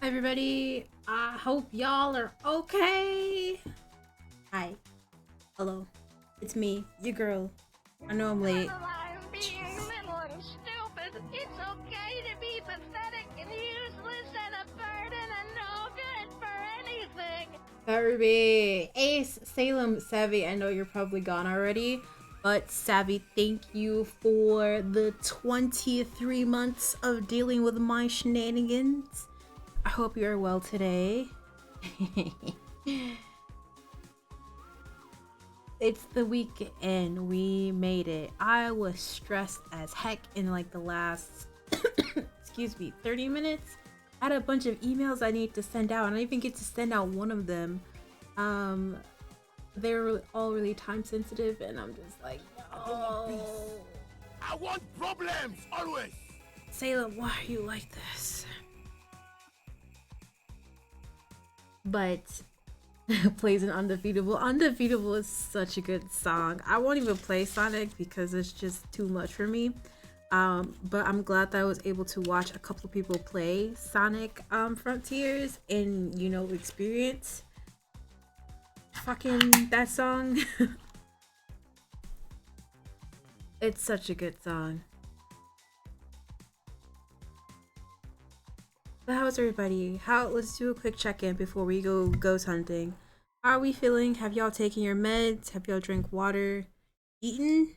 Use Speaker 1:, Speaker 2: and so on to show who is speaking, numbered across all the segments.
Speaker 1: Hi everybody, I hope y'all are okay. Hi, hello, it's me, your girl. I know I'm late.
Speaker 2: I'm being little and stupid. It's okay to be pathetic and useless and a burden and no good for anything.
Speaker 1: Everybody, Ace, Salem, Savvy, I know you're probably gone already, but Savvy, thank you for the 23 months of dealing with my shenanigans. I hope you're well today. It's the weekend. We made it. I was stressed as heck in like the last excuse me 30 minutes. I had a bunch of emails I need to send out. I don't even get to send out one of them. um they're all really time sensitive and I'm just like, oh,
Speaker 3: I want problems always.
Speaker 1: Salem, why are you like this? But plays an undefeatable. Undefeatable is such a good song. I won't even play Sonic because it's just too much for me. But I'm glad that I was able to watch a couple of people play Sonic Frontiers and experience fucking that song. It's such a good song. But how's everybody? Let's do a quick check-in before we go ghost hunting. How are we feeling? Have y'all taken your meds? Have y'all drank water? Eaten?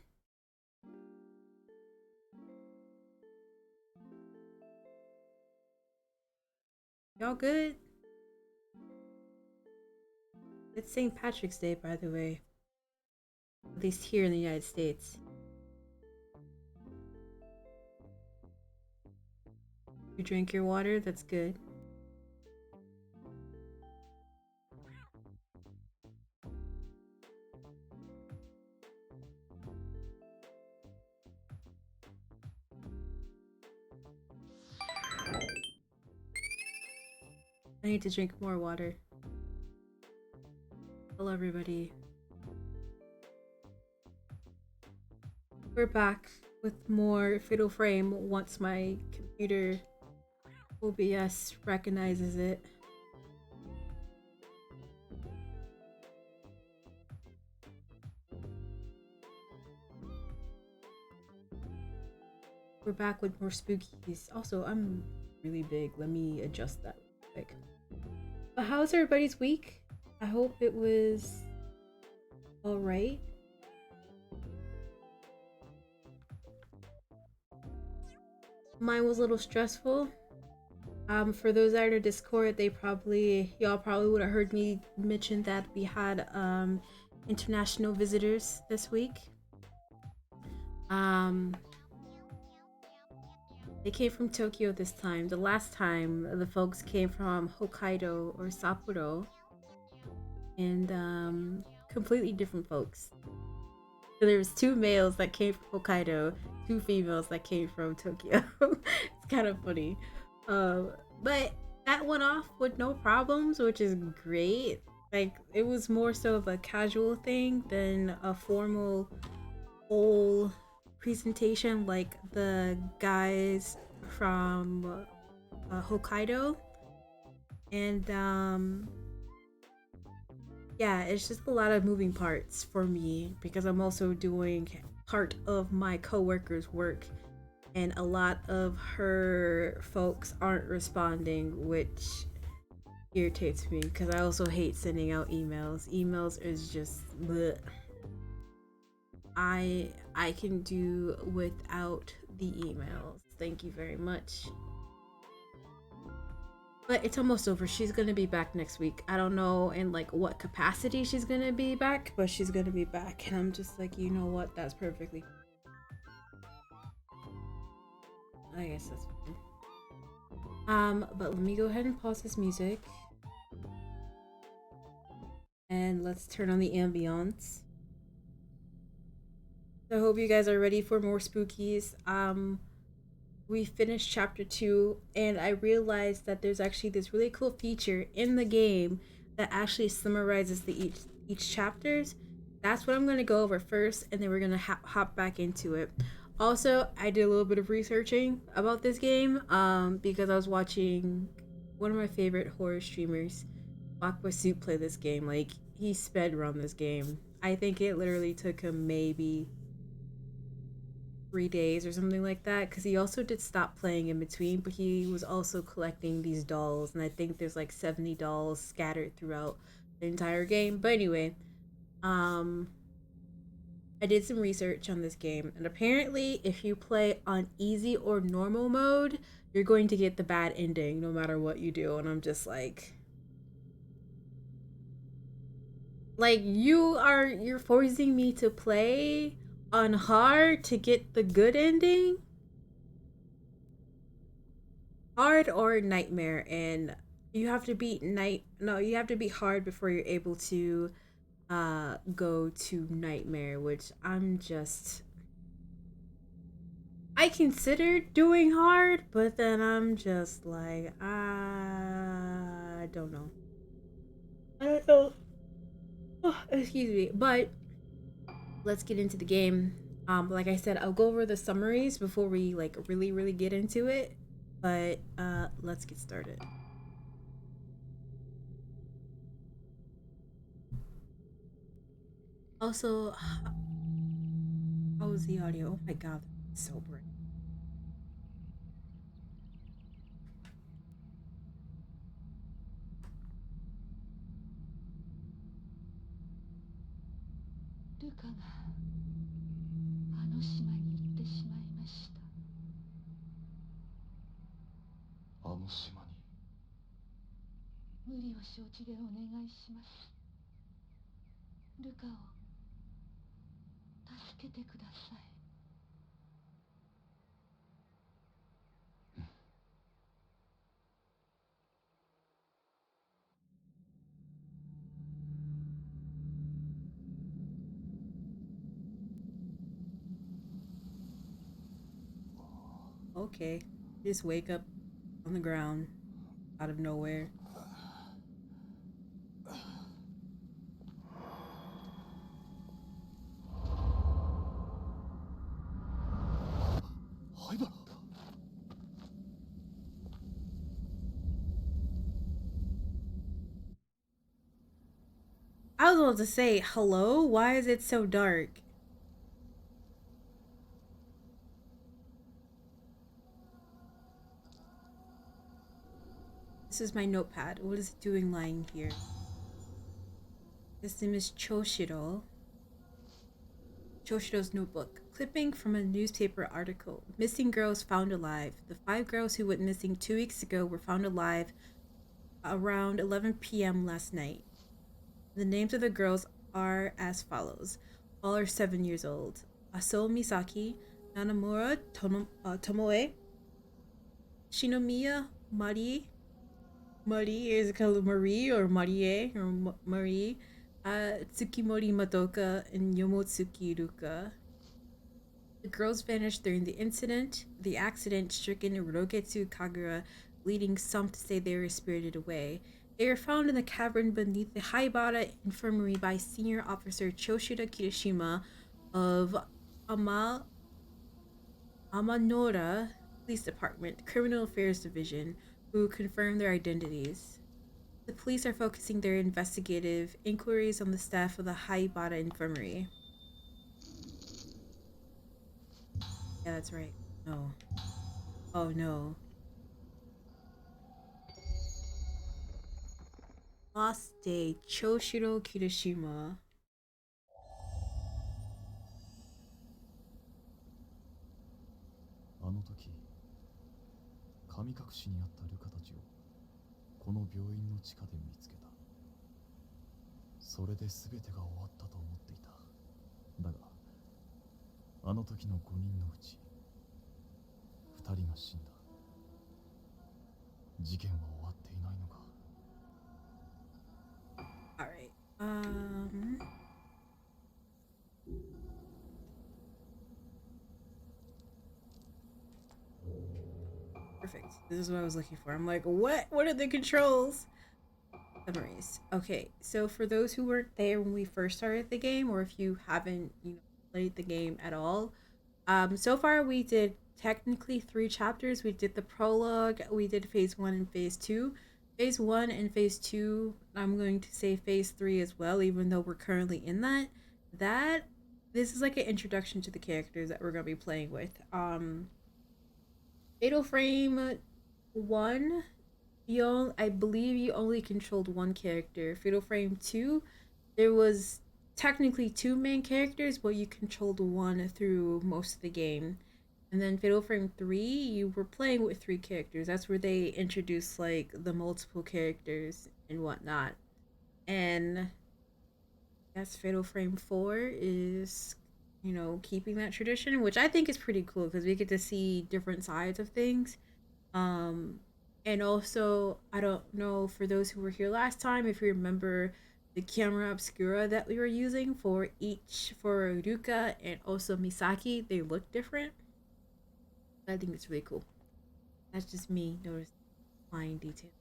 Speaker 1: Y'all good? It's St. Patrick's Day, by the way. At least here in the United States. You drink your water? That's good. I need to drink more water. Hello, everybody. We're back with more Fatal Frame once my computer OBS recognizes it. We're back with more spookies. Also, I'm really big. Let me adjust that real quick. But how's everybody's week? I hope it was alright. Mine was a little stressful. For those that are in Discord, y'all probably would have heard me mention that we had international visitors this week. They came from Tokyo this time. The last time, the folks came from Hokkaido or Sapporo, and completely different folks. So there was 2 males that came from Hokkaido, 2 females that came from Tokyo. It's kind of funny, but that went off with no problems, which is great. Like, it was more so of a casual thing than a formal whole presentation like the guys from Hokkaido. And yeah, it's just a lot of moving parts for me because I'm also doing part of my coworker's work and a lot of her folks aren't responding, which irritates me because I also hate sending out emails. Emails is just bleh. I can do without the emails. Thank you very much. But it's almost over. She's gonna be back next week. I don't know in like what capacity she's gonna be back, but she's gonna be back. And I'm just like, you know what? That's perfectly. I guess that's fine. But let me go ahead and pause this music. And let's turn on the ambiance. So I hope you guys are ready for more spookies. We finished chapter 2 and I realized that there's actually this really cool feature in the game that actually summarizes each chapters. That's what I'm going to go over first, and then we're going to hop back into it. Also, I did a little bit of researching about this game because I was watching one of my favorite horror streamers, Aqua Soup, play this game. Like, he sped run this game. I think it literally took him maybe 3 days or something like that, because he also did stop playing in between, but he was also collecting these dolls, and I think there's like 70 dolls scattered throughout the entire game. But anyway, um I did some research on this game, and apparently if you play on easy or normal mode, you're going to get the bad ending no matter what you do. And I'm just like you're forcing me to play on hard to get the good ending? Hard or nightmare, and you have to beat you have to beat hard before you're able to go to nightmare, which I considered doing hard, but then I'm just like, I don't know. I don't know. Oh, excuse me. But let's get into the game. Like I said, I'll go over the summaries before we like really get into it. But let's get started. Also, how was the audio? Oh my god, it's so bright.
Speaker 2: ルカがあの島に行ってしまいました。あの島に。無理を承知でお願いします。ルカを助けてください。
Speaker 1: Okay, just wake up on the ground out of nowhere. I was about to say, hello? Why is it so dark? This is my notepad. What is it doing lying here? This name is Choshiro. Choshiro's notebook. Clipping from a newspaper article. Missing girls found alive. The 5 girls who went missing 2 weeks ago were found alive around 11 p.m. last night. The names of the girls are as follows. All are 7 years old. Aso Misaki, Nanamura Tomoe, Shinomiya Marie is it called Marie or Marie or Marie, Tsukimori Madoka, and Yomotsuki Ruka. The girls vanished during the incident. The accident stricken Rogetsu Kagura, leading some to say they were spirited away. They were found in the cavern beneath the Haibara Infirmary by Senior Officer Choshida Kirishima of Amanora Police Department, Criminal Affairs Division, who confirmed their identities. The police are focusing their investigative inquiries on the staff of the Haibara Infirmary. Yeah, that's right. No. Oh no. Lost Day, Choshiro Kirishima.
Speaker 4: あの時、神隠しにあったルカたちをこの病院の地下で見つけた。それで全てが終わったと思っていた。だが、あの時の5人のうち2人が死んだ。事件は終わっていないのか。
Speaker 1: Alright. Perfect. This is what I was looking for. I'm like, what? What are the controls? Summaries. Okay, so for those who weren't there when we first started the game, or if you haven't, played the game at all, so far we did technically 3 chapters. We did the prologue, we did phase 1 and phase 2. phase 1 and phase 2, I'm going to say phase 3 as well, even though we're currently in that this is like an introduction to the characters that we're going to be playing with. Fatal Frame 1, I believe you only controlled one character. Fatal Frame 2, there was technically two main characters, but you controlled one through most of the game. And then Fatal Frame 3, you were playing with three characters. That's where they introduced like the multiple characters and whatnot. And yes, Fatal Frame 4 is, keeping that tradition, which I think is pretty cool because we get to see different sides of things. Um, and also, I don't know for those who were here last time, if you remember the camera obscura that we were using for Ruka and also Misaki, they look different. I think it's really cool. That's just me noticing fine detail.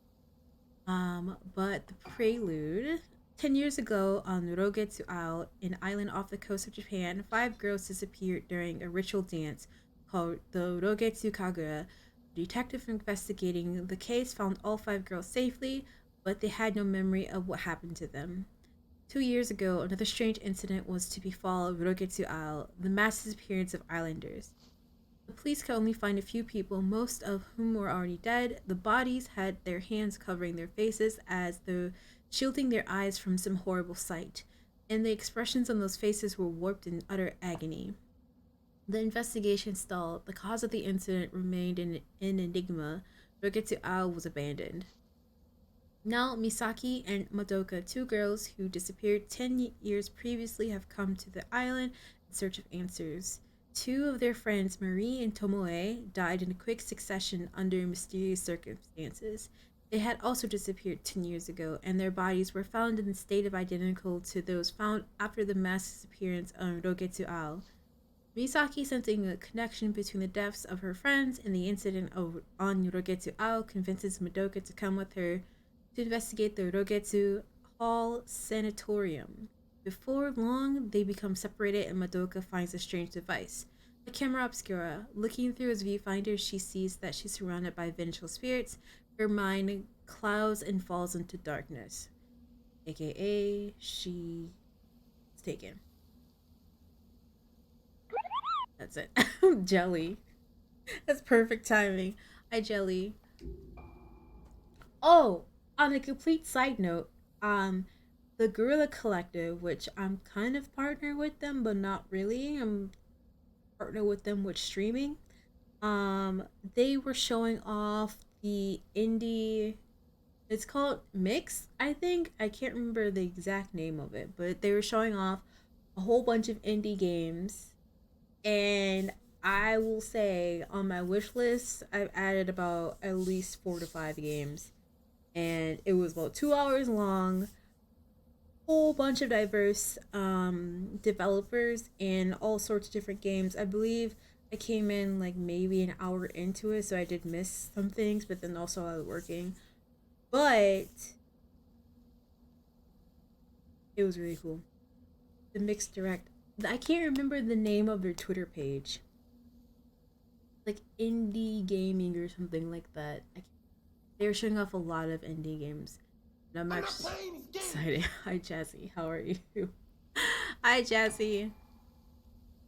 Speaker 1: But the prelude. 10 years ago on Rogetsu Isle, an island off the coast of Japan, 5 girls disappeared during a ritual dance called the Rogetsu Kagura. The detective investigating the case found all 5 girls safely, but they had no memory of what happened to them. 2 years ago, another strange incident was to befall Rogetsu Isle, the mass disappearance of islanders. The police could only find a few people, most of whom were already dead. The bodies had their hands covering their faces as though shielding their eyes from some horrible sight, and the expressions on those faces were warped in utter agony. The investigation stalled. The cause of the incident remained an enigma. Rogetsu Isle was abandoned. Now, Misaki and Madoka, 2 girls who disappeared 10 years previously, have come to the island in search of answers. 2 of their friends, Marie and Tomoe, died in quick succession under mysterious circumstances. They had also disappeared 10 years ago, and their bodies were found in a state of identical to those found after the mass disappearance on Rogetsu Isle. Misaki, sensing a connection between the deaths of her friends and the incident on Rogetsu Isle, convinces Madoka to come with her to investigate the Rogetsu Hall Sanatorium. Before long, they become separated and Madoka finds a strange device. A camera obscura. Looking through his viewfinder, she sees that she's surrounded by vengeful spirits. Her mind clouds and falls into darkness. AKA, she's taken. That's it. Jelly. That's perfect timing. Hi, Jelly. Oh, on a complete side note, the Gorilla Collective, which I'm kind of partner with them, but not really. I'm partner with them with streaming. They were showing off the indie. It's called Mix, I think. I can't remember the exact name of it, but they were showing off a whole bunch of indie games, and I will say on my wish list, I've added about at least 4 to 5 games, and it was about 2 hours long. Whole bunch of diverse developers in all sorts of different games. I believe I came in like maybe an hour into it, so I did miss some things, but then also I was working. But it was really cool. The Mixed Direct. I can't remember the name of their Twitter page. Like indie gaming or something like that. They were showing off a lot of indie games. And I'm actually excited. Hi, Jazzy. How are you? Hi, Jazzy.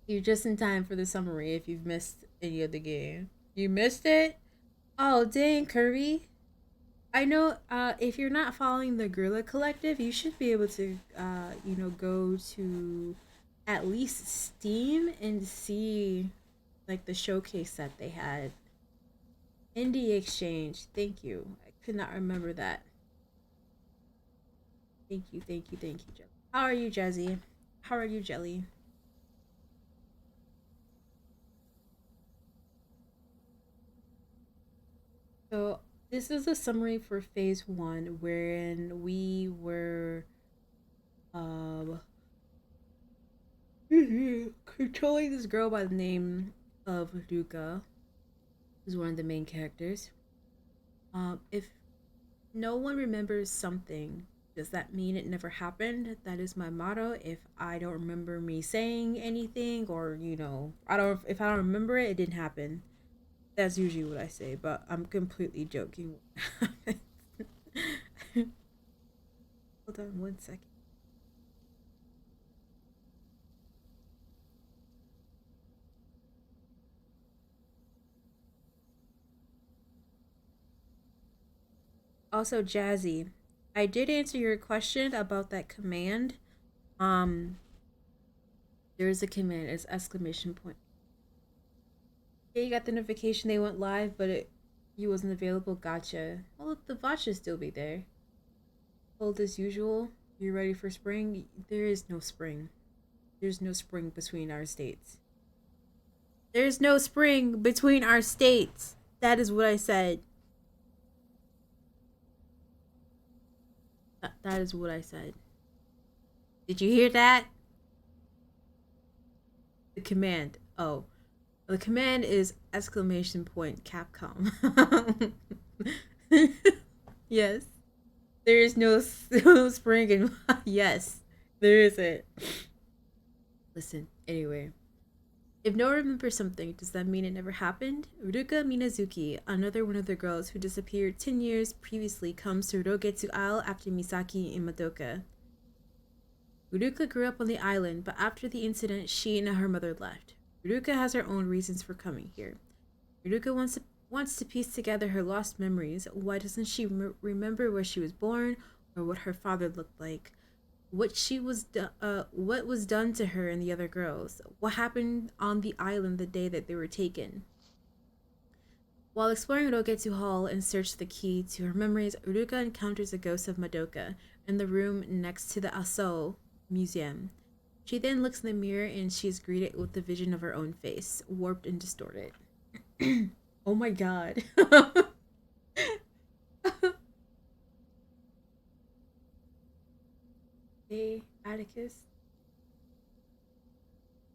Speaker 1: You're just in time for the summary if you've missed any of the game. You missed it? Oh, dang, Kirby. I know if you're not following the Gorilla Collective, you should be able to, go to at least Steam and see, like, the showcase that they had. Indie Exchange. Thank you. I could not remember that. Thank you, Jelly. How are you, Jazzy? How are you, Jelly? So this is a summary for phase 1, wherein we were controlling this girl by the name of Ruka, who's one of the main characters. If no one remembers something, does that mean it never happened? That is my motto. If I don't remember me saying anything, or if I don't remember it, it didn't happen. That's usually what I say, but I'm completely joking. Hold on 1 second. Also, Jazzy, I did answer your question about that command. Um, there is a command. It's exclamation point. Yeah, you got the notification they went live, but you wasn't available. Gotcha. Well, the VOD should still be there. Hold as usual. You ready for spring? There is no spring. There's no spring between our states. There's no spring between our states. That is what I said. That is what I said. Did you hear that? The command. Oh. The command is exclamation point Capcom. Yes. There is no spring in yes. There isn't. Listen, anyway. If no one remembers something, does that mean it never happened? Uruka Minazuki, another one of the girls who disappeared 10 years previously, comes to Rogetsu Isle after Misaki and Madoka. Uruka grew up on the island, but after the incident, she and her mother left. Uruka has her own reasons for coming here. Uruka wants to piece together her lost memories. Why doesn't she remember where she was born or what her father looked like? What was done to her and the other girls? What happened on the island the day that they were taken? While exploring Rogetsu Hall in search of the key to her memories, Uruka encounters the ghost of Madoka in the room next to the Aso Museum. She then looks in the mirror and she is greeted with the vision of her own face, warped and distorted. Oh my god. Hey, Atticus.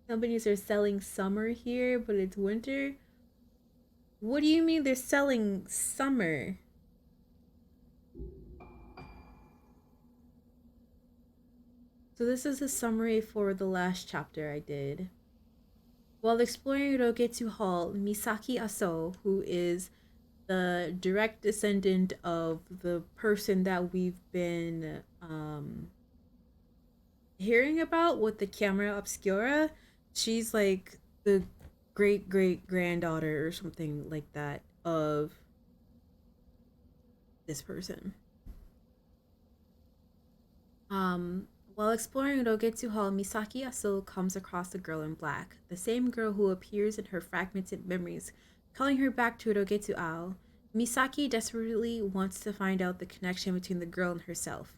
Speaker 1: Companies are selling summer here, but it's winter. What do you mean they're selling summer? So this is a summary for the last chapter I did. While exploring Rogetsu Hall, Misaki Aso, who is the direct descendant of the person that we've been hearing about with the camera obscura, she's like the great great granddaughter or something like that of this person. While exploring Rogetsu Hall, Misaki Aso comes across the girl in black, the same girl who appears in her fragmented memories, calling her back to Rogetsu Ao. Misaki desperately wants to find out the connection between the girl and herself.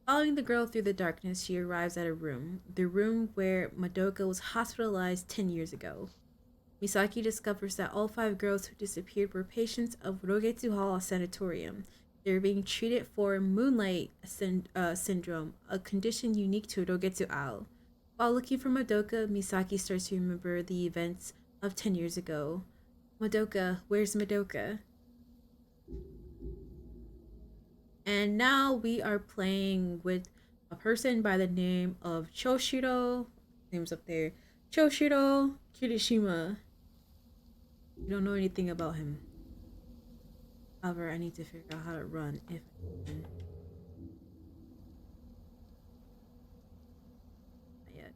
Speaker 1: Following the girl through the darkness, she arrives at a room, the room where Madoka was hospitalized 10 years ago. Misaki discovers that all 5 girls who disappeared were patients of Rogetsu Hall Sanatorium. They were being treated for moonlight syndrome, a condition unique to Rogetsu Ao. While looking for Madoka, Misaki starts to remember the events of 10 years ago. Madoka, where's Madoka? And now we are playing with a person by the name of Choshiro. Name's up there. Choshiro Kirishima. We don't know anything about him. However, I need to figure out how to run if I can. Not yet.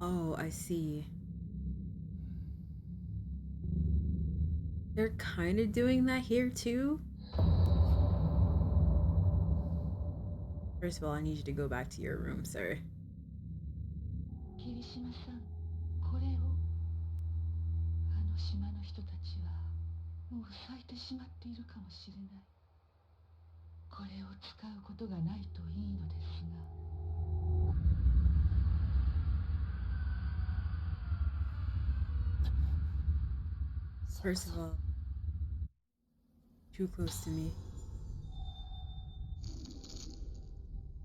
Speaker 1: Oh, I see. They're kind of doing that here too. First of all, I need you to go back to your room, sir.
Speaker 5: 霧島さん、これをあの島の人たちはもう咲いてしまっているかもしれない。これを使うことがないといいのですが。
Speaker 1: First of all, too close to me.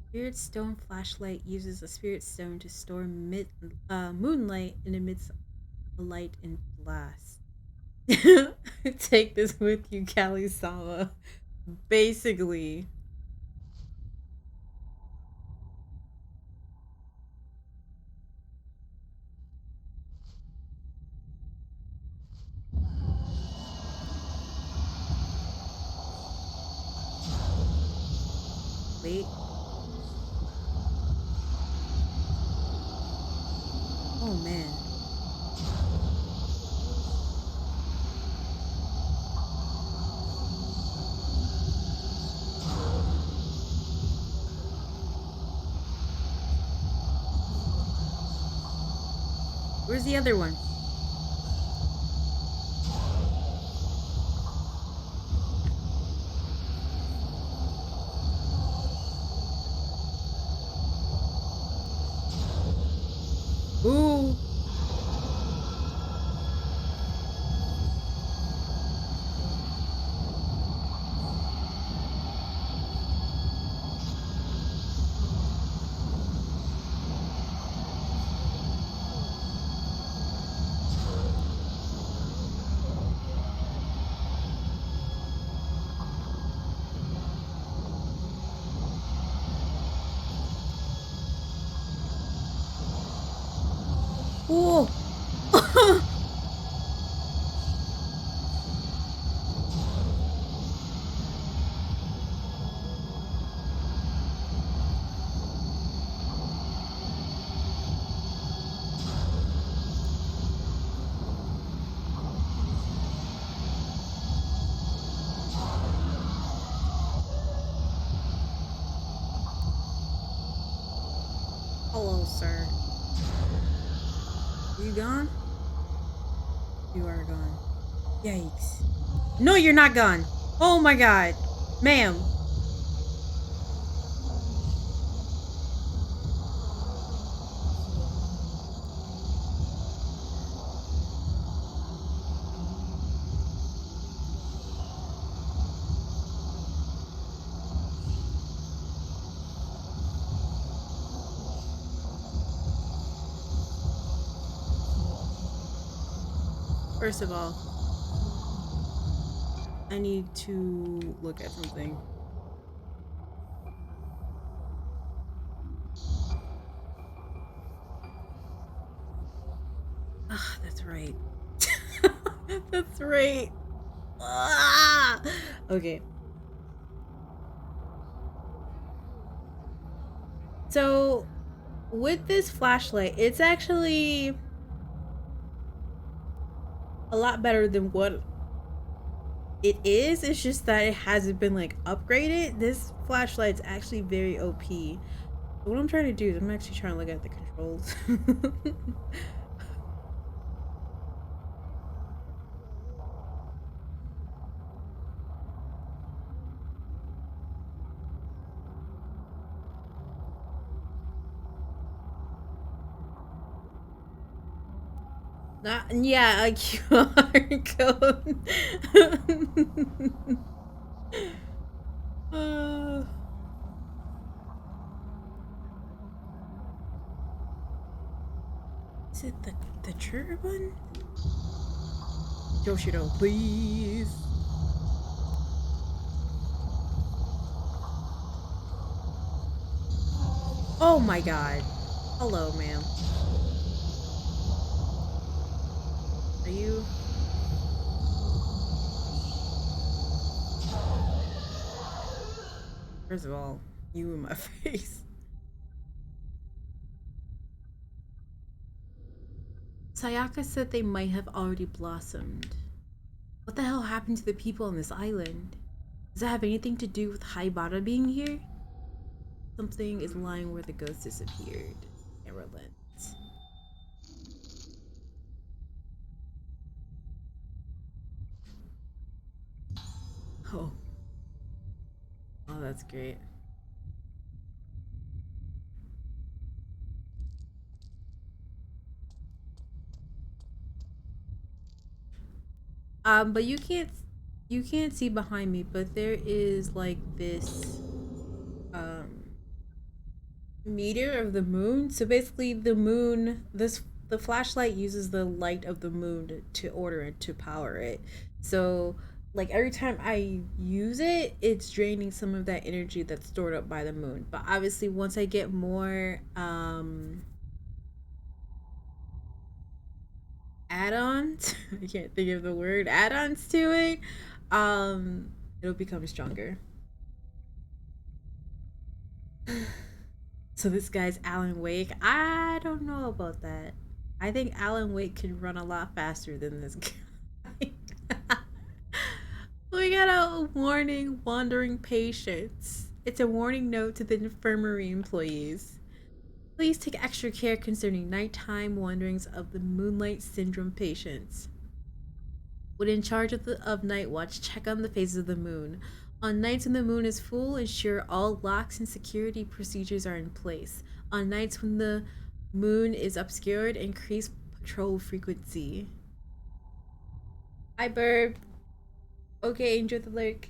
Speaker 1: Spirit Stone flashlight uses a spirit stone to store moonlight and emits a light and blast. Take this with you, Kali-sama. Basically. Wait. Oh man. Where's the other one? Ooh. Ooh. Hello, sir. You gone? You are gone. Yikes. No, you're not gone. Oh my god. Ma'am. First of all, I need to look at something. Ah, that's right. That's right. Ah! Okay. So, with this flashlight, it's actually a lot better than what it is. It's just that it hasn't been like upgraded. This flashlight's actually very OP. What I'm trying to do is I'm actually trying to look at the controls. Yeah, a QR code. uh, is it the trigger button? Yoshiro, please. Oh my god. Hello, ma'am. Are you? First of all, you in my face. Sayaka said they might have already blossomed. What the hell happened to the people on this island? Does it have anything to do with Haibara being here? Something is lying where the ghost disappeared. Camera lens. Oh. Oh, that's great. But you can't see behind me, but there is like this meter of the moon. So basically the moon, the flashlight uses the light of the moon to order it, to power it. So like every time I use it, it's draining some of that energy that's stored up by the moon. But obviously once I get more add-ons, I can't think of the word, add-ons to it, it'll become stronger. So this guy's Alan Wake. I don't know about that. I think Alan Wake could run a lot faster than this guy. We got a warning, wandering patients. It's a warning note to the infirmary employees. Please take extra care concerning nighttime wanderings of the Moonlight Syndrome patients. When in charge of night watch, check on the phases of the moon. On nights when the moon is full, ensure all locks and security procedures are in place. On nights when the moon is obscured, increase patrol frequency. Hi, Burb. Okay, enjoy the lurk.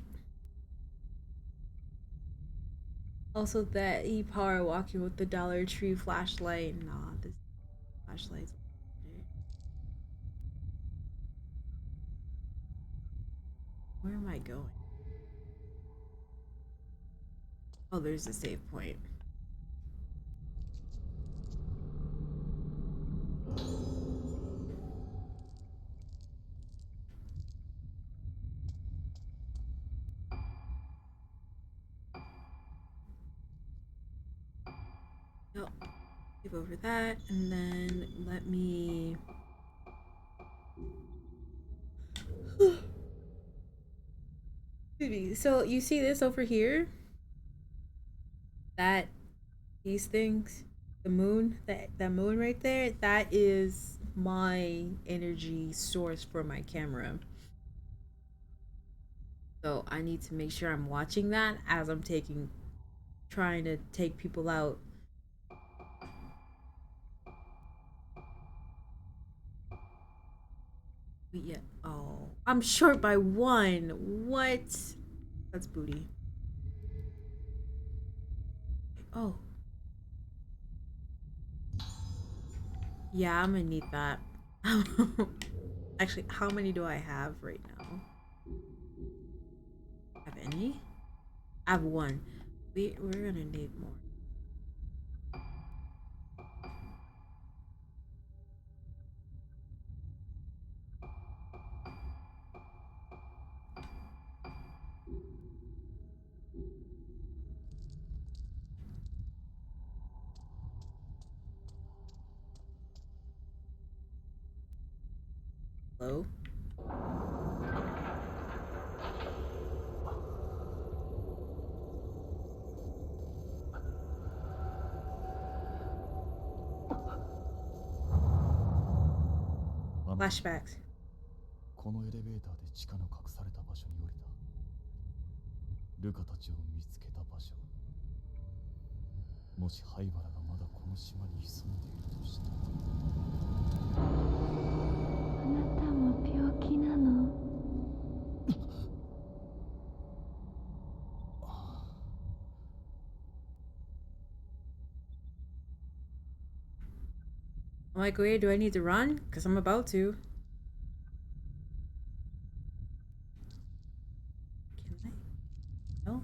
Speaker 1: Also, that power walking with the Dollar Tree flashlight. Nah, this flashlight's. Where am I going? Oh, there's a save point. Yep. Skip over that, and then let me. So you see this over here? That these things, the moon, that moon right there, that is my energy source for my camera. So I need to make sure I'm watching that as I'm trying to take people out. Yeah. Oh, I'm short by one. What? That's booty. Oh. Yeah, I'm gonna need that. Actually, how many do I have right now? Have any? I have one. We're gonna need more. Hello? Flashbacks.
Speaker 4: このエレベーターで地下の隠された場所に降りた。ルカたちを見つけた場所。もし灰原がまだこの島に潜んでいるとしたら。
Speaker 5: あなたも病気なの
Speaker 1: I'm like, wait, do I need to run? Because I'm about to. Can I? No?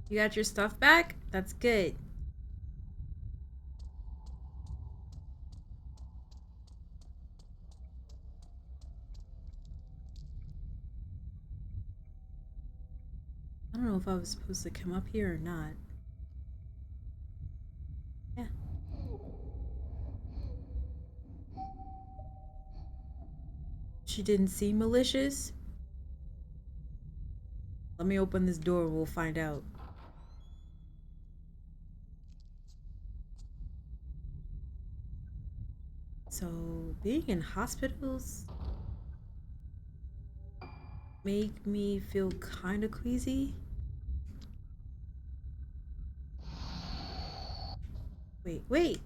Speaker 1: You got your stuff back? That's good. I don't know if I was supposed to come up here or not. Yeah. She didn't seem malicious. Let me open this door and we'll find out. So, being in hospitals make me feel kind of queasy. Wait.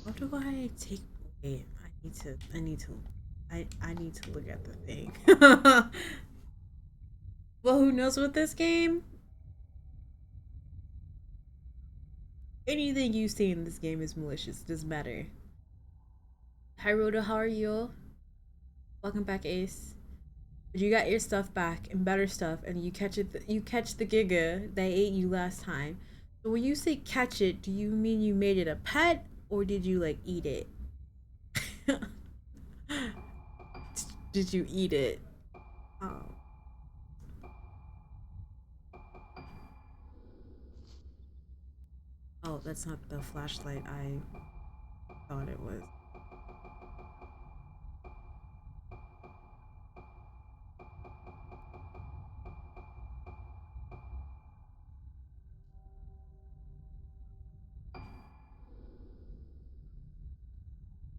Speaker 1: What do I take? Wait, I need to look at the thing. Well, who knows with this game? anything you say in this game is malicious. It doesn't matter. Hi Rhoda, how are you? Welcome back, Ace. But you got your stuff back and better stuff, and you catch it. You catch the Giga that ate you last time. So when you say catch it, do you mean you made it a pet, or did you like eat it? Did you eat it? Oh. Oh, that's not the flashlight I thought it was.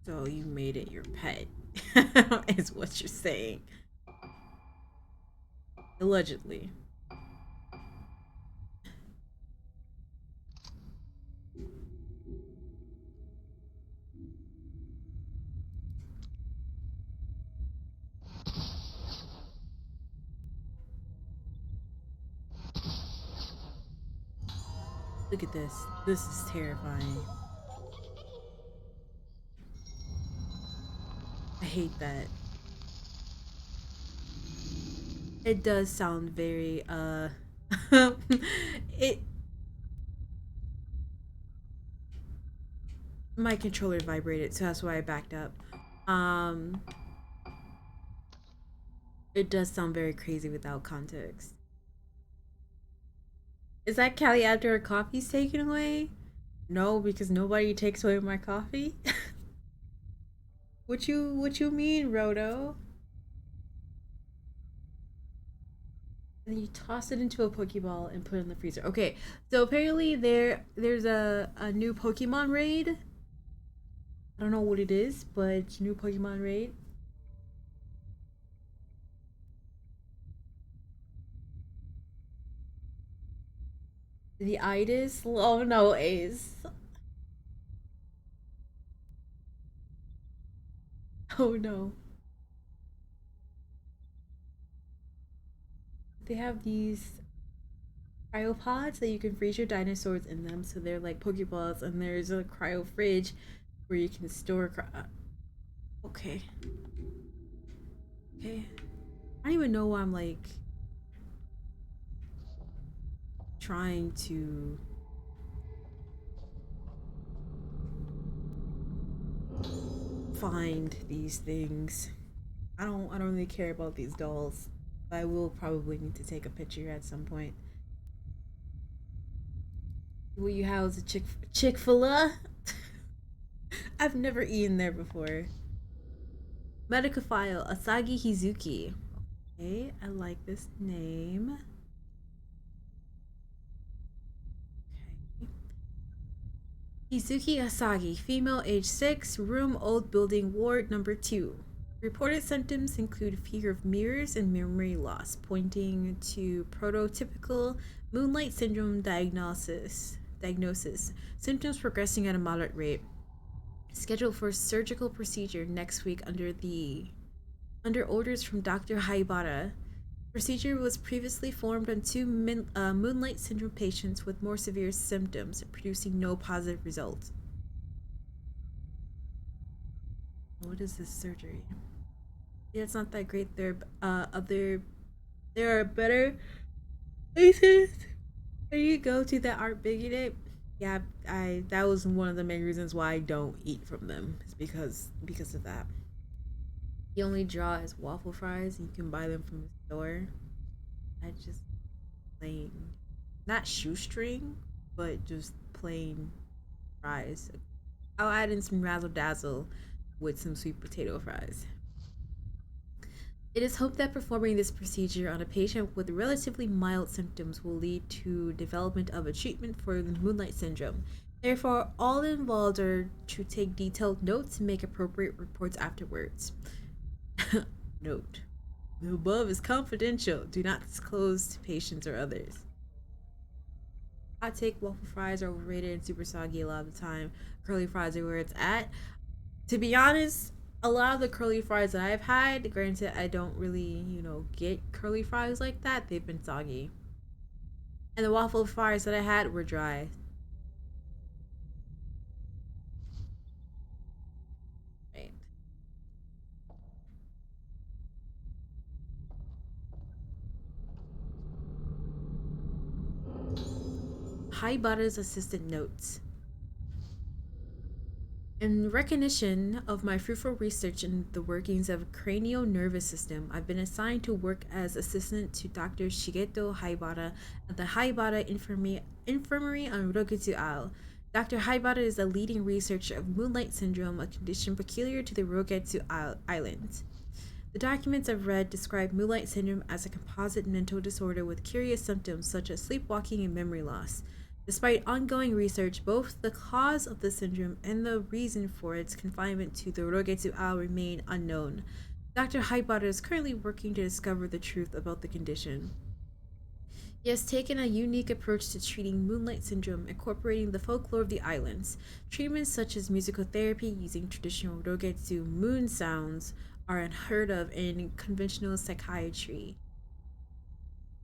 Speaker 1: So you made it your pet, is what you're saying. Allegedly. Look at this. This is terrifying. I hate that. It does sound very it my controller vibrated, so that's why I backed up. It does sound very crazy without context. Is that Callie after her coffee's taken away? No, because nobody takes away my coffee. What you mean, Roto? And you toss it into a Pokeball and put it in the freezer. Okay, so apparently there's a new Pokemon raid. I don't know what it is, but it's a new Pokemon raid. The itis? Oh no, Ace. Oh no. They have these cryopods that you can freeze your dinosaurs in them, so they're like Pokeballs, and there's a cryo fridge where you can store. Okay. Okay. I don't even know why I'm like trying to find these things. I don't really care about these dolls. I will probably need to take a picture at some point. Will you house a Chick-fil-A? I've never eaten there before. Medicophile Asagi Hizuki. Okay, I like this name. Okay. Hizuki Asagi, female, age 6, room old building, ward number 2. Reported symptoms include fear of mirrors and memory loss, pointing to prototypical moonlight syndrome diagnosis. Symptoms progressing at a moderate rate. Scheduled for surgical procedure next week under orders from Dr. Haibara. Procedure was previously formed on 2 moonlight syndrome patients with more severe symptoms, producing no positive results. What is this surgery? Yeah, it's not that great. There are better places where you go to that aren't bigoted. Yeah, that was one of the main reasons why I don't eat from them. Is because of that. The only draw is waffle fries, and you can buy them from the store. I just plain, not shoestring, but just plain fries. I'll add in some razzle dazzle with some sweet potato fries. It is hoped that performing this procedure on a patient with relatively mild symptoms will lead to development of a treatment for the Moonlight Syndrome. Therefore, all involved are to take detailed notes and make appropriate reports afterwards. Note: the above is confidential. Do not disclose to patients or others. Hot take: waffle fries are overrated and super soggy a lot of the time. Curly fries are where it's at. To be honest, a lot of the curly fries that I've had, granted I don't really, get curly fries like that, they've been soggy. And the waffle fries that I had were dry. Haibara's assistant notes. In recognition of my fruitful research in the workings of the cranial nervous system, I've been assigned to work as assistant to Dr. Shigeto Haibara at the Haibara Infirmary on Rokutsu Isle. Dr. Haibara is a leading researcher of Moonlight Syndrome, a condition peculiar to the Rogetsu Islands. The documents I've read describe Moonlight Syndrome as a composite mental disorder with curious symptoms such as sleepwalking and memory loss. Despite ongoing research, both the cause of the syndrome and the reason for its confinement to the Rogetsu Isle remain unknown. Dr. Haibara is currently working to discover the truth about the condition. He has taken a unique approach to treating Moonlight Syndrome, incorporating the folklore of the islands. Treatments such as musical therapy using traditional Rogetsu moon sounds are unheard of in conventional psychiatry.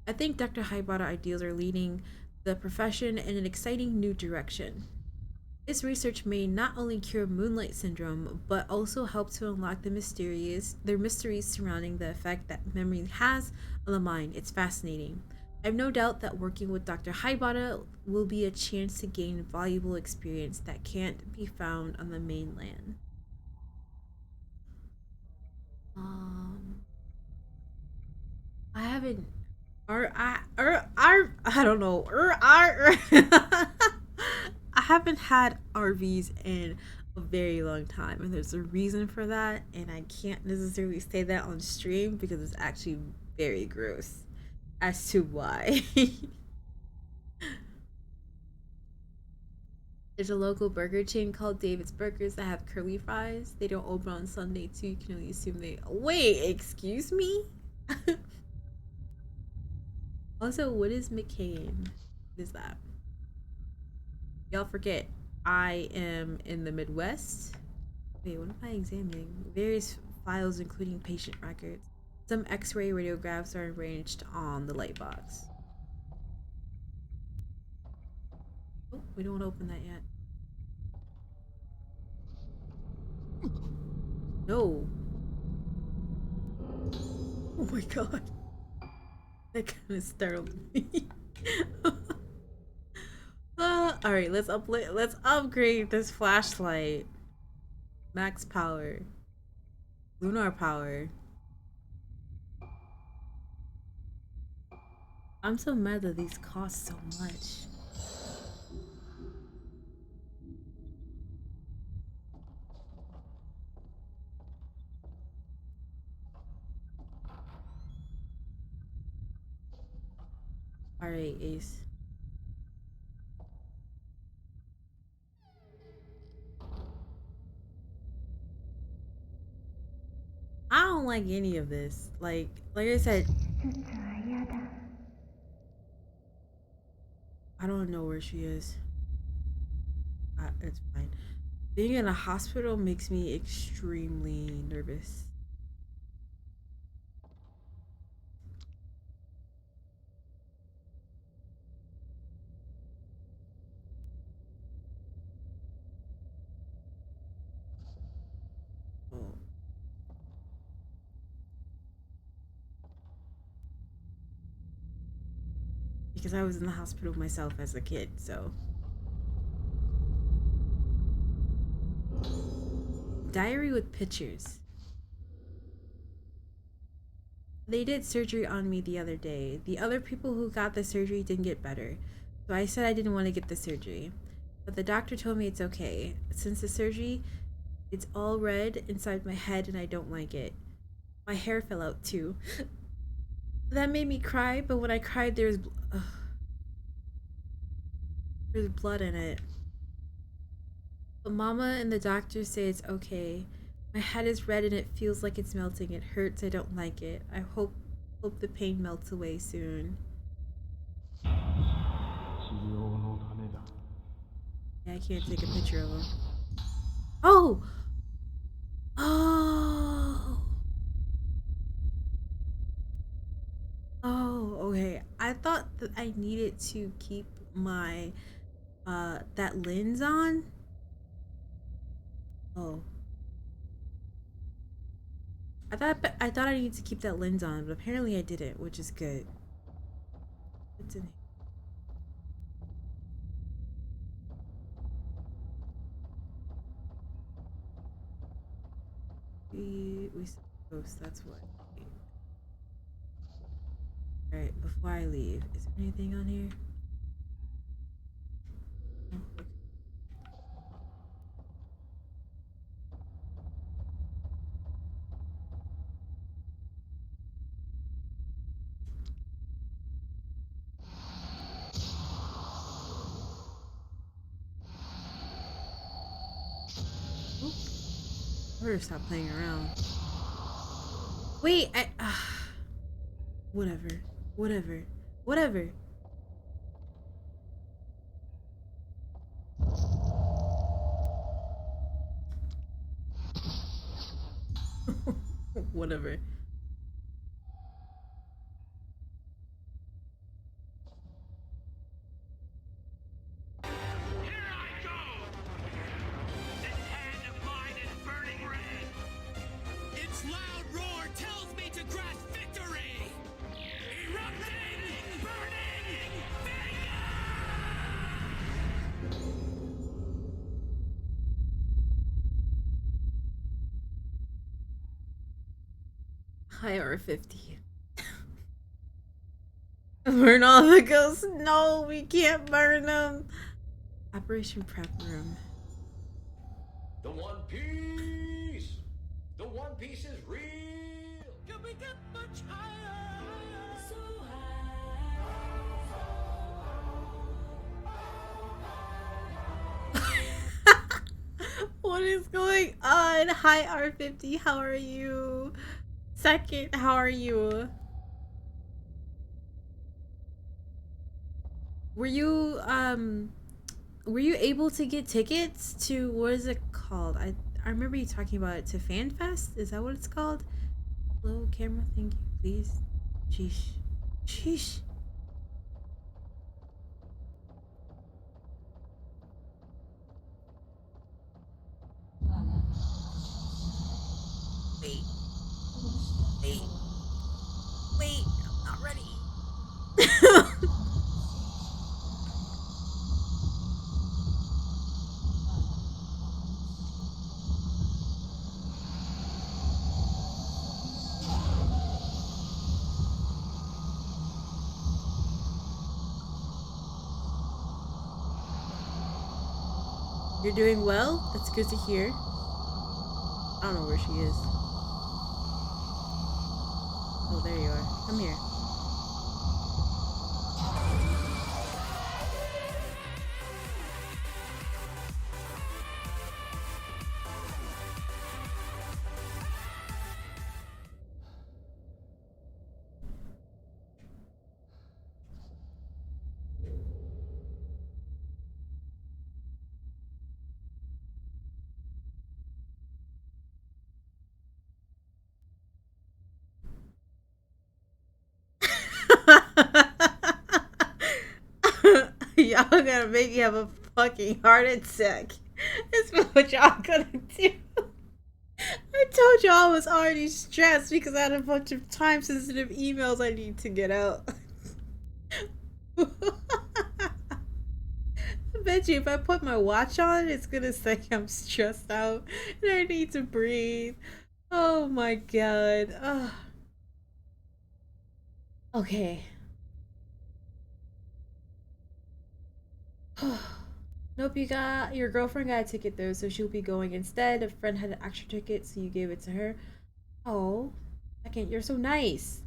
Speaker 1: I think Dr. Haibara ideals are leading the profession in an exciting new direction. His research may not only cure Moonlight Syndrome, but also help to unlock the mysteries surrounding the effect that memory has on the mind. It's fascinating. I have no doubt that working with Dr. Haibara will be a chance to gain valuable experience that can't be found on the mainland. I haven't I don't know. I haven't had RVs in a very long time, and there's a reason for that, and I can't necessarily say that on stream because it's actually very gross as to why. There's a local burger chain called David's Burgers that have curly fries. They don't open on Sunday too. You can only assume they. Wait, excuse me? Also, what is McCain? What is that? Y'all forget, I am in the Midwest. Wait, what am I examining? Various files including patient records. Some x-ray radiographs are arranged on the light box. Oh, we don't want to open that yet. No. Oh my god. That kind of startled me. Alright, let's upgrade this flashlight. Max power. Lunar power. I'm so mad that these cost so much. Alright, Ace. I don't like any of this. Like I said, I don't know where she is. It's fine. Being in a hospital makes me extremely nervous. Oh. Because I was in the hospital myself as a kid, so. Diary with pictures. They did surgery on me the other day. The other people who got the surgery didn't get better. So I said I didn't want to get the surgery. But the doctor told me it's okay. Since the surgery, it's all red inside my head and I don't like it. My hair fell out too. That made me cry, but when I cried, there's blood in it. But Mama and the doctor say it's okay. My head is red and it feels like it's melting. It hurts. I don't like it. I hope the pain melts away soon. Yeah, I can't take a picture of him. Oh! Oh! Oh, okay. I thought that I needed to keep my that lens on. Oh. I thought I needed to keep that lens on, but apparently I didn't, which is good. What's in here? We said ghost, that's what. Alright, before I leave, is there anything on here? Oh, okay. Oop. I better stop playing around. Wait, whatever. Whatever. Whatever. Whatever.
Speaker 3: Here I go! This hand of mine is burning red! Its loud roar tells me to grasp victory! Erupting, burning,
Speaker 1: High R50. Burn all the ghosts. No, we can't burn them. Operation Prep Room.
Speaker 6: The One Piece! The One Piece is real!
Speaker 3: Can we get much higher? So
Speaker 1: What is going on? Hi R50, how are you? Second, how are you? Were you able to get tickets to, what is it called? I remember you talking about it, to FanFest? Is that what it's called? Hello, camera, thank you, please. Sheesh. Sheesh. Wait. Wait. Wait, I'm not ready. You're doing well? That's good to hear. I don't know where she is. Oh, there you are. Come here. Y'all gonna make me have a fucking heart attack. That's what y'all gonna do. I told y'all I was already stressed because I had a bunch of time sensitive emails I need to get out. I bet you if I put my watch on, it's gonna say I'm stressed out and I need to breathe. Oh my god. Ugh. Okay. Nope, your girlfriend got a ticket though, so she'll be going instead. A friend had an extra ticket, so you gave it to her. Oh, second, you're so nice.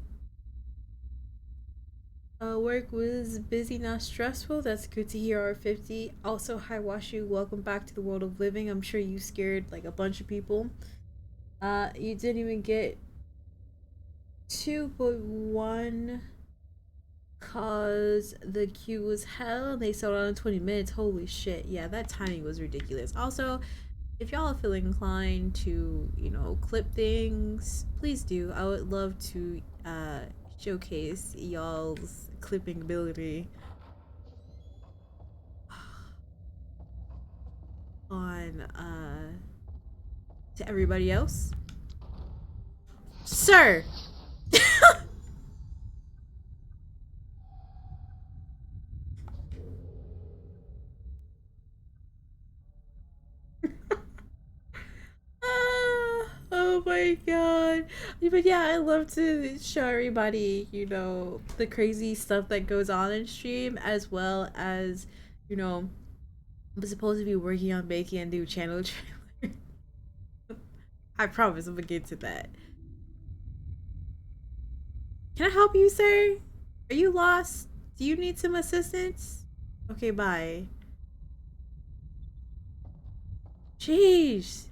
Speaker 1: Work was busy, not stressful. That's good to hear, R50. Also, hi Washu, welcome back to the world of living. I'm sure you scared like a bunch of people. You didn't even get 2.1 cause the queue was hell. They sold out in 20 minutes. Holy shit. Yeah, that timing was ridiculous. Also, if y'all are feeling inclined to, clip things, please do. I would love to showcase y'all's clipping ability on to everybody else. Sir. Oh Oh my god. But yeah, I love to show everybody, you know, the crazy stuff that goes on in stream, as well as, you know, I'm supposed to be working on making a new channel trailer. I promise I'm gonna get to that. Can I help you, sir? Are you lost? Do you need some assistance? Okay, bye. Jeez.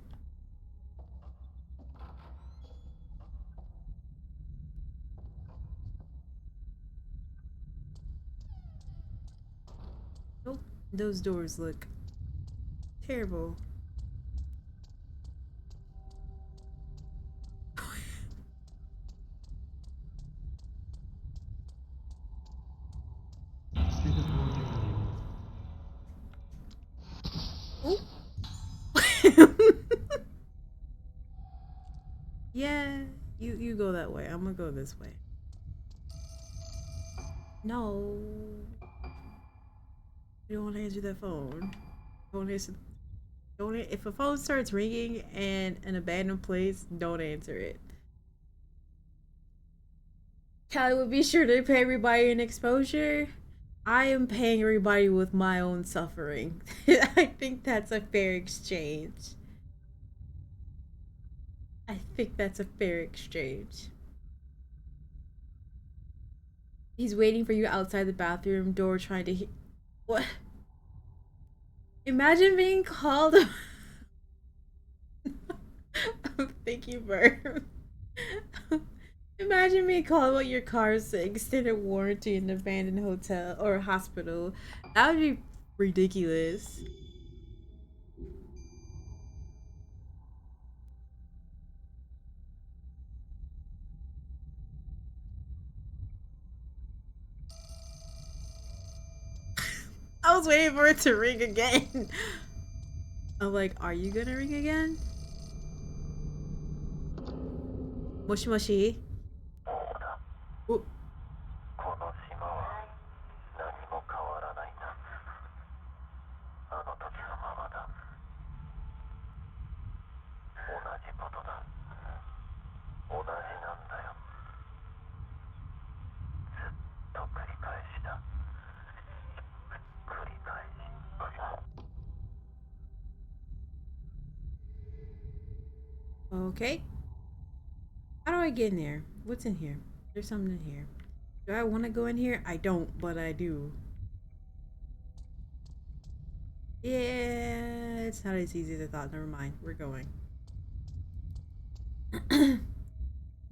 Speaker 1: Oh, those doors look terrible. Oh. Yeah, you go that way. I'm gonna go this way. No. You don't want to answer that phone. Don't answer. Don't. If a phone starts ringing in an abandoned place, don't answer it. Callie would be sure to pay everybody an exposure. I am paying everybody with my own suffering. I think that's a fair exchange. I think that's a fair exchange. He's waiting for you outside the bathroom door trying to what? Imagine being called. Thank you, Burr. Imagine being called about your car's extended warranty in an abandoned hotel or hospital. That would be ridiculous. I was waiting for it to ring again. I'm like, are you gonna ring again? Moshi moshi. Oh.
Speaker 7: この島は何も変わらないな。あの時のままだ。同じことだ。同じなんだよ。ずっと繰り返しだ。繰り返し。
Speaker 1: Okay. How do I get in there? What's in here? There's something in here. Do I want to go in here? I don't, but I do. Yeah, it's not as easy as I thought. Never mind. We're going.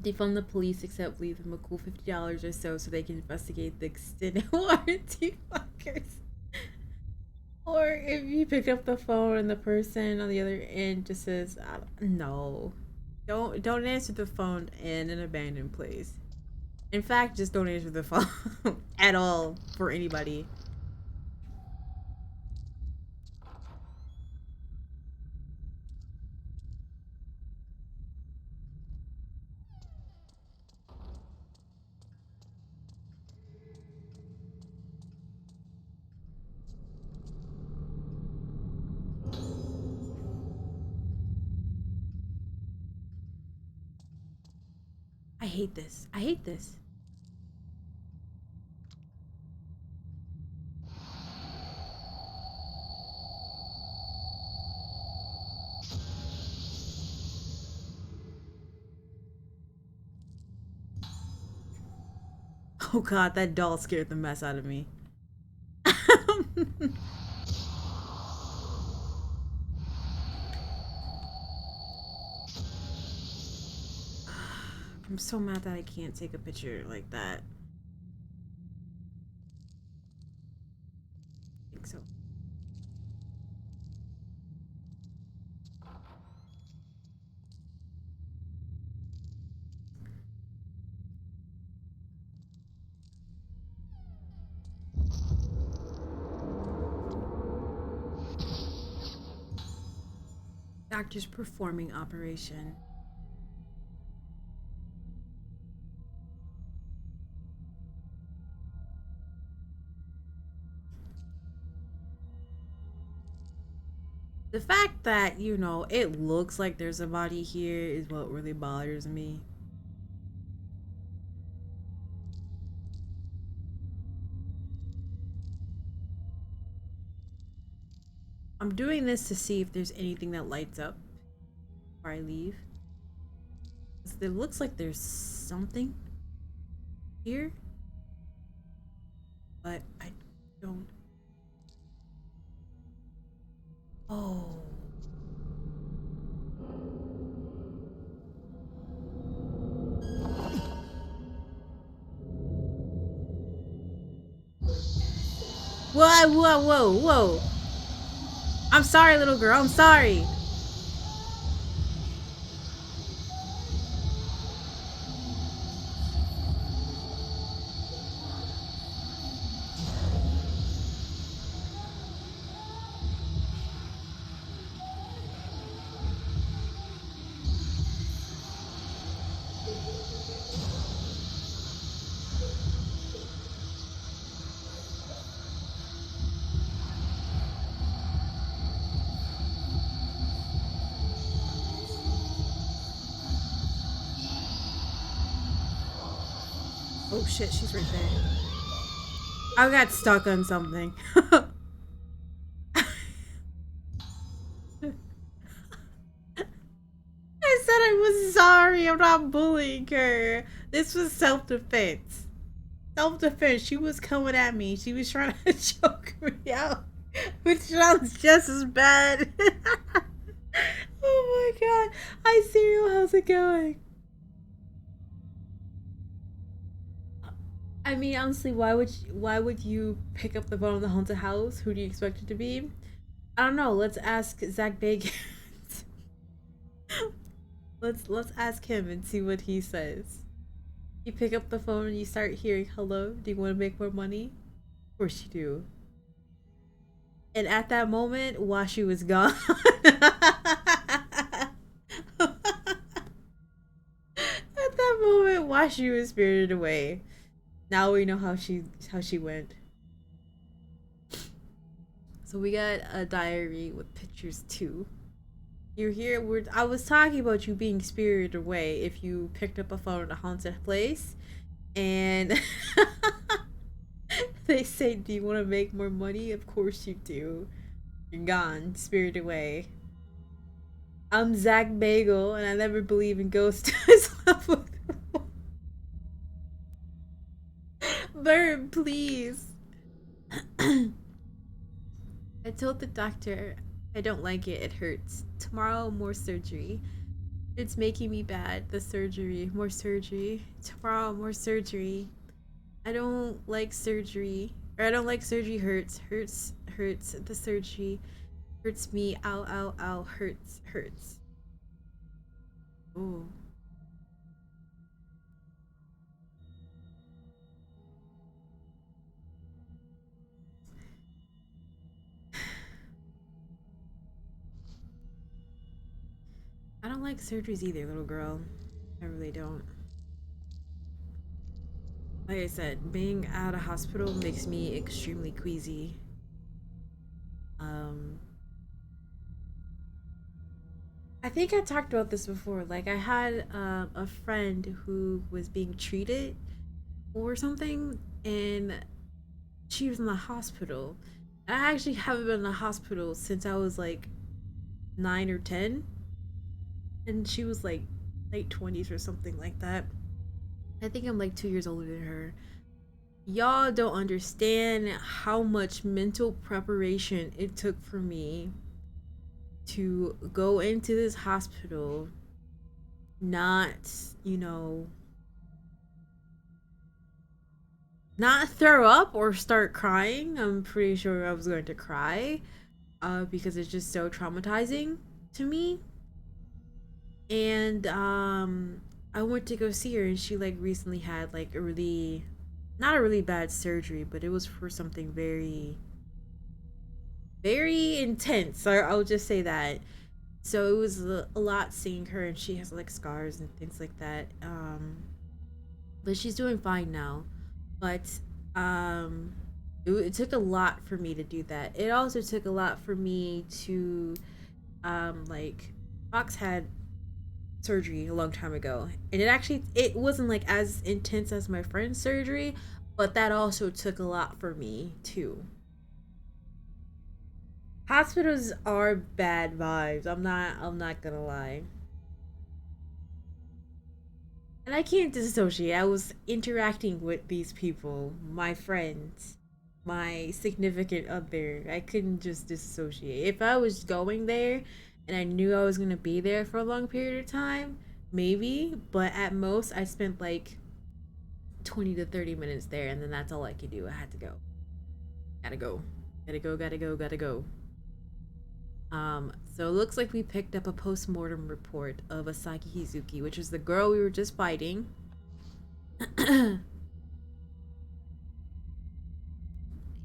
Speaker 1: Defund the police, except leave them a cool $50 or so they can investigate the extended warranty fuckers. Or if you pick up the phone and the person on the other end just says, "No, don't answer the phone in an abandoned place." In fact, just don't answer the phone at all for anybody. I hate this. I hate this. Oh god, that doll scared the mess out of me. I'm so mad that I can't take a picture like that. I think so. Doctor's performing operation. The fact that, you know, it looks like there's a body here is what really bothers me. I'm doing this to see if there's anything that lights up before I leave. It looks like there's something here, but I don't. Oh. Whoa, whoa, whoa, whoa. I'm sorry, little girl. I'm sorry. Oh shit, she's right there. I got stuck on something. I said I was sorry. I'm not bullying her. This was self-defense. Self-defense. She was coming at me. She was trying to choke me out, which sounds just as bad. Oh my god. Hi, Serial. How's it going? I mean, honestly, why would you pick up the phone of the haunted house? Who do you expect it to be? I don't know. Let's ask Zach Bacon. let's ask him and see what he says. You pick up the phone and you start hearing hello. Do you want to make more money? Of course you do. And at that moment, Washi was gone. At that moment, Washi was spirited away. Now we know how she went. So we got a diary with pictures too. You're here. I was talking about you being spirited away if you picked up a phone at a haunted place, and they say, "Do you want to make more money?" Of course you do. You're gone, spirited away. I'm Zach Bagel, and I never believe in ghosts. Bird, please. I told the doctor I don't like it. It hurts. Tomorrow, more surgery. It's making me bad. The surgery. More surgery. Tomorrow, more surgery. I don't like surgery. Or I don't like surgery. Hurts. Hurts. Hurts. The surgery hurts me. Ow, ow, ow. Hurts. Hurts. Ooh. I don't like surgeries either, little girl. I really don't. Like I said, being at a hospital makes me extremely queasy. I think I talked about this before. Like, I had a friend who was being treated or something, and she was in the hospital. I actually haven't been in the hospital since I was like 9 or 10, and she was like late 20s or something like that. I think I'm like 2 years older than her. Y'all don't understand how much mental preparation it took for me to go into this hospital, not, you know, not throw up or start crying. I'm pretty sure I was going to cry because it's just so traumatizing to me. And I went to go see her, and she like recently had like a really, not a really bad surgery, but it was for something very, very intense. I'll just say that. So it was a lot seeing her, and she has like scars and things like that. But she's doing fine now. But it took a lot for me to do that. It also took a lot for me to Like Fox had surgery a long time ago, and it wasn't like as intense as my friend's surgery, but that also took a lot for me too. Hospitals are bad vibes. I'm not gonna lie. And I can't disassociate. I was interacting with these people, my friends, my significant other. I couldn't just disassociate. If I was going there and I knew I was going to be there for a long period of time, maybe, but at most I spent like 20 to 30 minutes there, and then that's all I could do. I had to go. Gotta go. Gotta go, gotta go, gotta go. So it looks like we picked up a post-mortem report of Asaki Hizuki, which is the girl we were just fighting.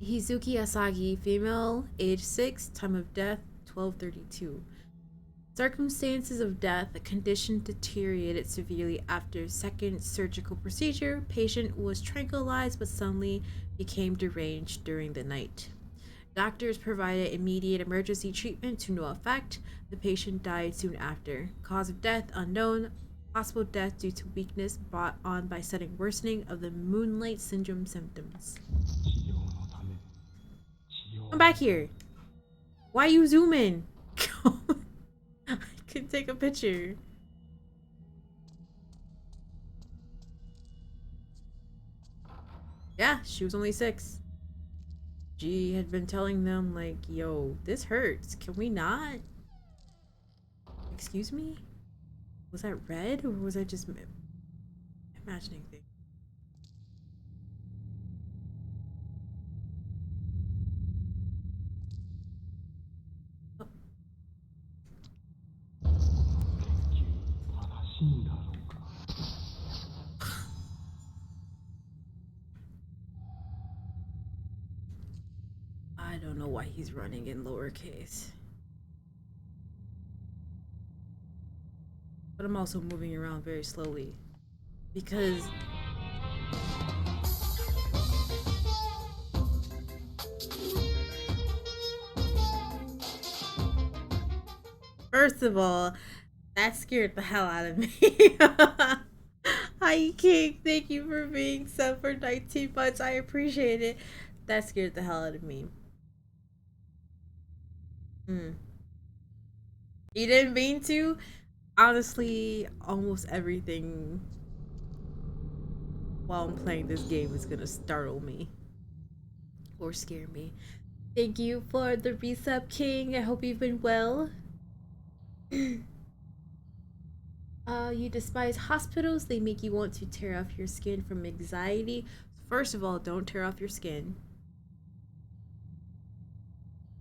Speaker 1: Hizuki Asagi, female, age 6, time of death 12:32. Circumstances of death: a condition deteriorated severely after second surgical procedure. Patient was tranquilized but suddenly became deranged during the night. Doctors provided immediate emergency treatment to no effect. The patient died soon after. Cause of death unknown. Possible death due to weakness brought on by sudden worsening of the moonlight syndrome symptoms. Come back here. Why you zooming? I can take a picture. Yeah, she was only 6. G had been telling them, like, yo, this hurts. Can we not? Excuse me? Was that red, or was I just imagining things? Oh. I don't know why he's running in lowercase. But I'm also moving around very slowly. Because first of all, that scared the hell out of me. Hi King, thank you for being sub for 19 months. I appreciate it. That scared the hell out of me. You didn't mean to? Honestly, almost everything while I'm playing this game is gonna startle me or scare me. Thank you for the resub, King. I hope you've been well. You despise hospitals. They make you want to tear off your skin from anxiety. First of all, don't tear off your skin.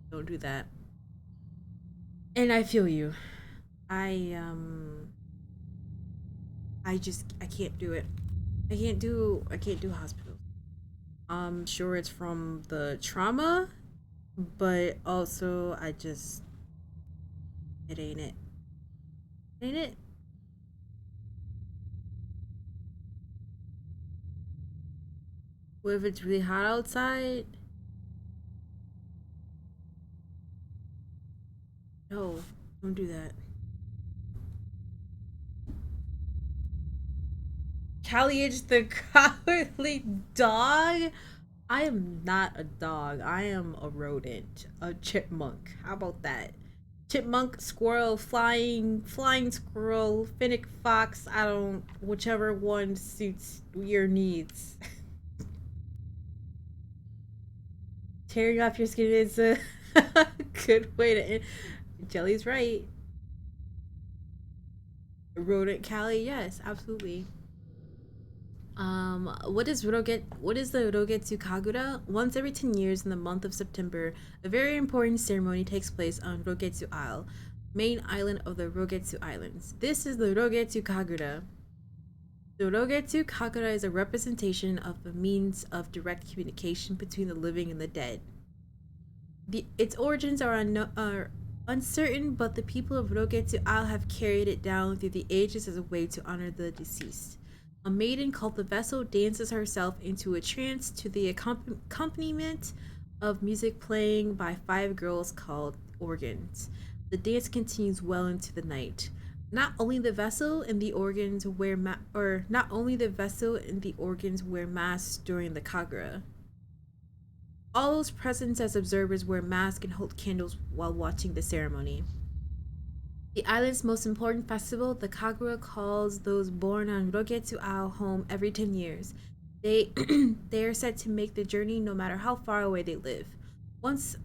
Speaker 1: Don't do that. And I feel you. I can't do it. I can't do hospitals. I'm sure it's from the trauma, but also it ain't it. Ain't it? What if it's really hot outside? No, don't do that. Callie is the cowardly dog? I am not a dog. I am a rodent. A chipmunk. How about that? Chipmunk, squirrel, flying squirrel, finnick fox, I don't, whichever one suits your needs. Tearing off your skin is a good way to end. Jelly's right. Rodent Callie, yes, absolutely. What is the Rogetsu Kagura? Once every 10 years in the month of September, a very important ceremony takes place on Rogetsu Isle, main island of the Rogetsu Islands. This is the Rogetsu Kagura. The Rogetsu Kagura is a representation of the means of direct communication between the living and the dead. Its origins are uncertain, but the people of Rogetsu Isle have carried it down through the ages as a way to honor the deceased. A maiden called the Vessel dances herself into a trance to the accompaniment of music playing by 5 girls called organs. The dance continues well into the night. Not only the vessel and the organs wear not only the vessel and the organs wear masks during the Kagura. All those present as observers wear masks and hold candles while watching the ceremony. The island's most important festival, the Kagura, calls those born on Rogetsu-ao home every 10 years. They they are said to make the journey no matter how far away they live. Once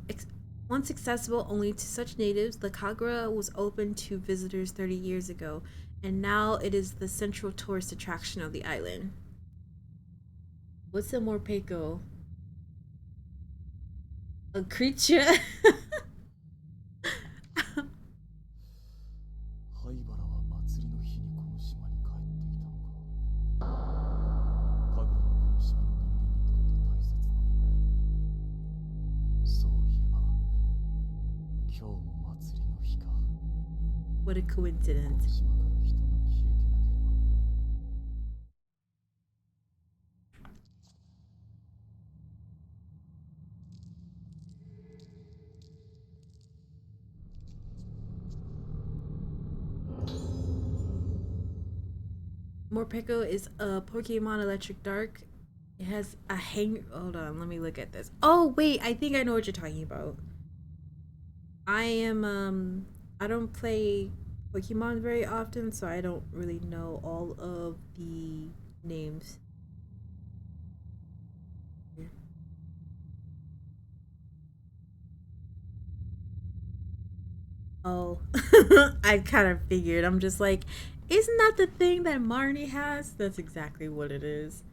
Speaker 1: once accessible only to such natives, the Kagura was open to visitors 30 years ago, and now it is the central tourist attraction of the island. What's a Morpeko? A creature?
Speaker 4: 灰原は祭りの日にこの島に帰っていたのか。神楽はこの島の人間にとって大切なもの。そういえば今日も祭りの日か。
Speaker 1: What a
Speaker 4: この
Speaker 1: coincidence.
Speaker 4: 島から人が消えてなければ。
Speaker 1: Morpeko is a Pokemon Electric Dark. It has a hang. Hold on, let me look at this. Oh wait, I think I know what you're talking about. I don't play Pokemon very often, so I don't really know all of the names. Oh, I kind of figured. I'm just like, isn't that the thing that Marnie has? That's exactly what it is.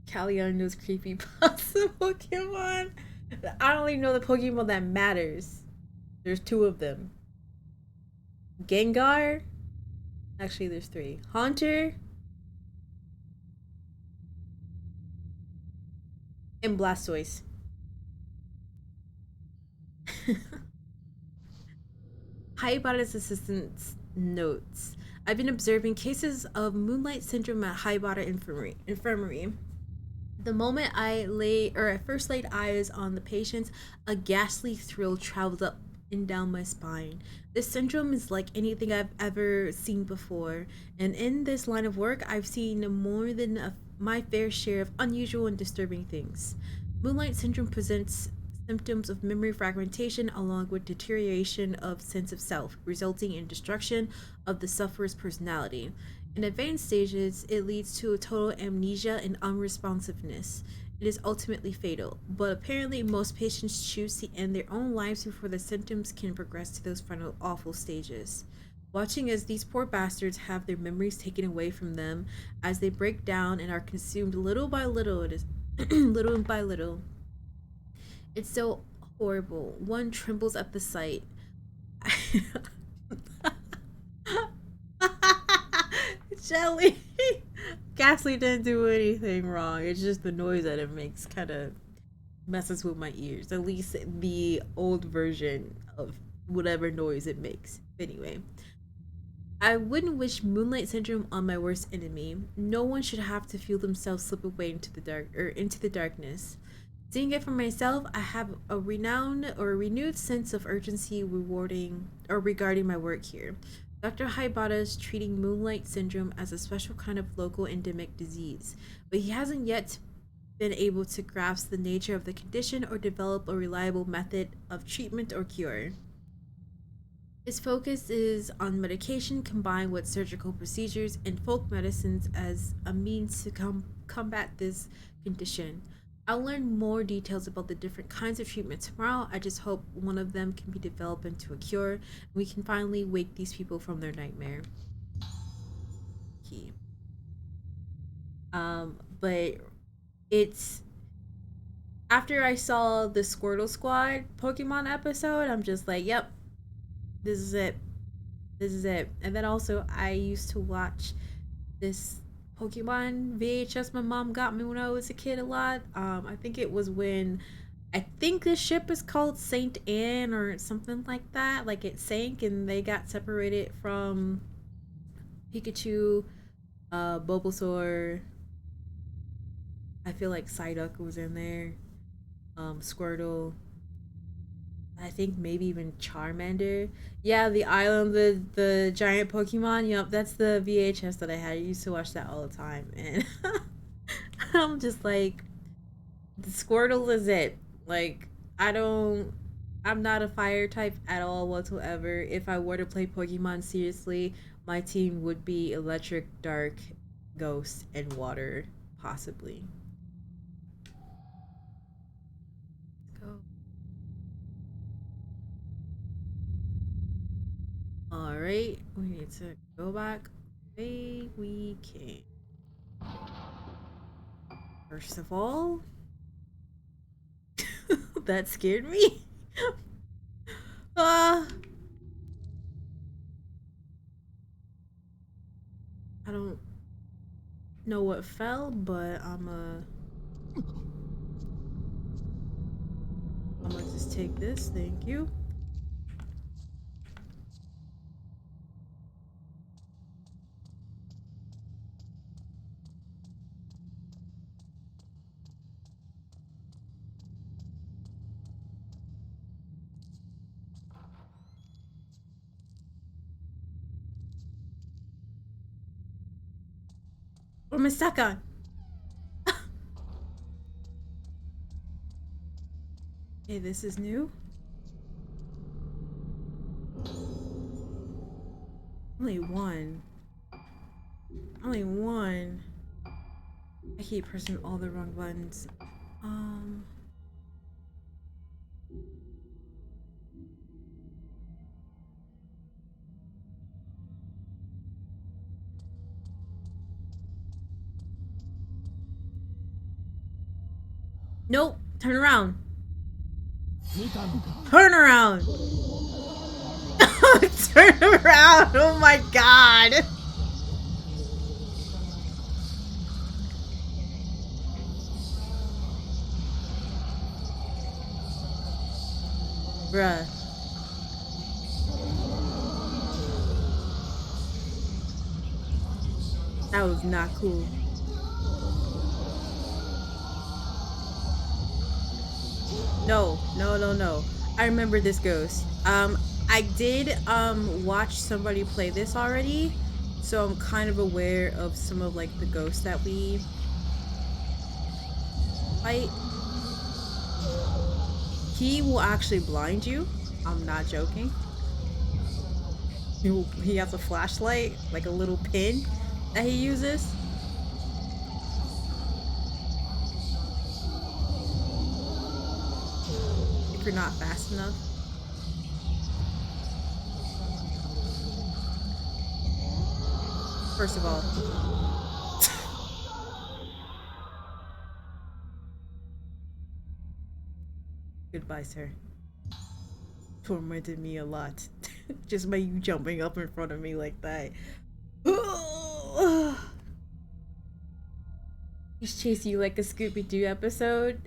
Speaker 1: Callion knows creepy pasta Pokemon. I only know the Pokemon that matters. There's two of them. Gengar. Actually, there's three. Haunter. And Blastoise. Hayabata's assistant's notes. I've been observing cases of moonlight syndrome at Hayabata Infirmary. The moment I first laid eyes on the patients, a ghastly thrill traveled up and down my spine. This syndrome is like anything I've ever seen before, and in this line of work, I've seen more than my fair share of unusual and disturbing things. Moonlight syndrome presents symptoms of memory fragmentation along with deterioration of sense of self, resulting in destruction of the sufferer's personality. In advanced stages, it leads to a total amnesia and unresponsiveness. It is ultimately fatal, but apparently most patients choose to end their own lives before the symptoms can progress to those final awful stages. Watching as these poor bastards have their memories taken away from them as they break down and are consumed little by little, it is little by little. It's so horrible. One trembles at the sight. Jelly. Ghastly didn't do anything wrong. It's just the noise that it makes kind of messes with my ears. At least the old version of whatever noise it makes. Anyway, I wouldn't wish Moonlight Syndrome on my worst enemy. No one should have to feel themselves slip away into the darkness. Seeing it for myself, I have a renewed sense of urgency regarding my work here. Dr. Haibata is treating Moonlight Syndrome as a special kind of local endemic disease, but he hasn't yet been able to grasp the nature of the condition or develop a reliable method of treatment or cure. His focus is on medication combined with surgical procedures and folk medicines as a means to combat this condition. I'll learn more details about the different kinds of treatment tomorrow. I just hope one of them can be developed into a cure and we can finally wake these people from their nightmare. Key. But it's after I saw the Squirtle Squad Pokemon episode, I'm just like, yep, this is it. This is it. And then also I used to watch this Pokemon VHS my mom got me when I was a kid a lot. I think it was when I think the ship is called Saint Anne or something like that. Like it sank and they got separated from Pikachu, Bulbasaur. I feel like Psyduck was in there. Squirtle. I think maybe even Charmander. Yeah, the island, the giant Pokemon. Yup, that's the VHS that I had. I used to watch that all the time, and I'm just like, the Squirtle is it. Like, I don't. I'm not a fire type at all whatsoever. If I were to play Pokemon seriously, my team would be Electric, Dark, Ghost, and Water, possibly. Let's go. All right, we need to go back the way we came. First of all, that scared me. uh, I don't know what fell, but I'm gonna just take this. Thank you. What am I stuck on? Okay, this is new. Only one. Only one. I keep pressing all the wrong buttons. Um. Nope. Turn around. Turn around. Turn around. Oh my god. Bruh. That was not cool. No, no, no, no. I remember this ghost. I did watch somebody play this already, so I'm kind of aware of some of like the ghosts that we fight. He will actually blind you. I'm not joking. He has a flashlight, like a little pin that he uses. If you're not fast enough. First of all. Goodbye, sir. Tormented me a lot. Just by you jumping up in front of me like that. He's chasing you like a Scooby-Doo episode.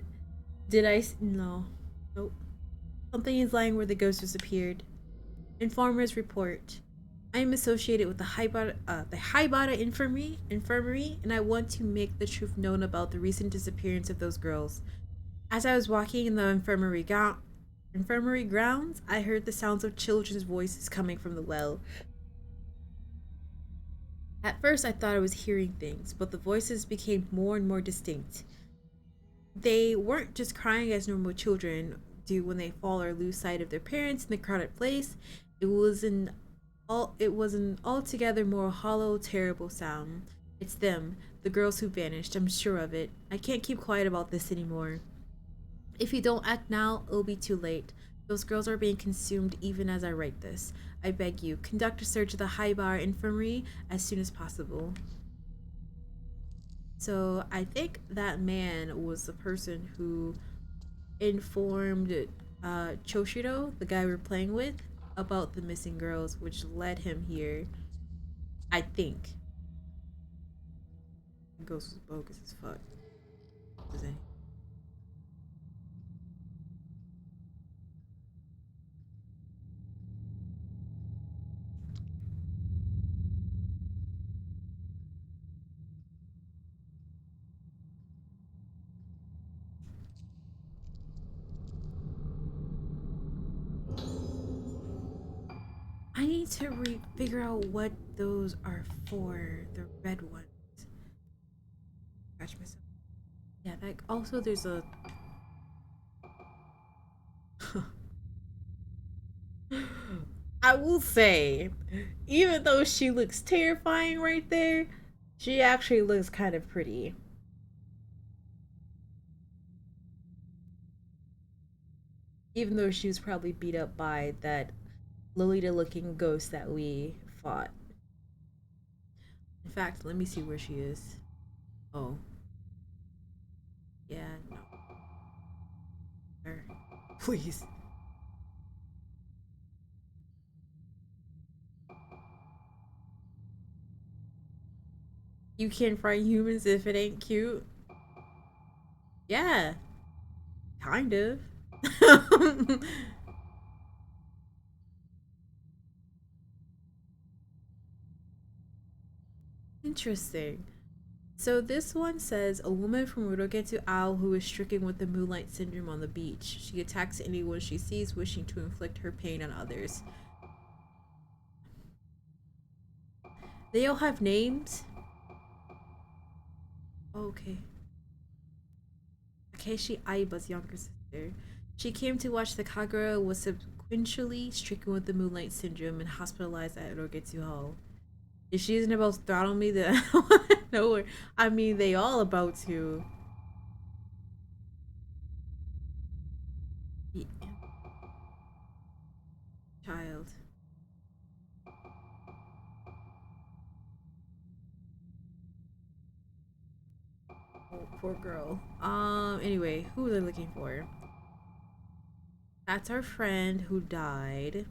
Speaker 1: Did I? No. Nope. Something is lying where the ghost disappeared. Informers report. I am associated with the Haibara infirmary, and I want to make the truth known about the recent disappearance of those girls. As I was walking in the infirmary grounds, I heard the sounds of children's voices coming from the well. At first, I thought I was hearing things, but the voices became more and more distinct. They weren't just crying as normal children do when they fall or lose sight of their parents in the crowded place. It was an altogether more hollow, terrible sound. It's them, the girls who vanished, I'm sure of it. I can't keep quiet about this anymore. If you don't act now, it'll be too late. Those girls are being consumed even as I write this. I beg you, conduct a search of the High Bar Infirmary as soon as possible. So I think that man was the person who informed Choshiro, the guy we're playing with, about the missing girls, which led him here. I think. Ghost was bogus as fuck. Was it? need to figure out what those are for. The red ones. Scratch myself. Yeah, like also there's a I will say, even though she looks terrifying right there, she actually looks kind of pretty. Even though she was probably beat up by that Lolita looking ghost that we fought. In fact, let me see where she is. Oh. Yeah, no. Her. Please. You can't find humans if it ain't cute. Yeah. Kind of. Interesting. So this one says a woman from Urogetu Ao who is stricken with the moonlight syndrome on the beach. She attacks anyone she sees, wishing to inflict her pain on others. They all have names? Okay. Akeshi Aiba's younger sister. She came to watch the Kagura, was subsequently stricken with the moonlight syndrome and hospitalized at Urogetu Hall. If she isn't about to throttle me, then I don't want to know her. I mean, they all about to. Yeah. Child. Oh, poor girl. Anyway, who are they looking for? That's our friend who died.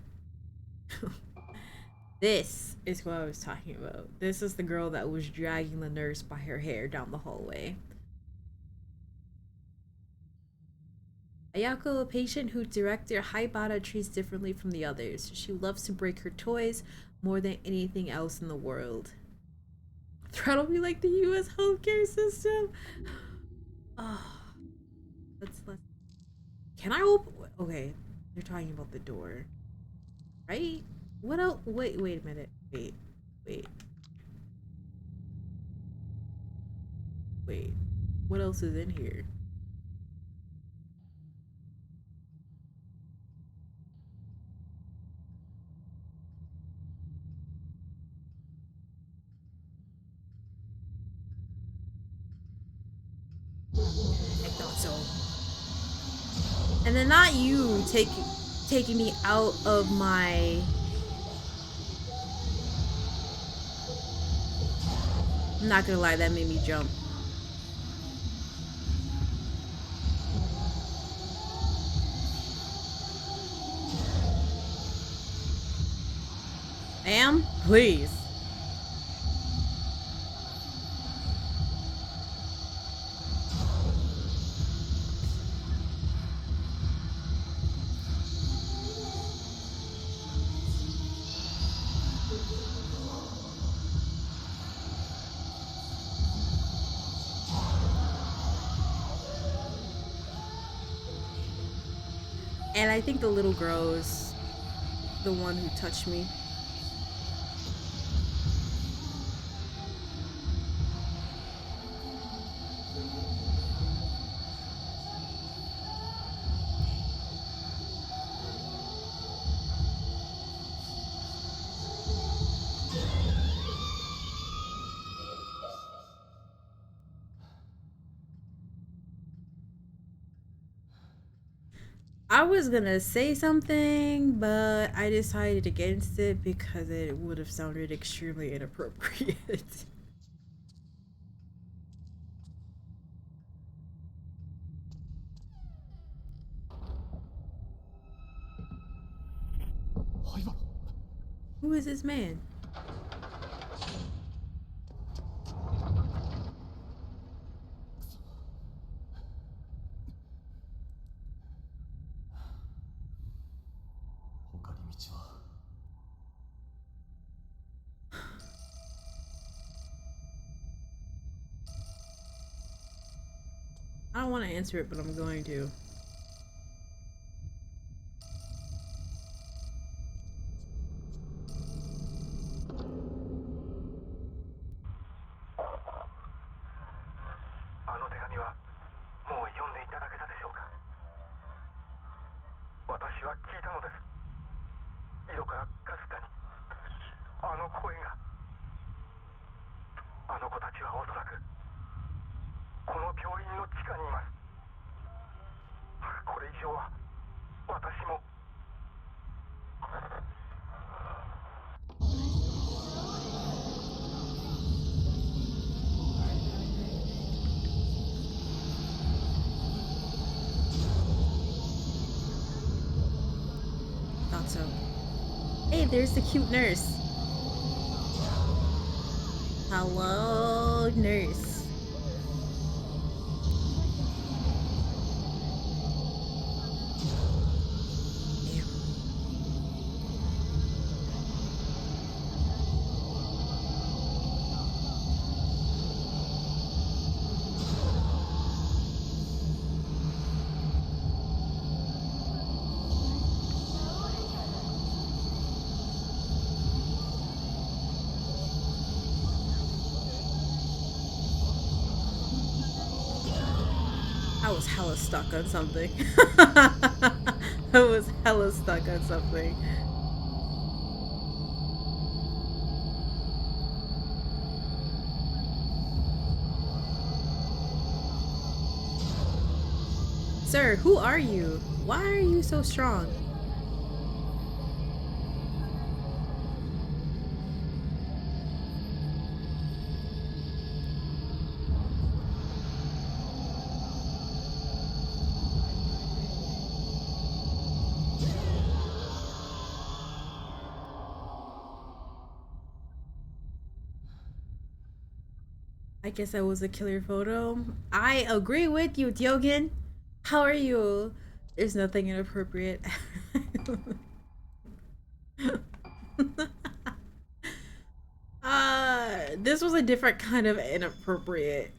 Speaker 1: This is what I was talking about. This is the girl that was dragging the nurse by her hair down the hallway. Ayako, a patient whose director Haibara treats differently from the others. She loves to break her toys more than anything else in the world. Throttle me like the US healthcare system? Oh, let's. Can I open? Okay, they're talking about the door. Right? What else? Wait a minute. Wait. What else is in here? I thought so. And then not you taking me out of my. I'm not gonna lie, that made me jump. Ma'am, please. And I think the little girl is the one who touched me. I was gonna say something, but I decided against it because it would have sounded extremely inappropriate. Who is this man? I don't want to answer it, but I'm going to. So, hey, there's the cute nurse. Hello, nurse. Damn. I was hella stuck on something. I was hella stuck on something. Sir, who are you? Why are you so strong? I guess that was a killer photo. I agree with you, Dyogen. How are you? There's nothing inappropriate. This was a different kind of inappropriate,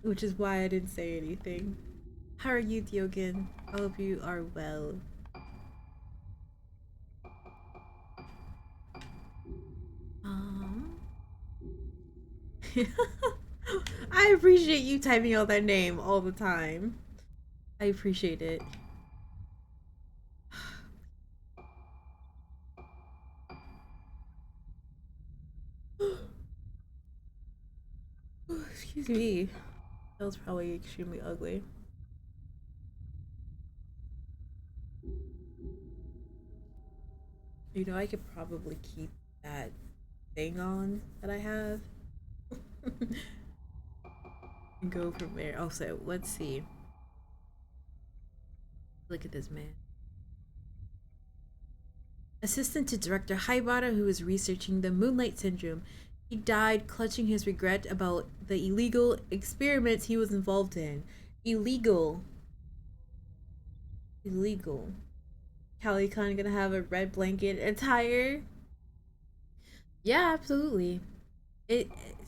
Speaker 1: which is why I didn't say anything. How are you, Dyogen? I hope you are well. I appreciate you typing out that name all the time. I appreciate it. Excuse me. That was probably extremely ugly. You know, I could probably keep that thing on that I have. And go from there. Also, let's see. Look at this man. Assistant to Director Haibara, who was researching the Moonlight Syndrome. He died clutching his regret about the illegal experiments he was involved in. Illegal. Illegal. Callie-con gonna have a red blanket attire? Yeah, absolutely.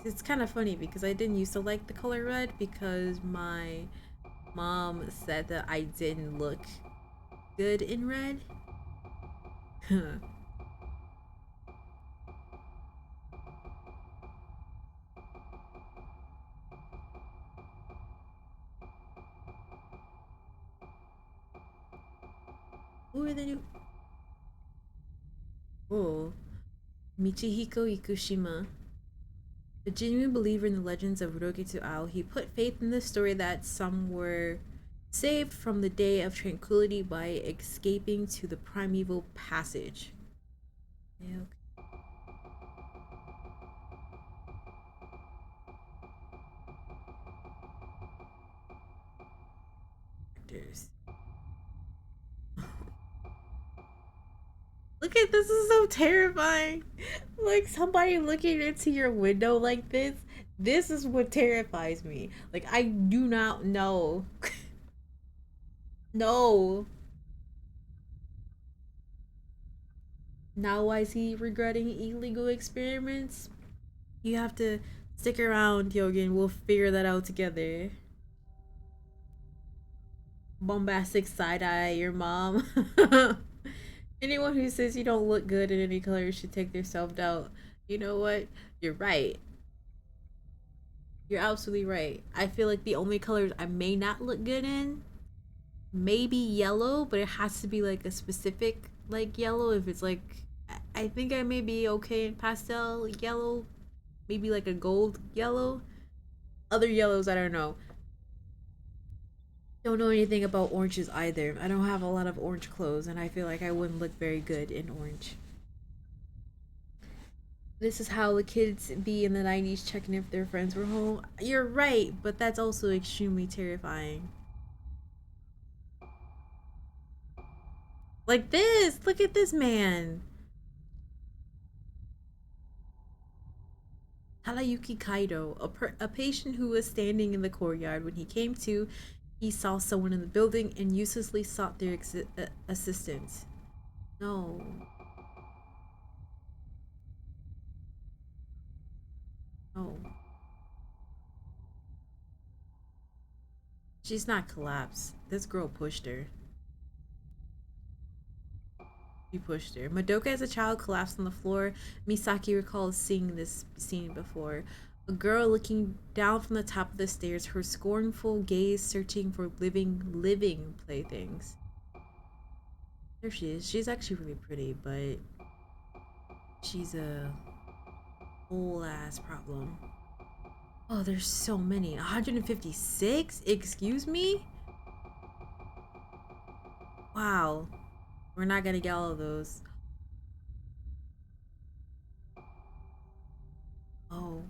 Speaker 1: It's kind of funny because I didn't used to like the color red because my mom said that I didn't look good in red. Who are the new? Oh, Michihiko Ikushima. A genuine believer in the legends of Rogetsu Ao, he put faith in the story that some were saved from the day of tranquility by escaping to the primeval passage. Yeah, okay. Actors. Look at this, is so terrifying. Like somebody looking into your window like this. This is what terrifies me. Like I do not know. No. Now why is he regretting illegal experiments? You have to stick around, Yogan. We'll figure that out together. Bombastic side eye your mom. Anyone who says you don't look good in any color should take their self doubt. You know what? You're right. You're absolutely right. I feel like the only colors I may not look good in, maybe yellow, but it has to be like a specific like yellow. If it's like, I think I may be okay in pastel yellow, maybe like a gold yellow. Other yellows, I don't know. Don't know anything about oranges either. I don't have a lot of orange clothes, and I feel like I wouldn't look very good in orange. This is how the kids be in the 90s checking if their friends were home. You're right, but that's also extremely terrifying. Like this. Look at this man. Tarayuki Kaido, a patient who was standing in the courtyard. When he came to, he saw someone in the building and uselessly sought their assistance. No. No. She's not collapsed. This girl pushed her. She pushed her. Madoka as a child collapsed on the floor. Misaki recalls seeing this scene before. A girl looking down from the top of the stairs, her scornful gaze searching for living playthings. There she is. She's actually really pretty, but she's a whole ass problem. Oh, there's so many. 156? Excuse me? Wow. We're not gonna get all of those. Oh.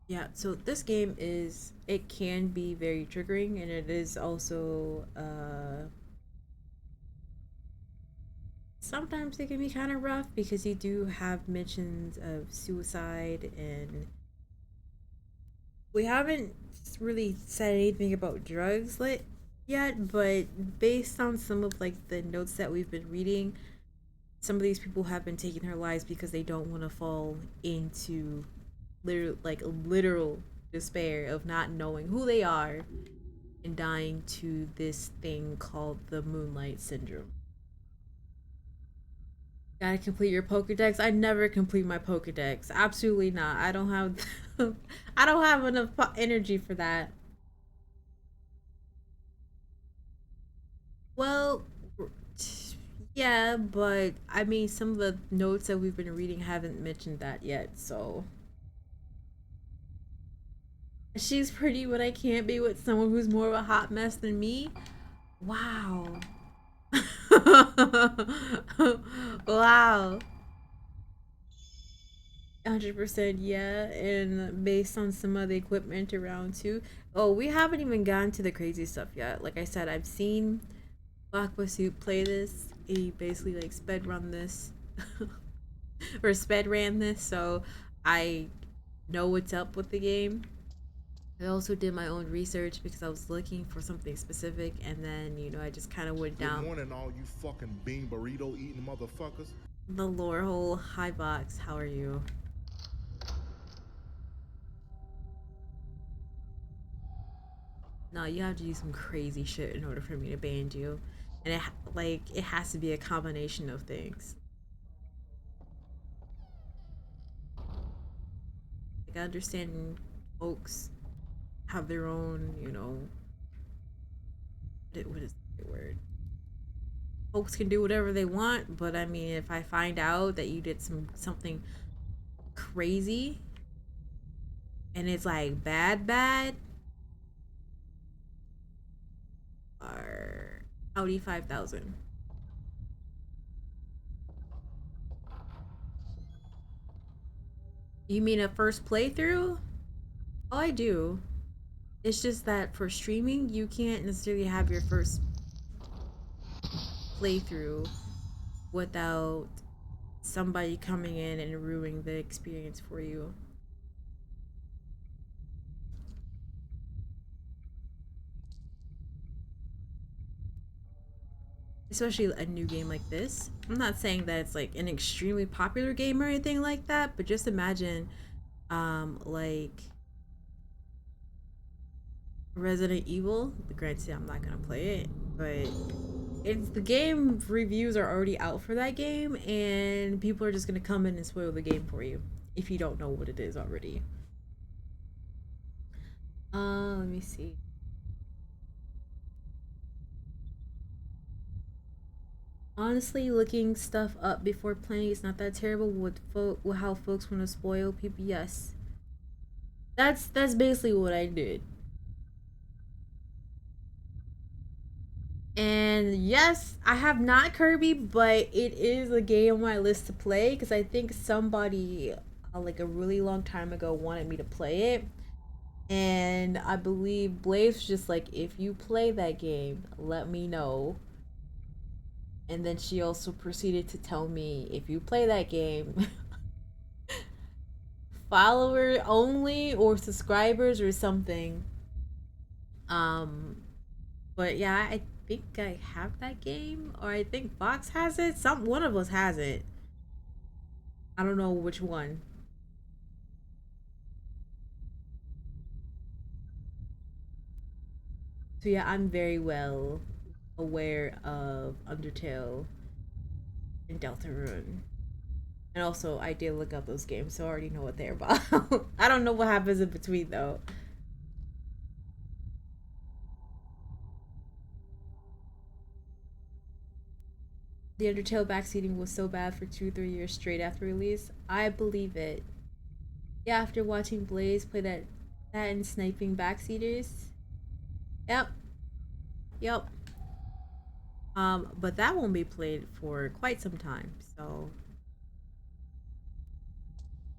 Speaker 1: Yeah, so this game it can be very triggering, and it is also, sometimes it can be kind of rough because you do have mentions of suicide, and we haven't really said anything about drugs yet, but based on some of like the notes that we've been reading, some of these people have been taking their lives because they don't want to fall into literal despair of not knowing who they are and dying to this thing called the Moonlight Syndrome. Gotta complete your Pokedex. I never complete my Pokedex. Absolutely not. I don't have I don't have enough energy for that. Well, yeah, but I mean, some of the notes that we've been reading haven't mentioned that yet, so. She's pretty, but I can't be with someone who's more of a hot mess than me. Wow. Wow. 100% yeah, and based on some of the equipment around too. Oh, we haven't even gotten to the crazy stuff yet. Like I said, I've seen Black Soup play this. He basically like sped run this or sped ran this, so I know what's up with the game. I also did my own research because I was looking for something specific, and then I just kind of went down.
Speaker 8: Good morning, all you fucking bean burrito eating motherfuckers.
Speaker 1: The lore hole. Hi Box, how are you? No, you have to do some crazy shit in order for me to ban you, and it has to be a combination of things. Like, I understand folks have their own, what is the word? Folks can do whatever they want, but I mean, if I find out that you did something crazy and it's like bad, or Audi 5000. You mean a first playthrough? Oh, I do. It's just that for streaming, you can't necessarily have your first playthrough without somebody coming in and ruining the experience for you. Especially a new game like this. I'm not saying that it's like an extremely popular game or anything like that, but just imagine like Resident Evil. Granted, I'm not gonna play it, but it's the game reviews are already out for that game, and people are just gonna come in and spoil the game for you if you don't know what it is already. Let me see. Honestly, looking stuff up before playing is not that terrible with how folks want to spoil people. Yes, that's basically what I did. And yes, I have not Kirby, but it is a game on my list to play because I think somebody like a really long time ago wanted me to play it. And I believe Blaze was just like, if you play that game, let me know. And then she also proceeded to tell me, if you play that game, follower only or subscribers or something. Um, but yeah, I think I have that game, or I think Fox has it. One of us has it. I don't know which one. So yeah, I'm very well aware of Undertale and Deltarune. And also, I did look up those games, so I already know what they're about. I don't know what happens in between, though. The Undertale backseating was so bad for 2 3 years straight after release. I believe it. Yeah, after watching Blaze play that and sniping backseaters. Yep, yep. But that won't be played for quite some time, so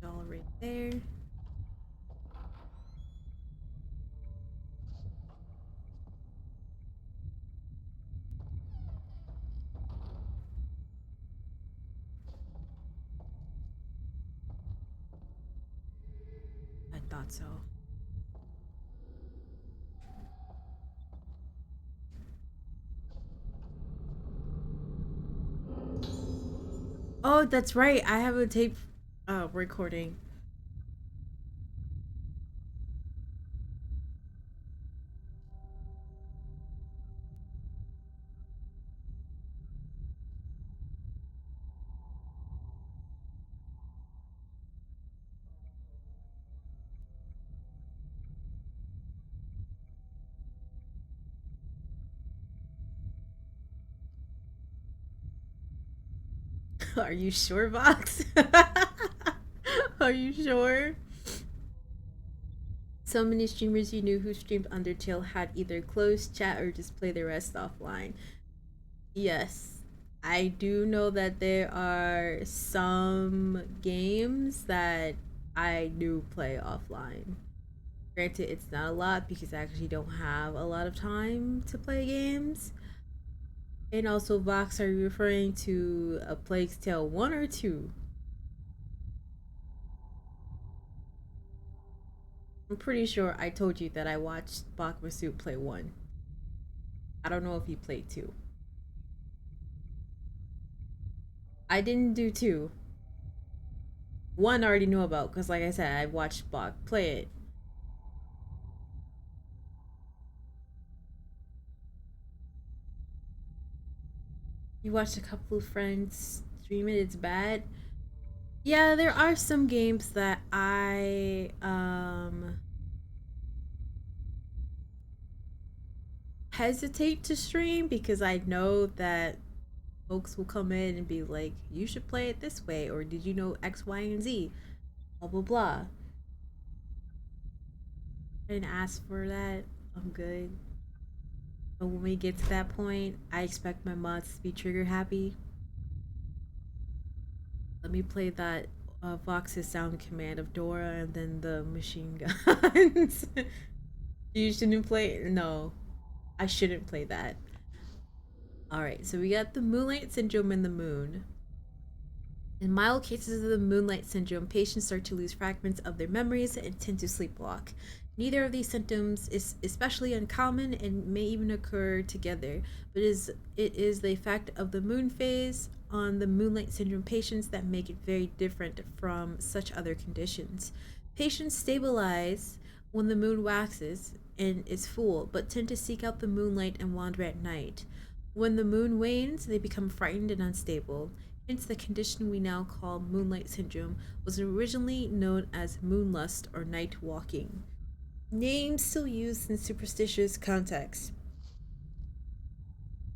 Speaker 1: all right there. I thought so. Oh, that's right. I have a tape recording. Are you sure, Vox? Are you sure? So many streamers you knew who streamed Undertale had either closed chat or just play the rest offline. Yes, I do know that there are some games that I do play offline. Granted, it's not a lot because I actually don't have a lot of time to play games. And also, Vox, are you referring to A Plague's Tale 1 or 2? I'm pretty sure I told you that I watched Bakmasu play 1. I don't know if he played 2. I didn't do 2. 1 I already knew about because, like I said, I watched Bach play it. You watched a couple of friends stream it, it's bad. Yeah, there are some games that I hesitate to stream because I know that folks will come in and be like, you should play it this way, or did you know X, Y, and Z? Blah blah blah. I didn't ask for that. I'm good. But when we get to that point, I expect my mods to be trigger happy. Let me play that Vox's sound command of Dora and then the machine guns. You shouldn't play. No, I shouldn't play that. Alright, so we got the Moonlight Syndrome and the Moon. In mild cases of the Moonlight Syndrome, patients start to lose fragments of their memories and tend to sleepwalk. Neither of these symptoms is especially uncommon and may even occur together, but it is the effect of the moon phase on the Moonlight Syndrome patients that make it very different from such other conditions. Patients stabilize when the moon waxes and is full, but tend to seek out the moonlight and wander at night. When the moon wanes, they become frightened and unstable. Hence, the condition we now call Moonlight Syndrome was originally known as moonlust or night walking. Names still used in superstitious contexts.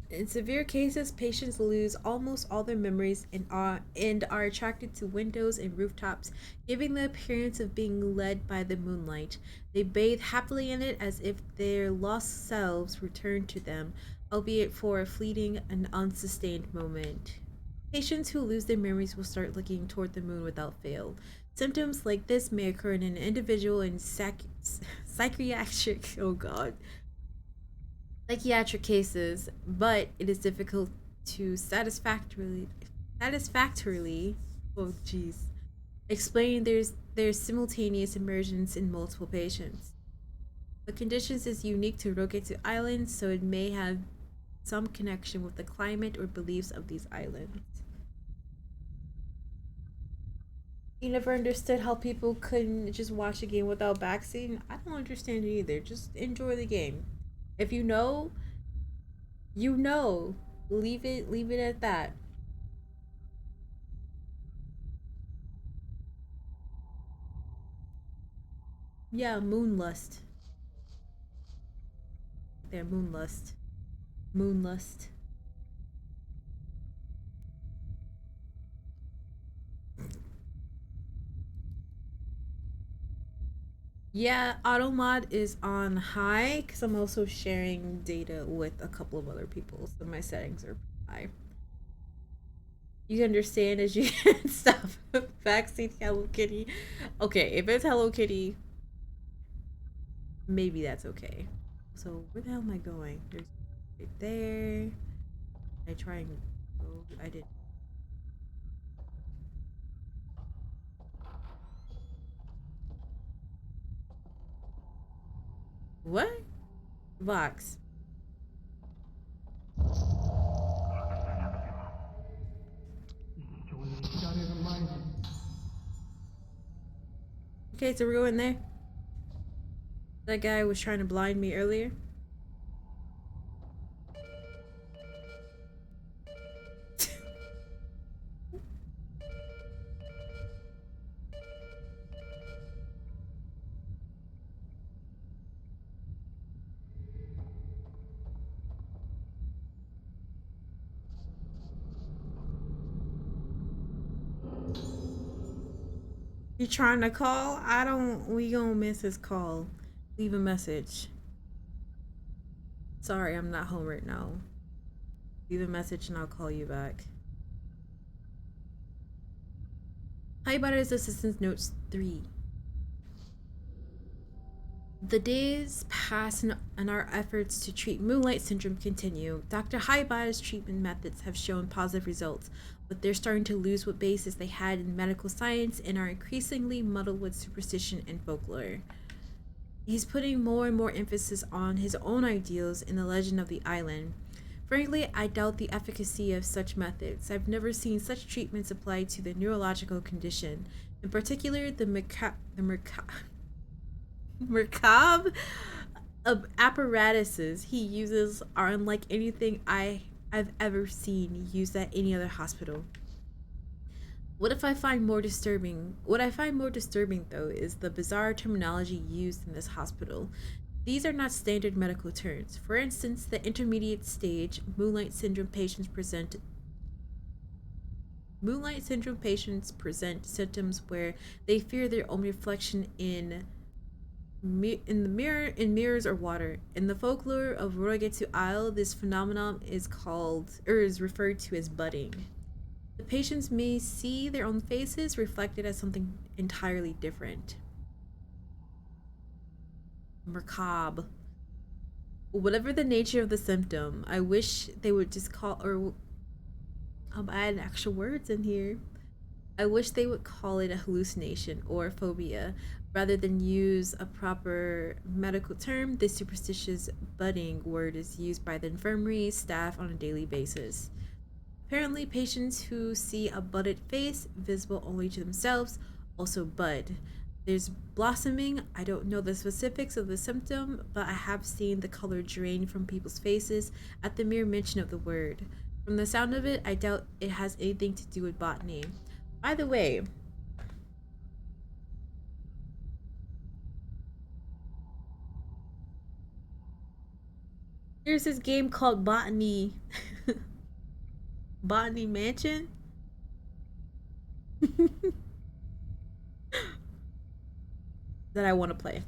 Speaker 1: In severe cases, patients lose almost all their memories and are attracted to windows and rooftops, giving the appearance of being led by the moonlight. They bathe happily in it as if their lost selves returned to them, albeit for a fleeting and unsustained moment. Patients who lose their memories will start looking toward the moon without fail. Symptoms like this may occur in an individual in psychiatric, oh god, psychiatric cases, but it is difficult to satisfactorily, oh jeez, explain their simultaneous emergence in multiple patients. The conditions is unique to Roketu Island, so it may have some connection with the climate or beliefs of these islands. You never understood how people couldn't just watch a game without backseating? I don't understand it either. Just enjoy the game. If you know, you know. Leave it at that. Yeah, moonlust. There, moonlust. Moonlust. Yeah, auto mod is on high because I'm also sharing data with a couple of other people, so my settings are high. You understand as you stop backseat Hello Kitty. Okay, if it's Hello Kitty, maybe that's okay. So where the hell am I going? There's right there. I try and go. I did. What? Box. Okay, so we're going there. That guy was trying to blind me earlier. You trying to call? I don't. We gonna miss his call. Leave a message. Sorry, I'm not home right now. Leave a message and I'll call you back. Hi, Butter's Assistance Notes 3. The days pass and our efforts to treat Moonlight Syndrome continue. Dr. Highbott's treatment methods have shown positive results, but they're starting to lose what basis they had in medical science and are increasingly muddled with superstition and folklore. He's putting more and more emphasis on his own ideals in the legend of the island. Frankly, I doubt the efficacy of such methods. I've never seen such treatments applied to the neurological condition, in particular the macabre apparatuses he uses are unlike anything I've ever seen used at any other hospital. What I find more disturbing though is the bizarre terminology used in this hospital. These are not standard medical terms. For instance, the intermediate stage Moonlight Syndrome patients present symptoms where they fear their own reflection in mirrors or water. In the folklore of Rogetsu Isle, this phenomenon is referred to as budding. The patients may see their own faces reflected as something entirely different. Macabre. Whatever the nature of the symptom, I wish they would just call or add actual words in here. I wish they would call it a hallucination or phobia rather than use a proper medical term. This superstitious budding word is used by the infirmary staff on a daily basis. Apparently, patients who see a budded face, visible only to themselves, also bud. There's blossoming. I don't know the specifics of the symptom, but I have seen the color drain from people's faces at the mere mention of the word. From the sound of it, I doubt it has anything to do with botany. By the way, there's this game called Botany Botany Mansion. That I want to play.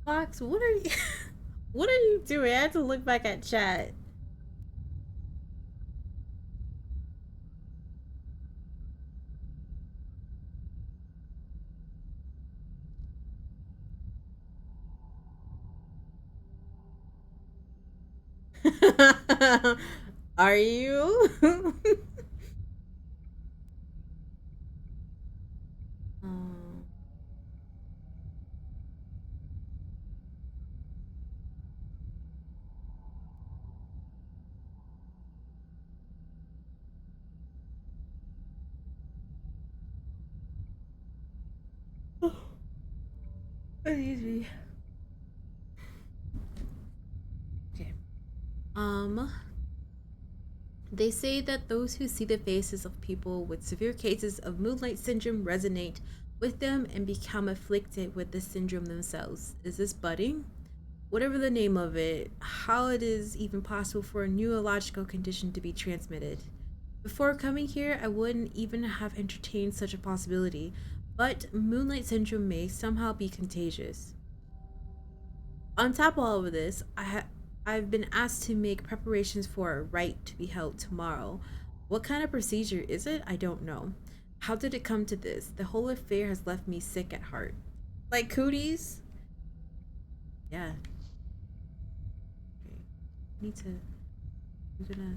Speaker 1: Fox, what are you what are you doing? I had to look back at chat. Are you? um, excuse me. Okay. They say that those who see the faces of people with severe cases of moonlight syndrome resonate with them and become afflicted with the syndrome themselves. Is this budding? Whatever the name of it, how it is even possible for a neurological condition to be transmitted. Before coming here, I wouldn't even have entertained such a possibility, but moonlight syndrome may somehow be contagious. On top of all of this, I've been asked to make preparations for a rite to be held tomorrow. What kind of procedure is it? I don't know. How did it come to this? The whole affair has left me sick at heart. Like cooties? Yeah. Okay. Need to. I'm gonna.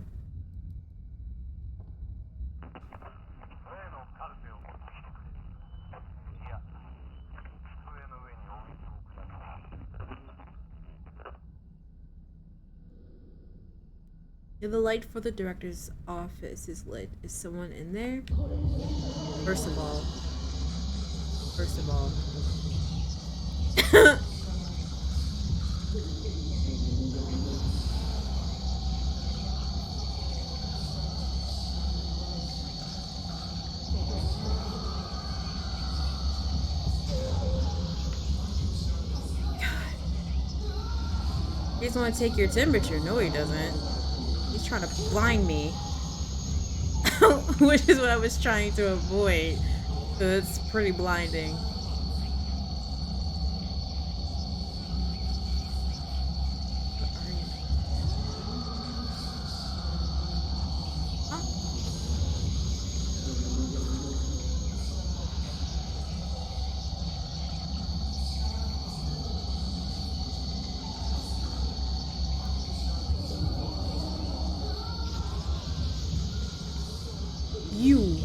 Speaker 1: Yeah, the light for the director's office is lit. Is someone in there? First of all. First of all. He doesn't want to take your temperature. No, he doesn't. He's trying to blind me. Which is what I was trying to avoid. So it's pretty blinding. What are you? Huh? You.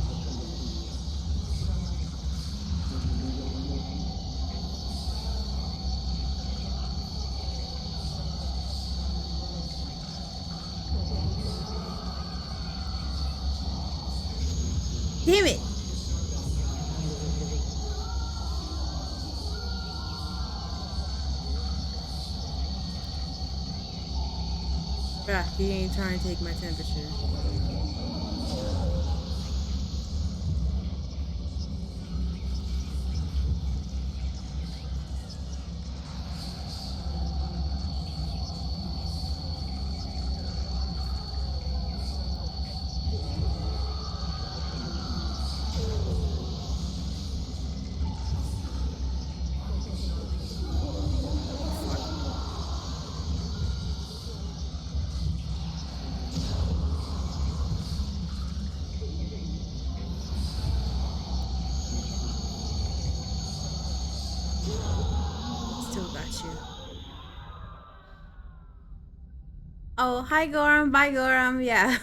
Speaker 1: Damn it! Ah, he ain't trying to take my temperature. Still got you. Oh, hi Goram, bye Goram, yeah.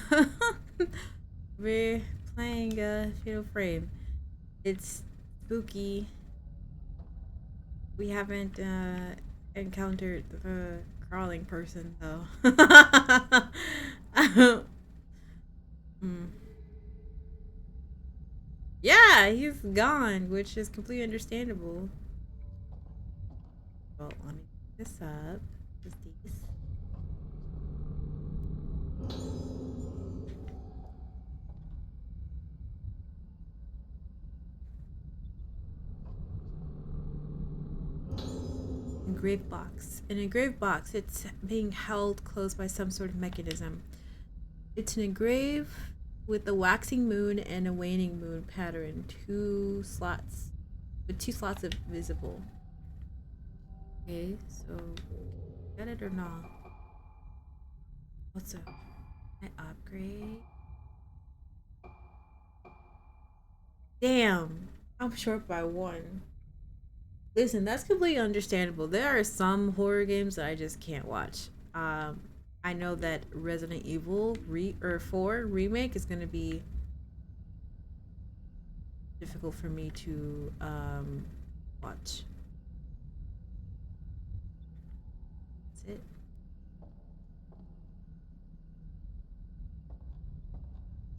Speaker 1: We're playing Fatal Frame. It's spooky. We haven't encountered the crawling person though. mm. Yeah, he's gone, which is completely understandable. Well, let me pick this up. Just these. Engraved box. An engraved box. It's being held closed by some sort of mechanism. It's an engrave with a waxing moon and a waning moon pattern. 2 slots. With 2 slots of visible. Okay, so get it or not? What's up? I upgrade. Damn, I'm short by 1. Listen, that's completely understandable. There are some horror games that I just can't watch. I know that Resident Evil 4 remake is gonna be difficult for me to watch. That's it.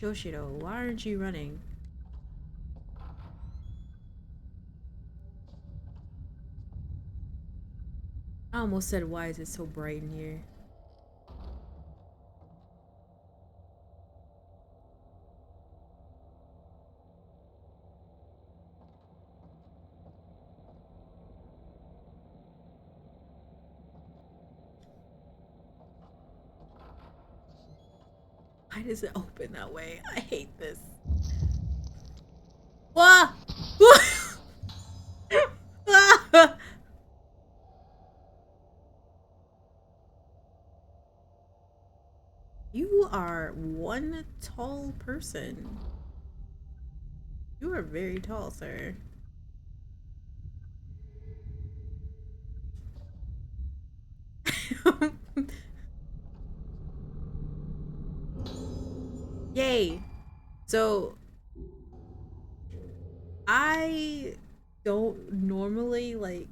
Speaker 1: Joshiro, why aren't you running? I almost said, why is it so bright in here? Why does it open that way? I hate this. Wah! You are one tall person. You are very tall, sir. Yay. So I don't normally like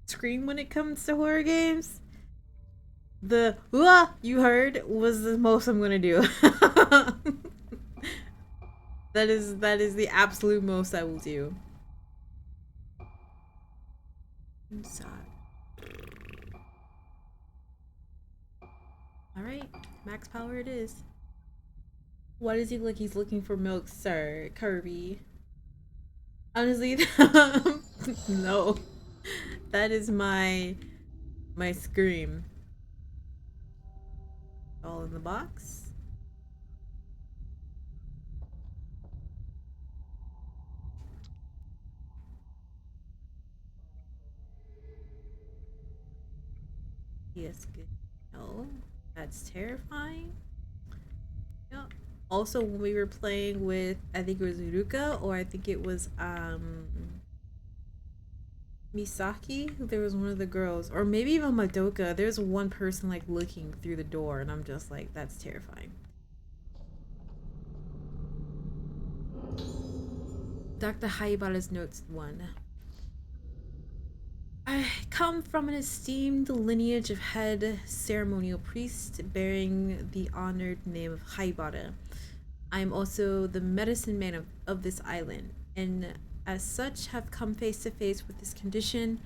Speaker 1: scream when it comes to horror games. The you heard was the most I'm gonna do. that is the absolute most I will do. I'm sorry. Alright, max power it is. Why does he look he's looking for milk, sir? Kirby. Honestly, no. That is my scream. All in the box. Yes, good. No, that's terrifying. Yeah. Also, when we were playing with, I think it was Ruka, or I think it was Misaki. There was one of the girls, or maybe even Madoka. There's one person like looking through the door, and I'm just like, that's terrifying. Dr. Haibara's notes 1. I come from an esteemed lineage of head ceremonial priests bearing the honored name of Haibara. I am also the medicine man of this island, and as such have come face to face with this condition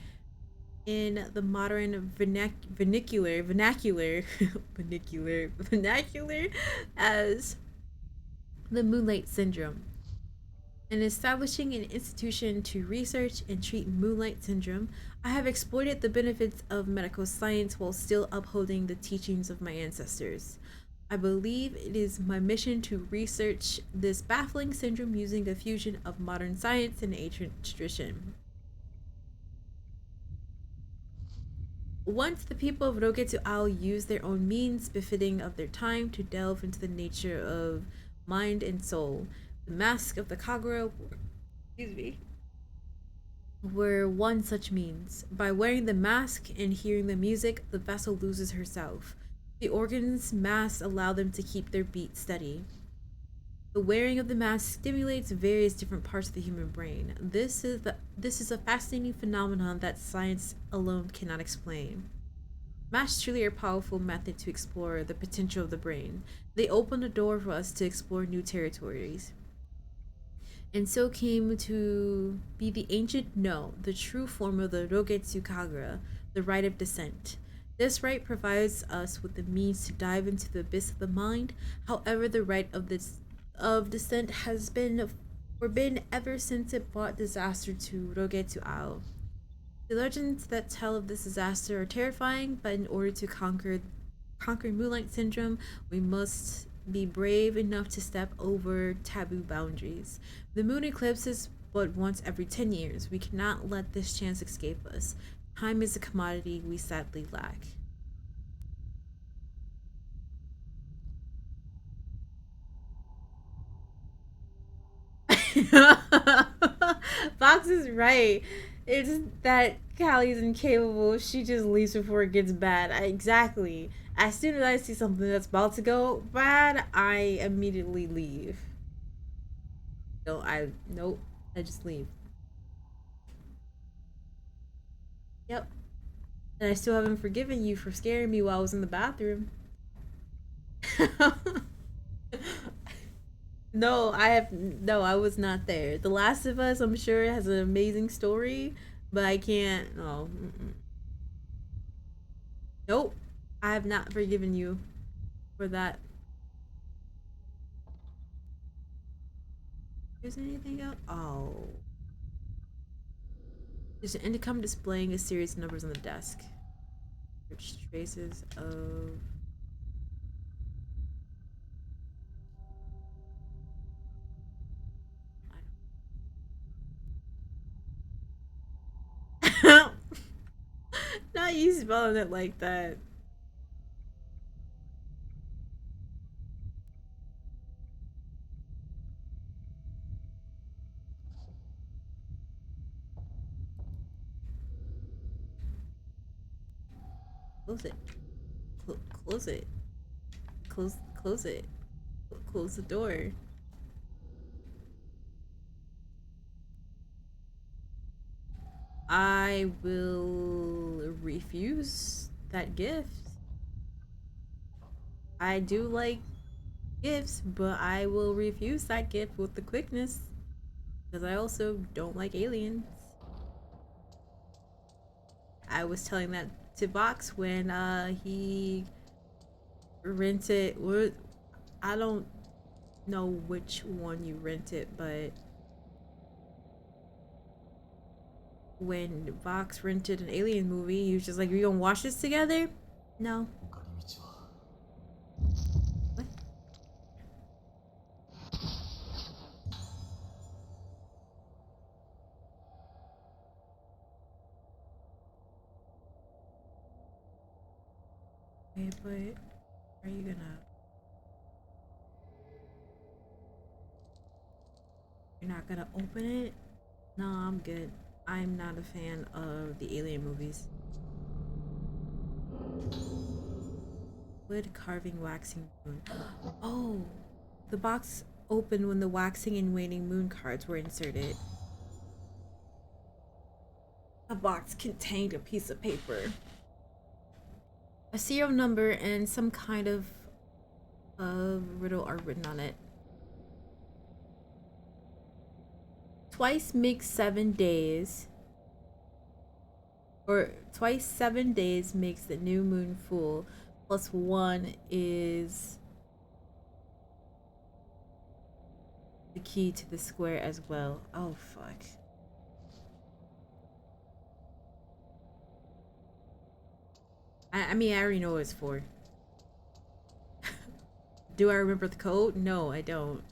Speaker 1: in the modern vernacular as the Moonlight Syndrome. In establishing an institution to research and treat Moonlight Syndrome, I have exploited the benefits of medical science while still upholding the teachings of my ancestors. I believe it is my mission to research this baffling syndrome using a fusion of modern science and ancient tradition. Once the people of Rogetu Ao use their own means befitting of their time to delve into the nature of mind and soul, the mask of the Kagura, excuse me, were one such means. By wearing the mask and hearing the music, the vessel loses herself. The organs masks allow them to keep their beat steady. The wearing of the mask stimulates various different parts of the human brain. This is a fascinating phenomenon that science alone cannot explain. Masks truly are a powerful method to explore the potential of the brain. They open a door for us to explore new territories. And so came to be the ancient no, the true form of the Rogetsu Kagura, the rite of descent. This rite provides us with the means to dive into the abyss of the mind. However, the rite of descent has been forbidden ever since it brought disaster to Rogetsu Ao. The legends that tell of this disaster are terrifying, but in order to conquer Moonlight Syndrome, we must be brave enough to step over taboo boundaries. The moon eclipses but once every 10 years. We cannot let this chance escape us. Time is a commodity we sadly lack. Fox is right. It's that Callie's incapable. She just leaves before it gets bad. Exactly. As soon as I see something that's about to go bad, I immediately leave. No, nope. I just leave. Yep. And I still haven't forgiven you for scaring me while I was in the bathroom. No, I was not there. The Last of Us, I'm sure, has an amazing story, but I can't. No. Nope. I have not forgiven you for that. Is there anything else? Oh. There's an intercom displaying a series of numbers on the desk. Which traces of. Not you spelling it like that. Close it. Close it. Close it. Close the door. I will refuse that gift. I do like gifts, but I will refuse that gift with the quickness. Because I also don't like aliens. I was telling that to Box when he rented. I don't know which one you rented, but when Vox rented an alien movie, he was just like, "We gonna watch this together?" No. What? Wait, but are you gonna? You're not gonna open it? No, I'm good. I'm not a fan of the alien movies. Wood carving waxing moon. Oh, the box opened when the waxing and waning moon cards were inserted. The box contained a piece of paper, a serial number, and some kind of riddle are written on it. Twice makes 7 days. Or twice 7 days makes the new moon full. Plus 1 is the key to the square as well. Oh, fuck. I mean, I already know what it's for. Do I remember the code? No, I don't.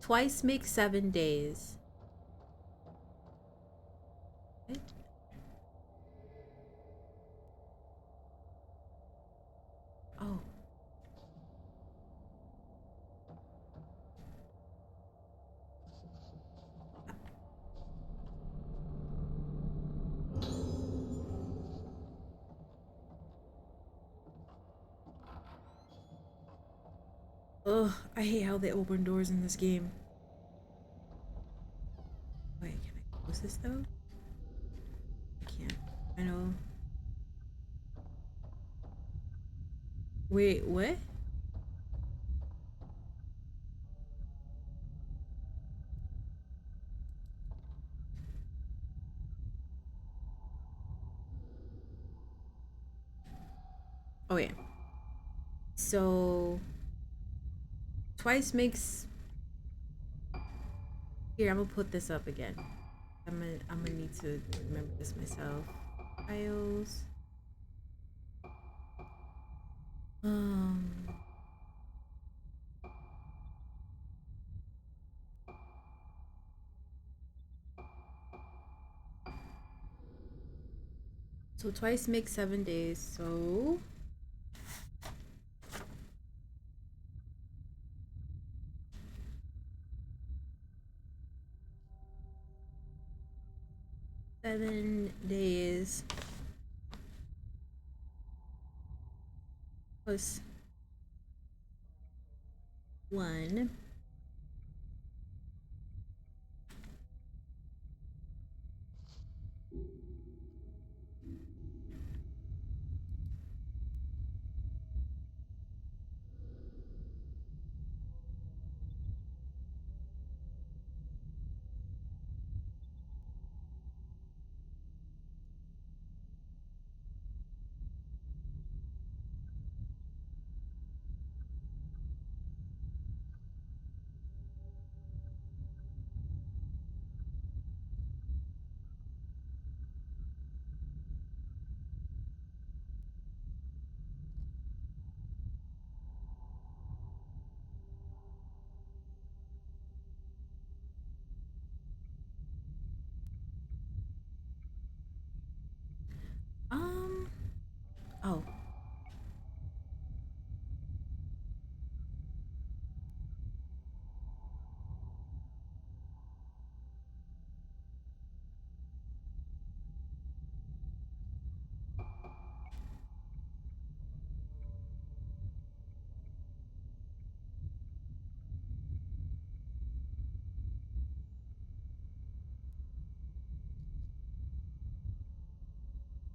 Speaker 1: Twice makes 7 days. What? Oh. Ugh, I hate how they open doors in this game. Wait, can I close this though? I can't. I know. Wait, what? Oh yeah. So twice makes. Here, I'm gonna put this up again. I'm gonna need to remember this myself. Files. Um. So twice makes 7 days, so... $7 plus 1. Oh.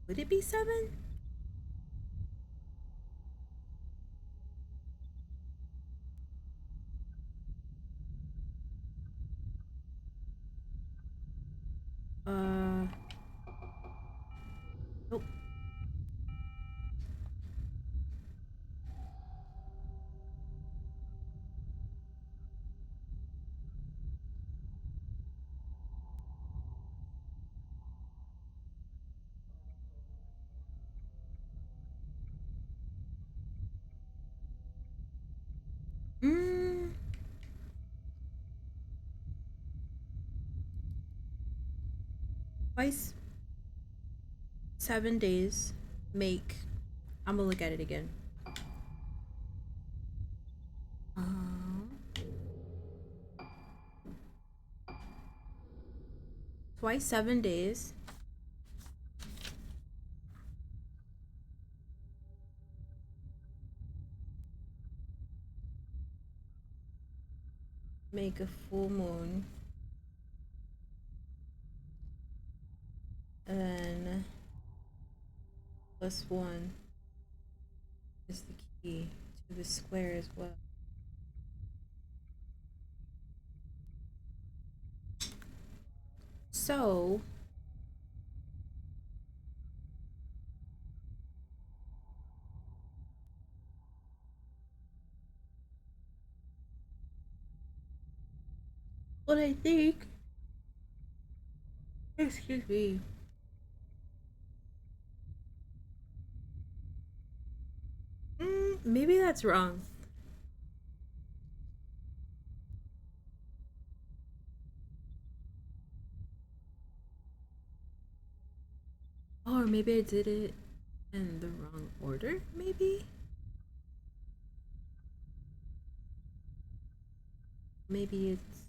Speaker 1: Would it be 7? Nope. Twice 7 days make... I'm gonna look at it again. Twice 7 days make a full moon. And then plus 1 is the key to the square as well. So what I think, excuse me, maybe that's wrong. Or maybe I did it in the wrong order, maybe? Maybe it's...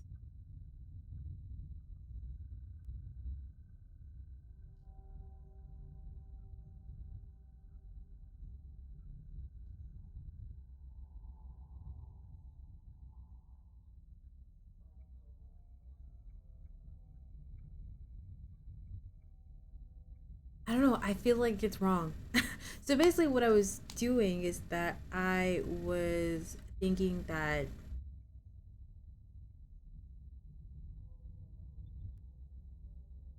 Speaker 1: I don't know, I feel like it's wrong. So basically what I was doing is that I was thinking that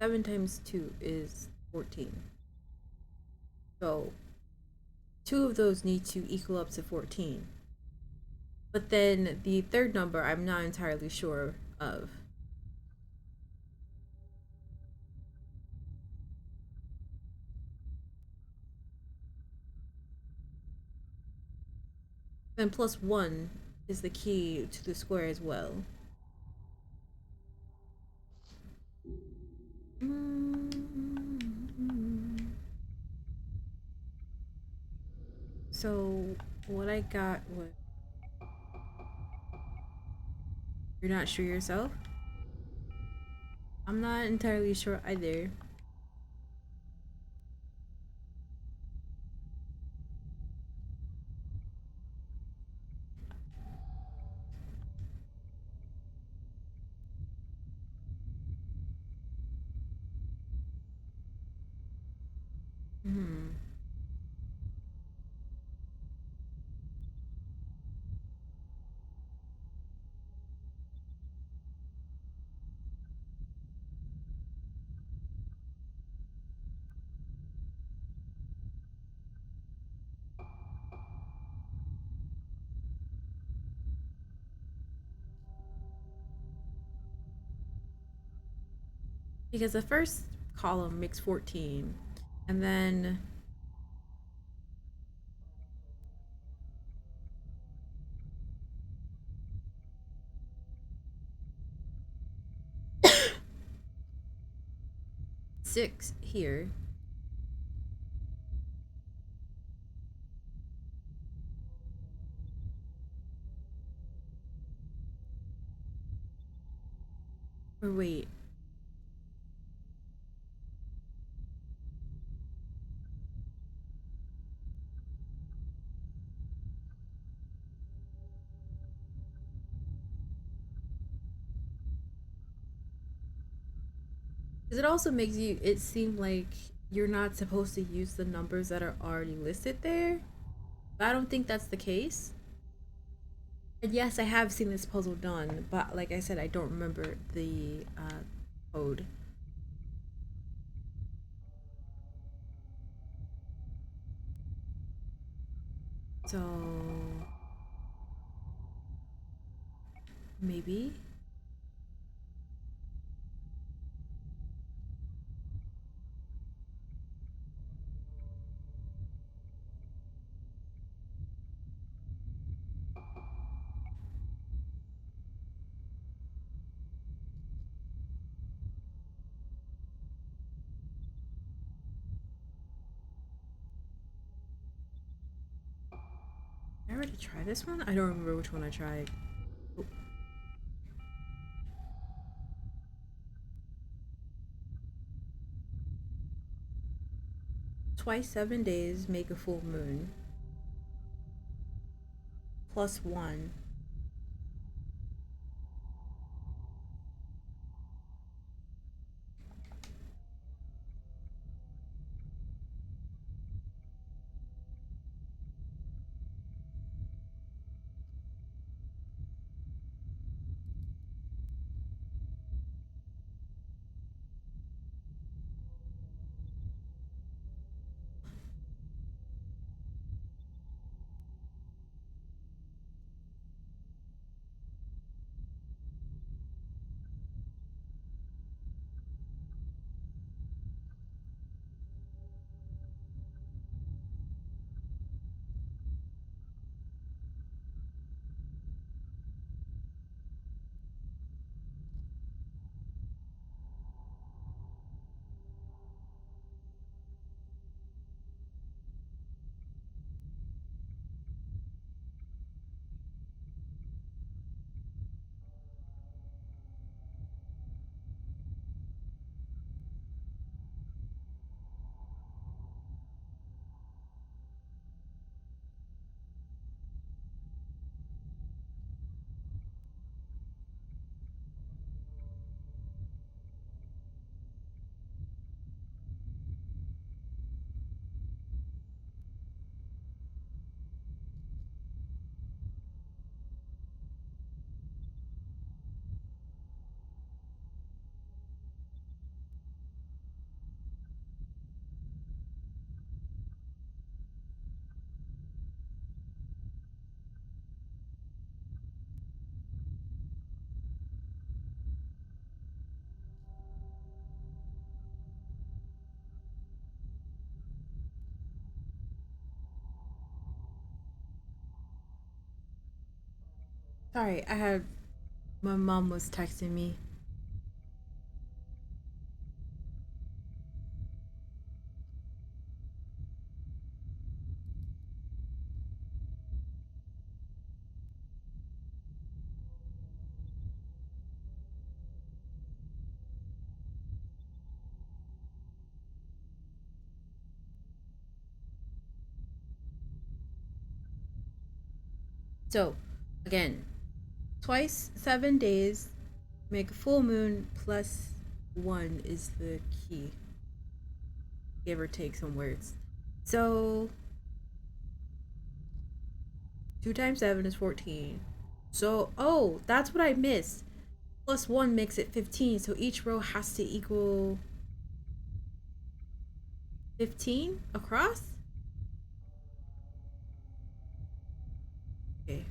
Speaker 1: seven times 2 is 14. So 2 of those need to equal up to 14. But then the third number I'm not entirely sure of. And plus 1 is the key to the square as well. So what I got was, you're not sure yourself? I'm not entirely sure either. Hmm. Because the first column makes 14, and then six here. Or wait. Because it also makes it seem like you're not supposed to use the numbers that are already listed there. But I don't think that's the case. And yes, I have seen this puzzle done, but like I said, I don't remember the code. So maybe. Did I already try this one? I don't remember which one I tried. Oh. Twice 7 days make a full moon. Plus one. Sorry, my mom was texting me. So, again, twice 7 days, make a full moon plus 1 is the key. Give or take some words. So, 2 times 7 is 14. So, oh, that's what I missed. Plus 1 makes it 15, so each row has to equal 15 across? Okay.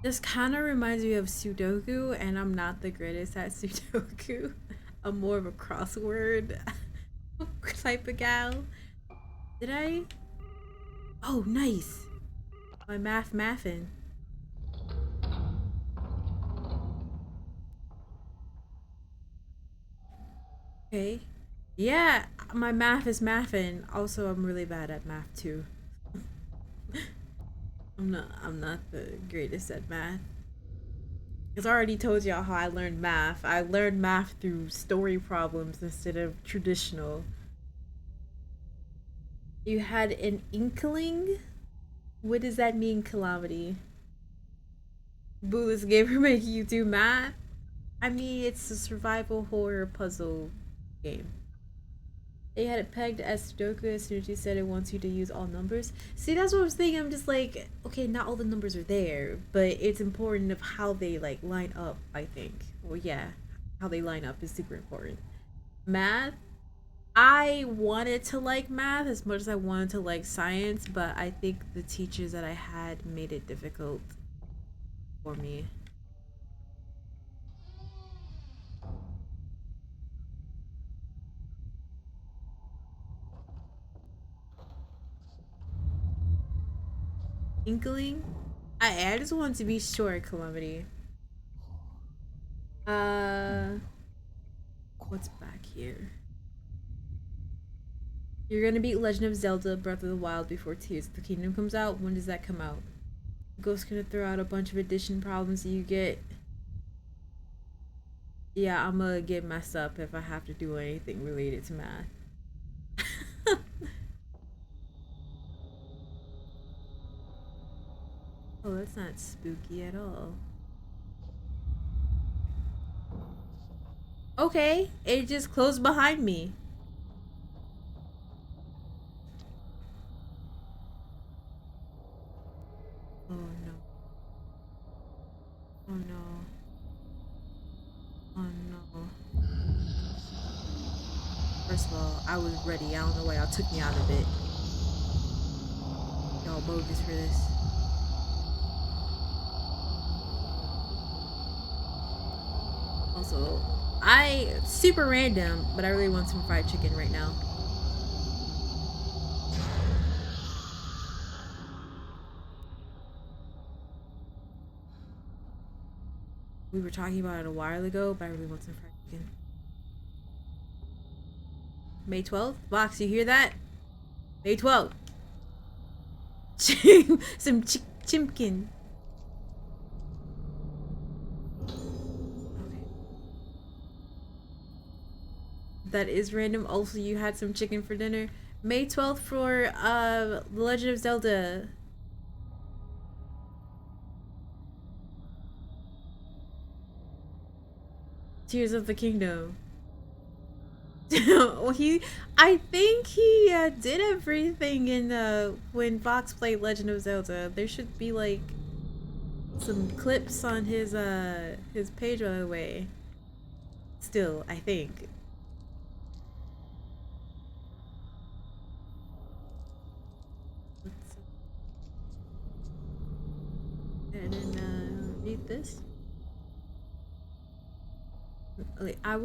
Speaker 1: This kind of reminds me of Sudoku, and I'm not the greatest at Sudoku. I'm more of a crossword type of gal. Did I? Oh, nice. My mathin'. Okay. Yeah, my math is mathin'. Also, I'm really bad at math too. I'm not the greatest at math. Cause I already told y'all how I learned math. I learned math through story problems instead of traditional. You had an inkling? What does that mean, Calamity? Boolis Gamer making you do math? I mean, it's a survival horror puzzle game. They had it pegged as Sudoku as soon as you said it wants you to use all numbers. See, that's what I was thinking. I'm just like, okay, not all the numbers are there, but it's important of how they like line up, I think. Well, yeah, how they line up is super important. Math, I wanted to like math as much as I wanted to like science, but I think the teachers that I had made it difficult for me. Inkling? I just want to be sure, Calamity. What's back here? You're gonna beat Legend of Zelda Breath of the Wild before Tears of the Kingdom comes out. When does that come out? Ghost's gonna throw out a bunch of addition problems that you get. Yeah, I'm gonna get messed up if I have to do anything related to math. Oh, that's not spooky at all. Okay, it just closed behind me. Oh no. Oh no. Oh no. First of all, I was ready. I don't know why y'all took me out of it. Y'all bogus for this. Also, super random, but I really want some fried chicken right now. We were talking about it a while ago, but I really want some fried chicken. May 12th? Box, you hear that? May 12th. Some chimkin. Okay. That is random. Also, you had some chicken for dinner. May 12th for The Legend of Zelda. Tears of the Kingdom. Well, I think he did everything in when Fox played Legend of Zelda. There should be like some clips on his page, by the way. Still, I think. Let's and then read this. Like, I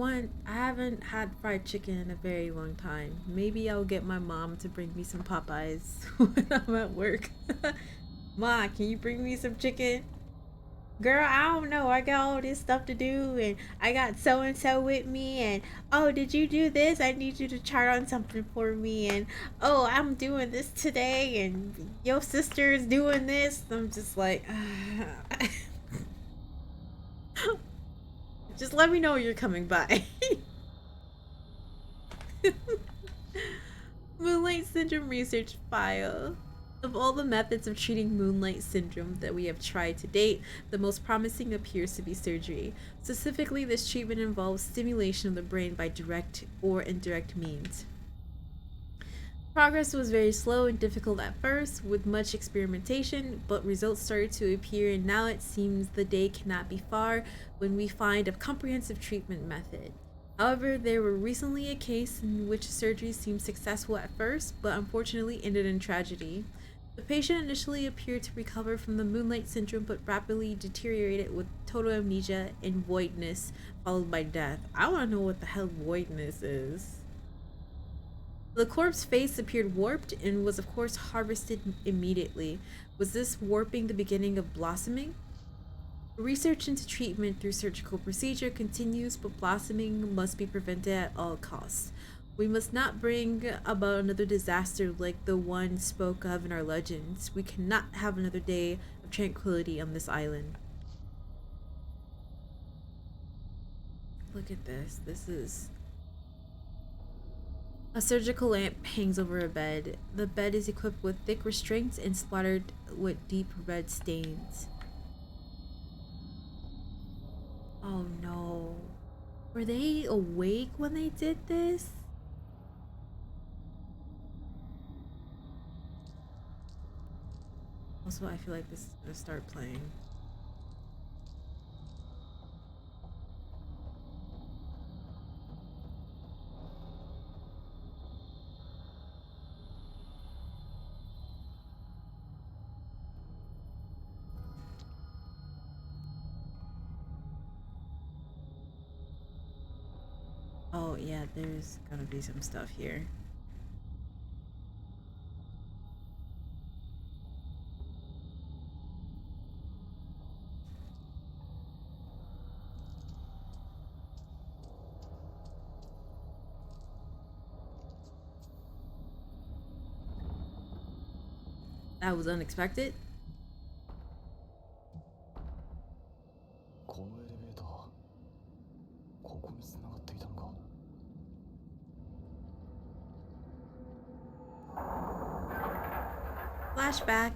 Speaker 1: haven't had fried chicken in a very long time. Maybe I'll get my mom to bring me some Popeyes when I'm at work. Ma, can you bring me some chicken? Girl, I don't know. I got all this stuff to do, and I got so and so with me. And oh, did you do this? I need you to chart on something for me. And oh, I'm doing this today, and your sister is doing this. I'm just like, just let me know you're coming by. Moonlight Syndrome Research File. Of all the methods of treating Moonlight Syndrome that we have tried to date, the most promising appears to be surgery. Specifically, this treatment involves stimulation of the brain by direct or indirect means. Progress was very slow and difficult at first, with much experimentation, but results started to appear, and now it seems the day cannot be far when we find a comprehensive treatment method. However, there were recently a case in which surgery seemed successful at first, but unfortunately ended in tragedy. The patient initially appeared to recover from the Moonlight Syndrome, but rapidly deteriorated with total amnesia and voidness, followed by death. I want to know what the hell voidness is. The corpse's face appeared warped and was, of course, harvested immediately. Was this warping the beginning of blossoming? Research into treatment through surgical procedure continues, but blossoming must be prevented at all costs. We must not bring about another disaster like the one spoke of in our legends. We cannot have another day of tranquility on this island. Look at this. This is... A surgical lamp hangs over a bed. The bed is equipped with thick restraints and splattered with deep red stains. Oh no. Were they awake when they did this? Also, I feel like this is gonna start playing. Oh yeah, there's gonna be some stuff here. That was unexpected.
Speaker 4: このエレベーターここに繋がっていたのか。
Speaker 1: Flashback.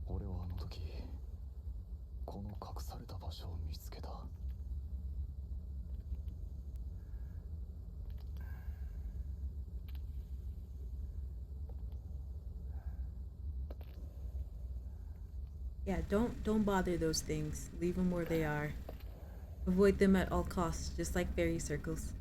Speaker 4: 俺はあの時この隠された場所を見つけた。
Speaker 1: Yeah, don't bother those things. Leave them where they are. Avoid them at all costs, just like fairy circles.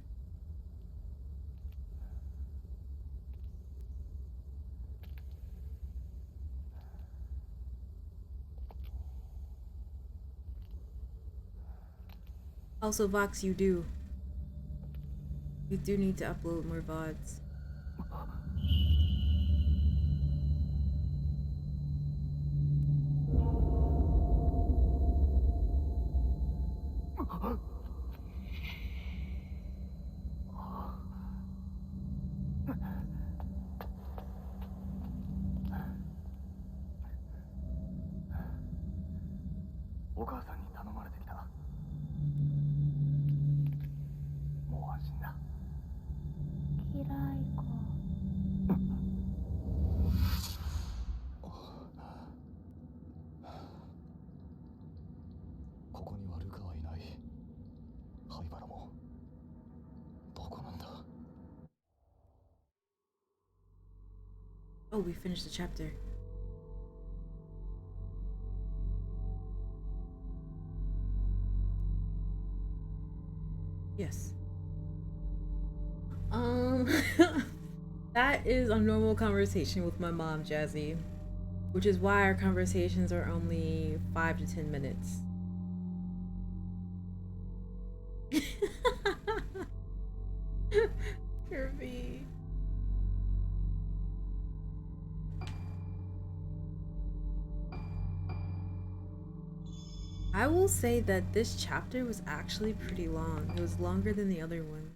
Speaker 1: Also, Vox, you do need to upload more VODs. Oh, we finished the chapter. Yes. That is a normal conversation with my mom, Jazzy. Which is why our conversations are only 5 to 10 minutes. Kirby. I will say that this chapter was actually pretty long. It was longer than the other one.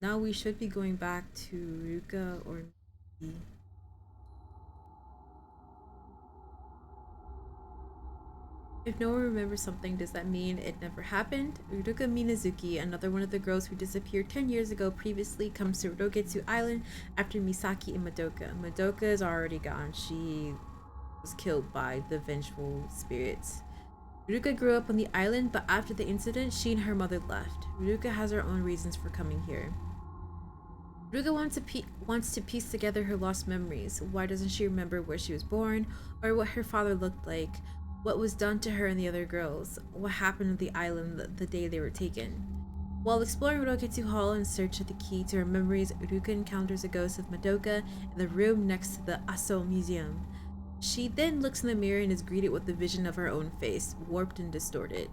Speaker 1: Now we should be going back to Ruka or Miki. If no one remembers something, does that mean it never happened? Uruka Minazuki, another one of the girls who disappeared 10 years ago previously, comes to Rogetsu Island after Misaki and Madoka. Madoka is already gone. She was killed by the vengeful spirits. Uruka grew up on the island, but after the incident, she and her mother left. Uruka has her own reasons for coming here. Uruka wants to piece together her lost memories. Why doesn't she remember where she was born, or what her father looked like? What was done to her and the other girls? What happened on the island the day they were taken? While exploring Roketsu Hall in search of the key to her memories, Uruka encounters a ghost of Madoka in the room next to the Aso Museum. She then looks in the mirror and is greeted with the vision of her own face, warped and distorted.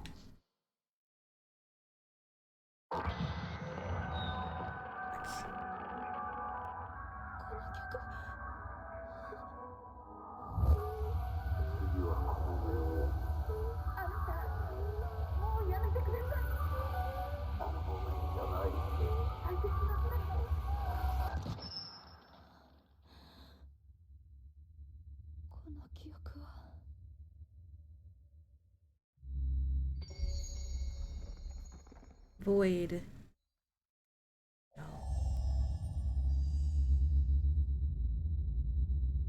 Speaker 1: Void. No.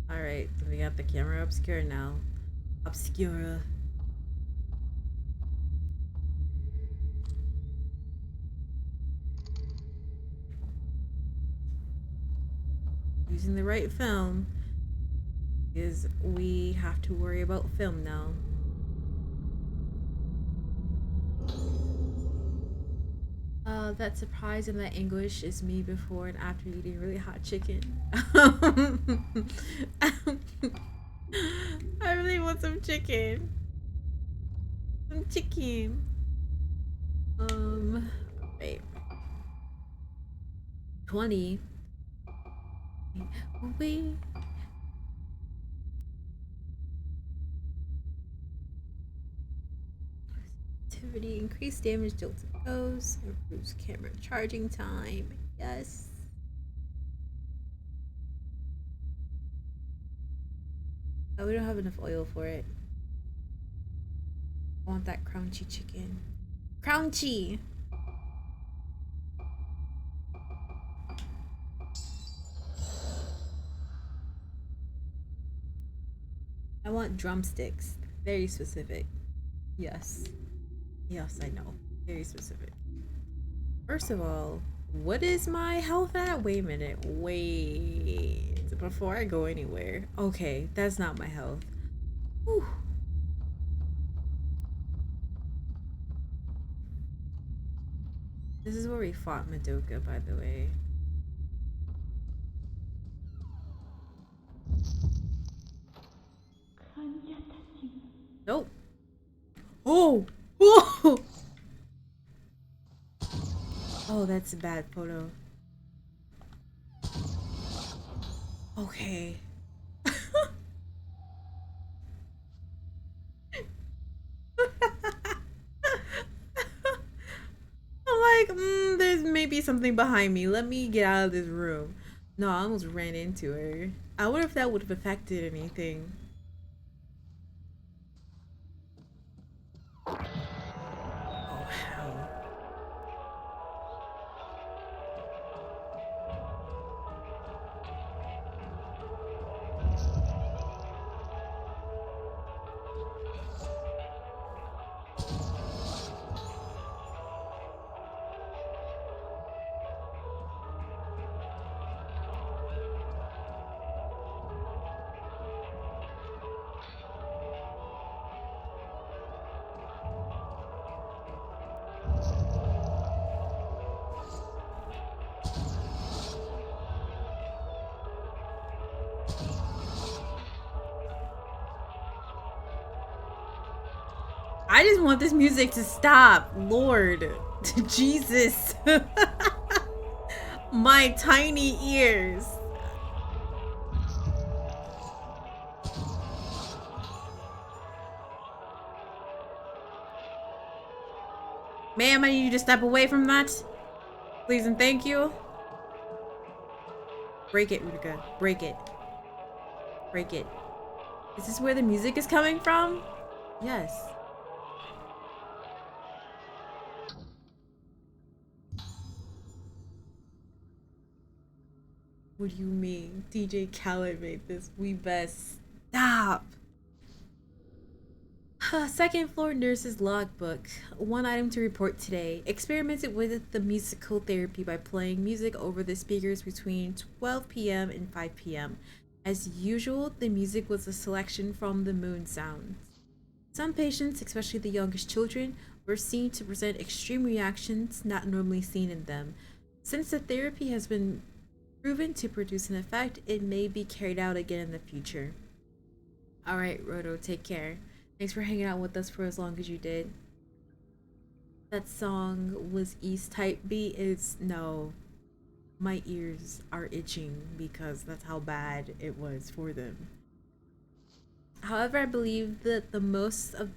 Speaker 1: Alright, so we got the camera obscura now. Obscura. Using the right film is we have to worry about film now. That surprise and that anguish is me before and after eating really hot chicken. I really want some chicken. Some chicken. Wait. 20. Wait. Activity, increased damage dealt to ghosts, improves camera charging time. Yes. Oh, we don't have enough oil for it. I want that crunchy chicken. Crunchy! I want drumsticks. Very specific. Yes. Yes, I know. Very specific. First of all, what is my health at? Wait a minute. Wait. Before I go anywhere. Okay, that's not my health. Whew. This is where we fought Madoka, by the way. Nope. Oh! Oh! Oh, that's a bad photo. Okay. I'm like, there's maybe something behind me. Let me get out of this room. No, I almost ran into her. I wonder if that would have affected anything. Oh, hell. I just want this music to stop. Lord. Jesus. My tiny ears. Ma'am, I need you to step away from that. Please and thank you. Break it, Utica. Break it. Break it. Is this where the music is coming from? Yes. What do you mean? DJ Khaled made this. We best stop. Second floor nurse's logbook. One item to report today. Experimented with the musical therapy by playing music over the speakers between 12 p.m. and 5 p.m. As usual, the music was a selection from the moon sounds. Some patients, especially the youngest children, were seen to present extreme reactions not normally seen in them. Since the therapy has been proven to produce an effect, it may be carried out again in the future. Alright, Roto, take care. Thanks for hanging out with us for as long as you did. That song was East Type B. No. My ears are itching because that's how bad it was for them. However, I believe that most of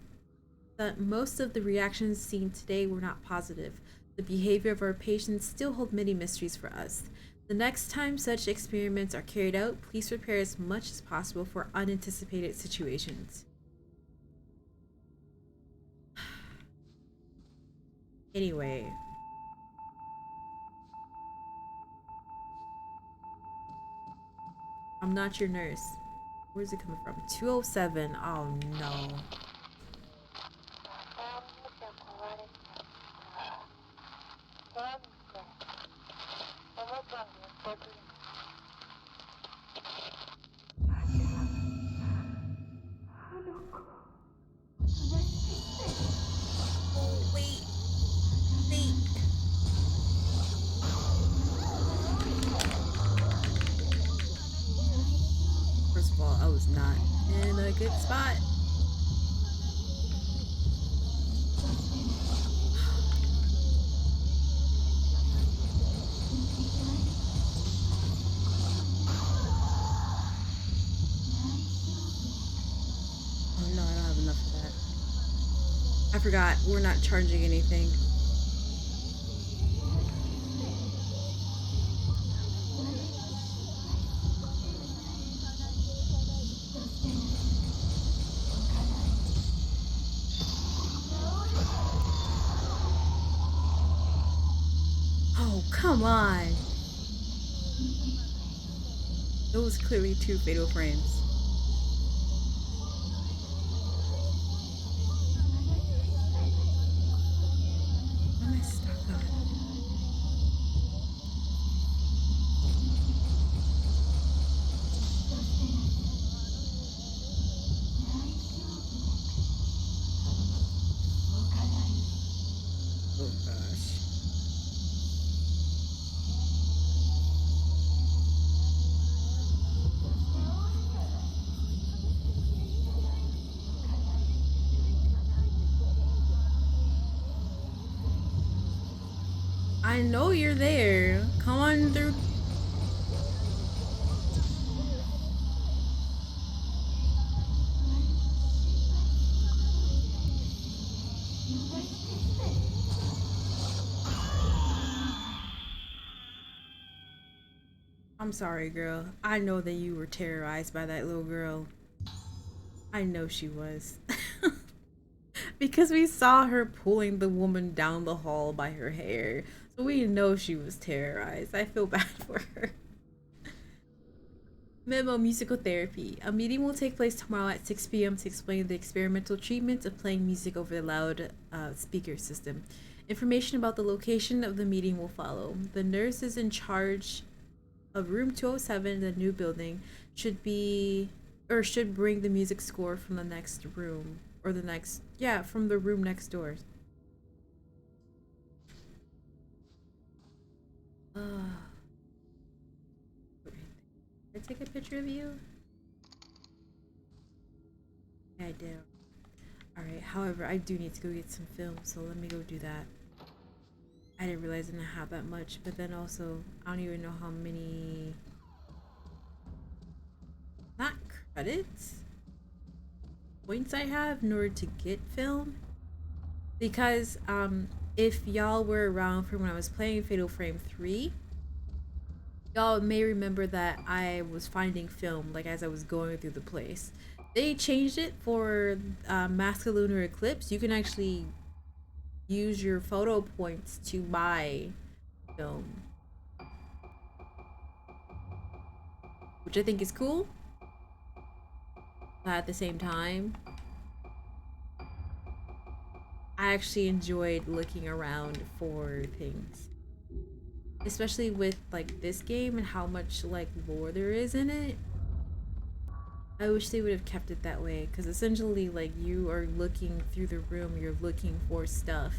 Speaker 1: the reactions seen today were not positive. The behavior of our patients still hold many mysteries for us. The next time such experiments are carried out, please prepare as much as possible for unanticipated situations. Anyway. I'm not your nurse. Where's it coming from? 207. Oh no. Oh, wait. First of all, I was not in a good spot. Oh no, I don't have enough of that. I forgot, we're not charging anything. Oh, come on. Those clearly 2 fatal frames. What am I stuck on? Oh gosh. I know you're there. Come on through. I'm sorry, girl. I know that you were terrorized by that little girl. I know she was. Because we saw her pulling the woman down the hall by her hair. So we know she was terrorized. I feel bad for her. Memo Musical Therapy. A meeting will take place tomorrow at 6 p.m. to explain the experimental treatment of playing music over the loud speaker system. Information about the location of the meeting will follow. The nurse is in charge of room 207 in the new building should bring the music score from the next room or from the room next door. Did I take a picture of you? Yeah, I did. Alright, however, I do need to go get some film, so let me go do that. I didn't realize I didn't have that much, but then also, I don't even know how many... Not credits? Points I have in order to get film. Because, if y'all were around for when I was playing Fatal Frame 3, y'all may remember that I was finding film, like, as I was going through the place. They changed it for Mask of Lunar Eclipse. You can actually use your photo points to buy film, which I think is cool. But at the same time, I actually enjoyed looking around for things, especially with like this game and how much like lore there is in it. I wish they would have kept it that way, because essentially like you are looking through the room, you're looking for stuff.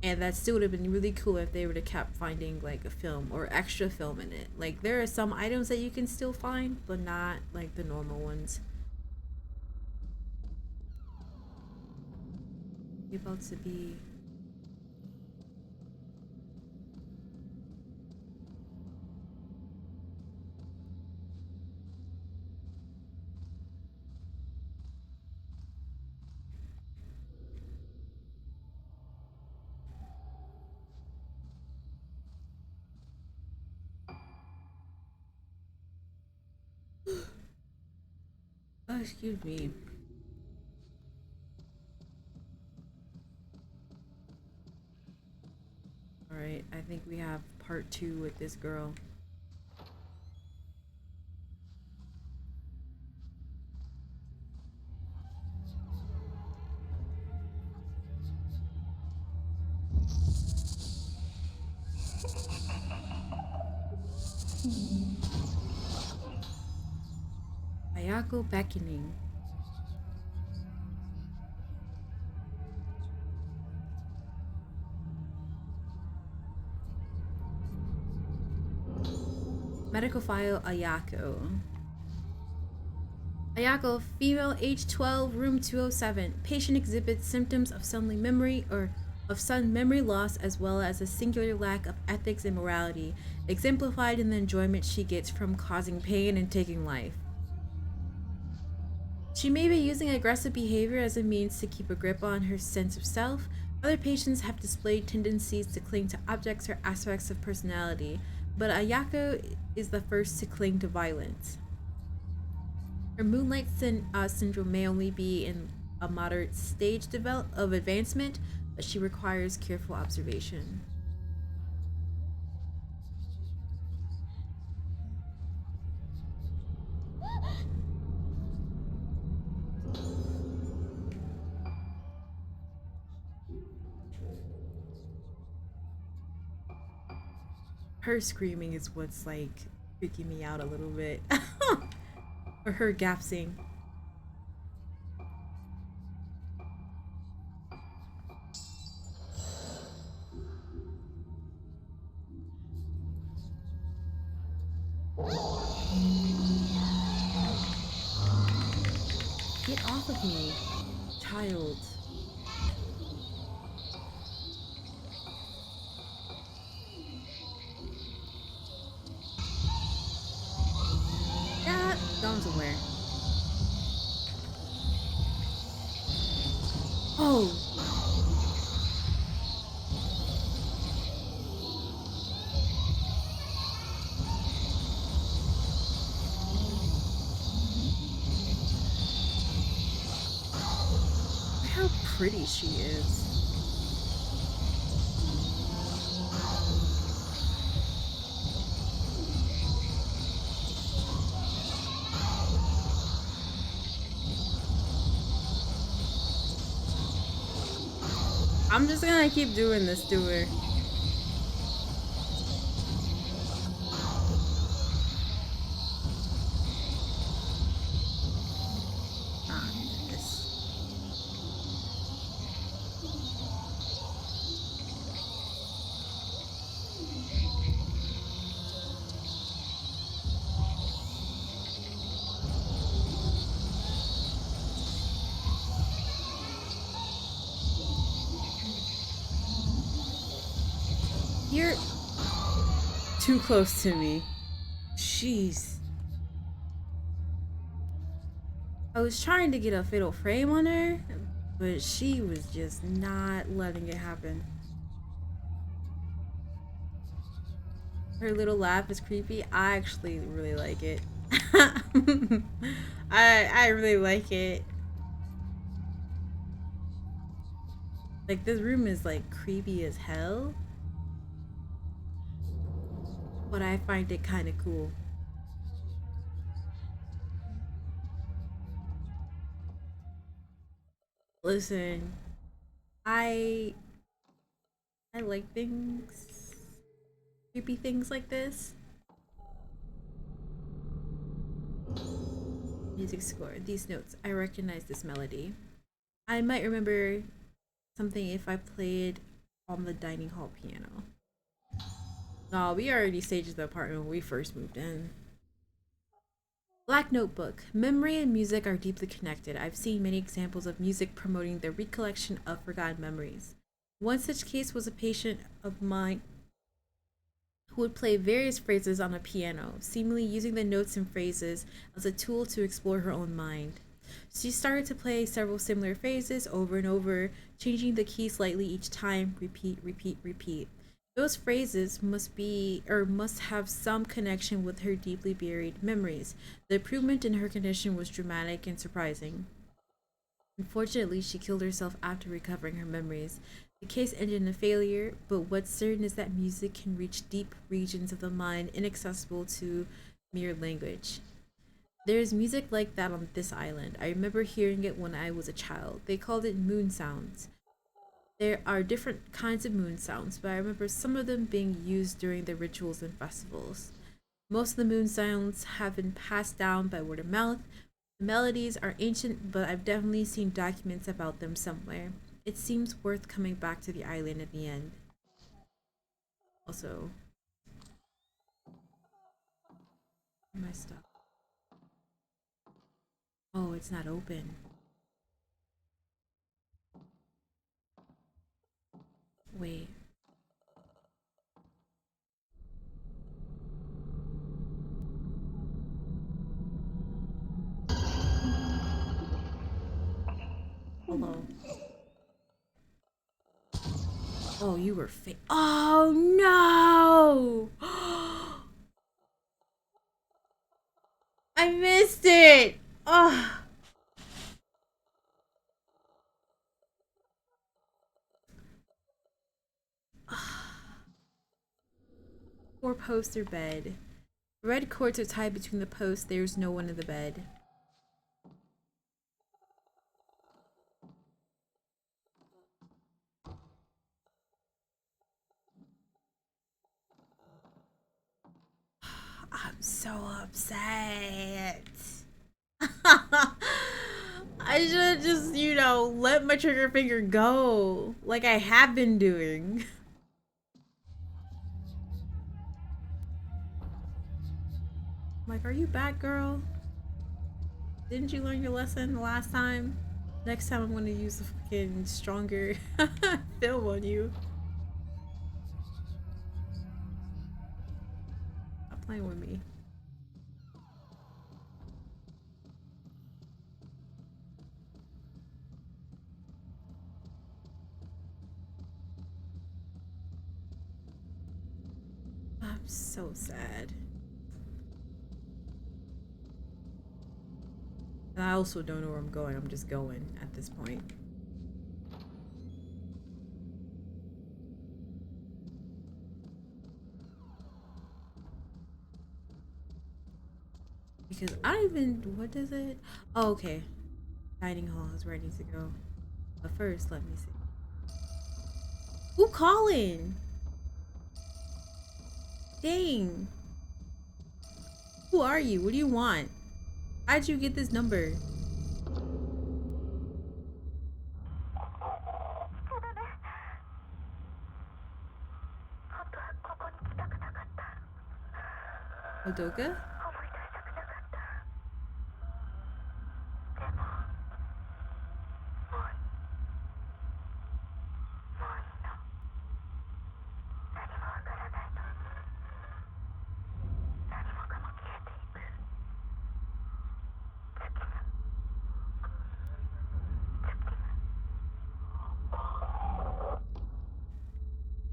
Speaker 1: And that still would have been really cool if they would have kept finding like a film or extra film in it. Like there are some items that you can still find, but not like the normal ones. You're about to be... Oh, excuse me. Alright, I think we have part 2 with this girl. Ayako beckoning. Medical file Ayako. Ayako, female, age 12, room 207. Patient exhibits symptoms of sudden memory loss, as well as a singular lack of ethics and morality, exemplified in the enjoyment she gets from causing pain and taking life. She may be using aggressive behavior as a means to keep a grip on her sense of self. Other patients have displayed tendencies to cling to objects or aspects of personality, but Ayako is the first to cling to violence. Her moonlight syndrome may only be in a moderate stage of advancement, but she requires careful observation. Her screaming is what's like freaking me out a little bit. Or her gapsing. Get off of me, child. That gone somewhere. Oh. How pretty she is. I'm just gonna keep doing this to her. You're too close to me. Jeez. I was trying to get a fatal frame on her, but she was just not letting it happen. Her little laugh is creepy. I actually really like it. I really like it. Like, this room is like creepy as hell, but I find it kind of cool. Listen, I like things, creepy things like this. Music score. These notes. I recognize this melody. I might remember something if I played on the dining hall piano. No, we already staged the apartment when we first moved in. Black Notebook. Memory and music are deeply connected. I've seen many examples of music promoting the recollection of forgotten memories. One such case was a patient of mine who would play various phrases on a piano, seemingly using the notes and phrases as a tool to explore her own mind. She started to play several similar phrases over and over, changing the key slightly each time, repeat, repeat, repeat. Those phrases must have some connection with her deeply buried memories. The improvement in her condition was dramatic and surprising. Unfortunately, she killed herself after recovering her memories. The case ended in a failure, but what's certain is that music can reach deep regions of the mind inaccessible to mere language. There is music like that on this island. I remember hearing it when I was a child. They called it moon sounds. There are different kinds of moon sounds, but I remember some of them being used during the rituals and festivals. Most of the moon sounds have been passed down by word of mouth. The melodies are ancient, but I've definitely seen documents about them somewhere. It seems worth coming back to the island at the end. Also, my stuff. Oh, it's not open. Wait. Hello. Oh, you were fake. Oh no! I missed it. Oh. Four poster bed. Red cords are tied between the posts. There's no one in the bed. I'm so upset. I should have just, let my trigger finger go. Like I have been doing. Like, are you back, girl? Didn't you learn your lesson the last time? Next time I'm gonna use a fucking stronger film on you. Stop playing with me. I'm so sad. And I also don't know where I'm going. I'm just going at this point. Because I don't even... What is it? Oh, okay. Dining hall is where I need to go. But first, let me see. Who calling? Dang. Who are you? What do you want? How'd you get this number? Odoka?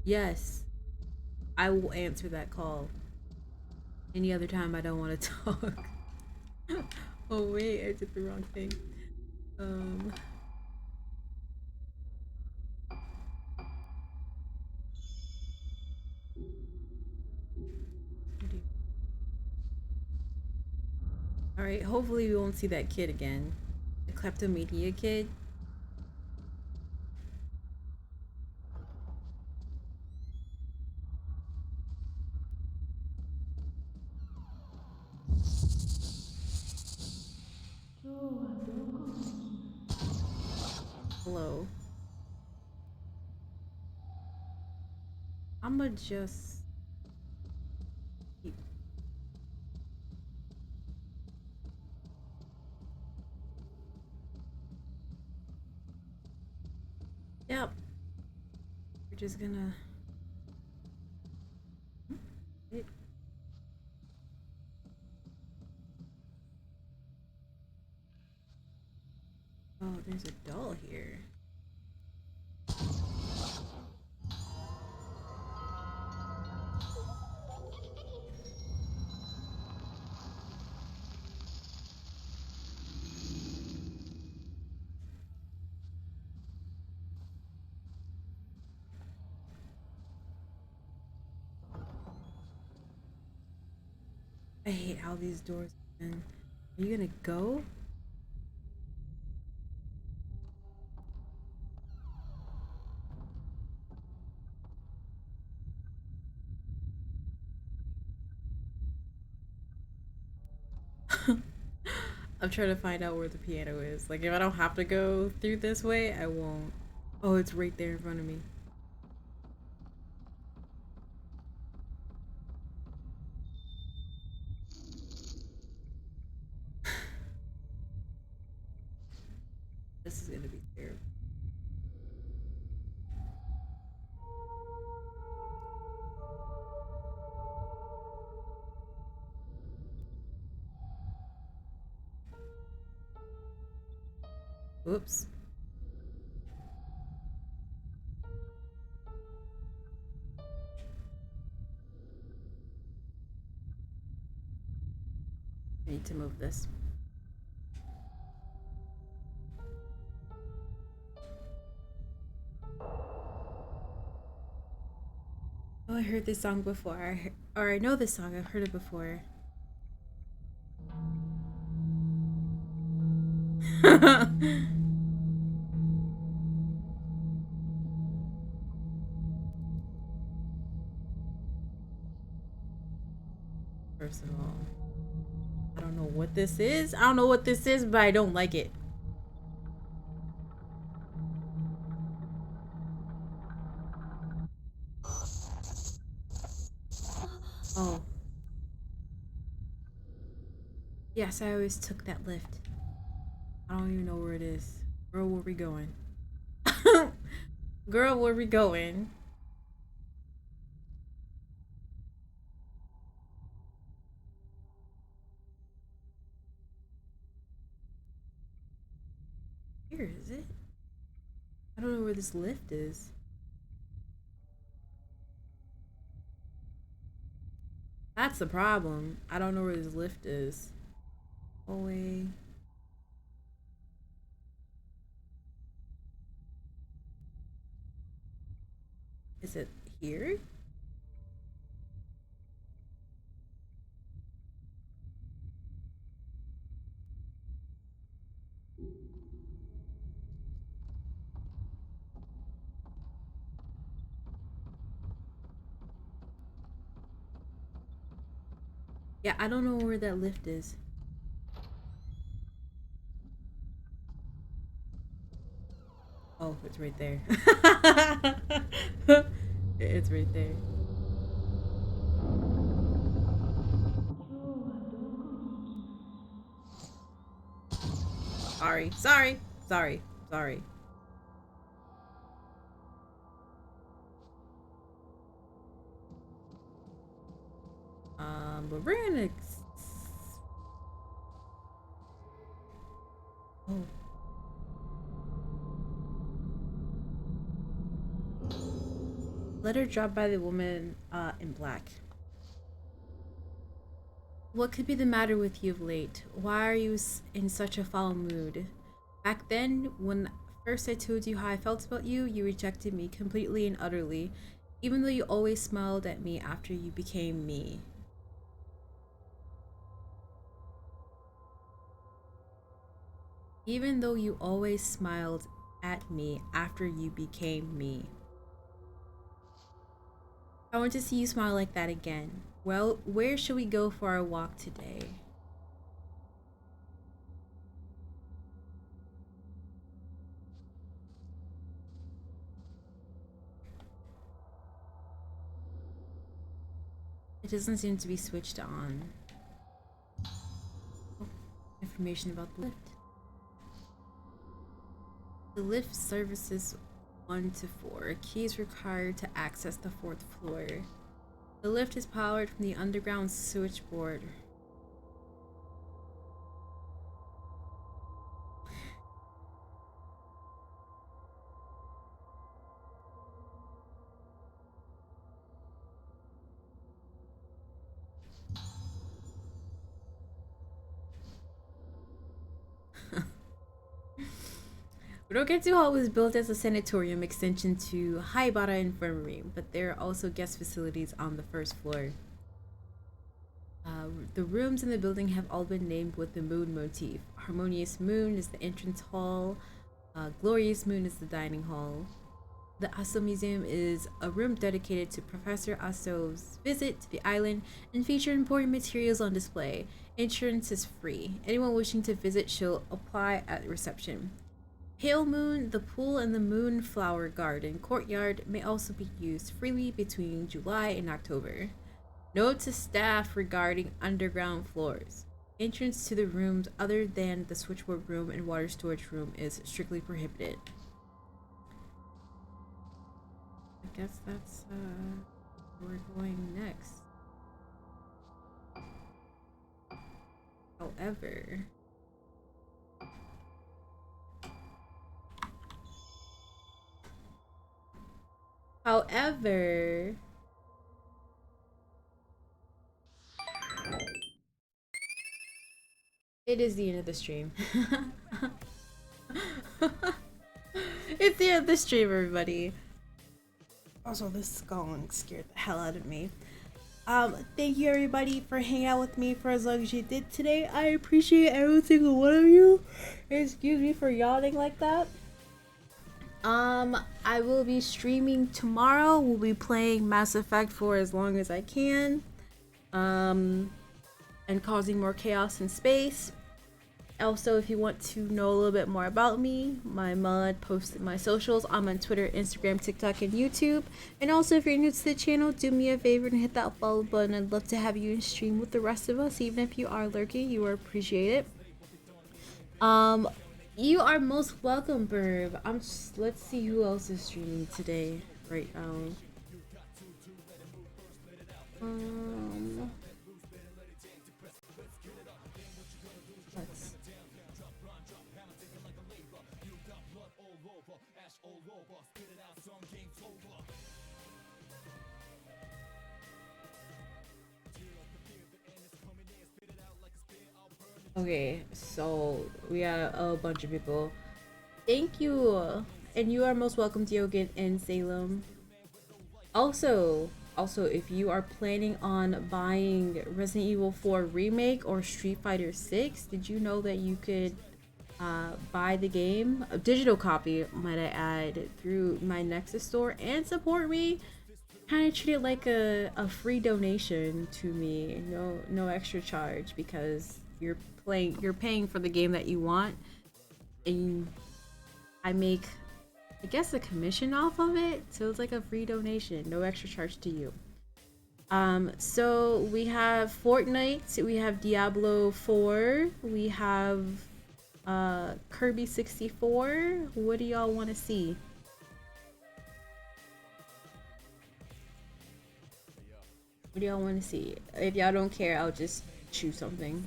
Speaker 1: Yes, I will answer that call. Any other time I don't want to talk. Oh wait, I did the wrong thing. Um. All right. Hopefully we won't see that kid again. The kleptomania kid. Hello. I'ma just. Yep. We're just gonna. Oh, there's a doll here. I hate how these doors open. Are you gonna go? I'm trying to find out where the piano is. Like, if I don't have to go through this way, I won't. Oh, it's right there in front of me. This is gonna be terrible. Oops. I need to move this. Oh, I heard this song before. Or I know this song. I've heard it before. First of all, I don't know what this is. I don't know what this is, but I don't like it. Oh. Yes, I always took that lift. I don't even know where it is. Girl, where we going? Girl, where we going? Here is it? I don't know where this lift is. That's the problem. I don't know where this lift is. Oh wait. Is it here? Yeah, I don't know where that lift is. Oh, it's right there. It's right there. Sorry, sorry, sorry, sorry. But we're gonna. Oh. Letter dropped by the woman in black. What could be the matter with you of late? Why are you in such a foul mood? Back then, when first I told you how I felt about you, you rejected me completely and utterly, even though you always smiled at me after you became me. Even though you always smiled at me after you became me. I want to see you smile like that again. Well, where should we go for our walk today? It doesn't seem to be switched on. Oh, information about the lift. The lift services 1 to 4. A key is required to access the 4th floor. The lift is powered from the underground switchboard. Roketu Hall was built as a sanatorium extension to Haibara Infirmary, but there are also guest facilities on the 1st floor. The rooms in the building have all been named with the moon motif. Harmonious Moon is the entrance hall. Glorious Moon is the dining hall. The Aso Museum is a room dedicated to Professor Aso's visit to the island and feature important materials on display. Entrance is free. Anyone wishing to visit should apply at reception. Pale Moon, the pool and the Moonflower Garden courtyard may also be used freely between July and October. Note to staff regarding underground floors. Entrance to the rooms other than the switchboard room and water storage room is strictly prohibited. I guess that's where we're going next. However, it is the end of the stream. It's the end of the stream, everybody. Also, this gong scared the hell out of me. Thank you everybody for hanging out with me for as long as you did today. I appreciate every single one of you. Excuse me for yawning like that. I will be streaming tomorrow. We'll be playing Mass Effect for as long as I can. And causing more chaos in space. Also, if you want to know a little bit more about me, my mod posted my socials. I'm on Twitter, Instagram, TikTok, and YouTube. And also, if you're new to the channel, do me a favor and hit that follow button. I'd love to have you in stream with the rest of us. Even if you are lurking, you are appreciated. You are most welcome, Burb. Let's see who else is streaming today, right now. Okay, so we got a bunch of people. Thank you, and you are most welcome, Diogen and Salem. Also, if you are planning on buying Resident Evil 4 Remake or Street Fighter 6, did you know that you could buy the game, a digital copy, might I add, through my Nexus store and support me? Kind of treat it like a free donation to me, no extra charge, because you're paying for the game that you want, and I make, I guess, a commission off of it, so it's like a free donation, no extra charge to you. So we have Fortnite, we have Diablo 4, we have Kirby 64. What do y'all want to see? What do y'all want to see? If y'all don't care, I'll just choose something.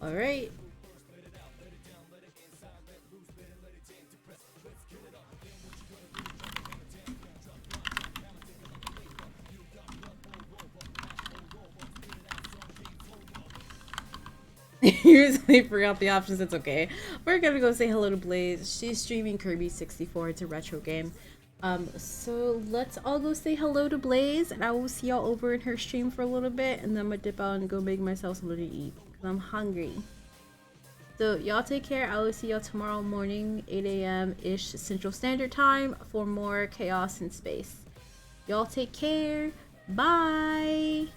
Speaker 1: All right. Usually forgot the options. It's okay. We're gonna go say hello to Blaze. She's streaming Kirby 64. It's a retro game. So let's all go say hello to Blaze, and I will see y'all over in her stream for a little bit, and then I'm gonna dip out and go make myself something to eat because I'm hungry. So y'all take care. I will see y'all tomorrow morning, 8 a.m. ish Central Standard Time for more chaos in space. Y'all take care. Bye.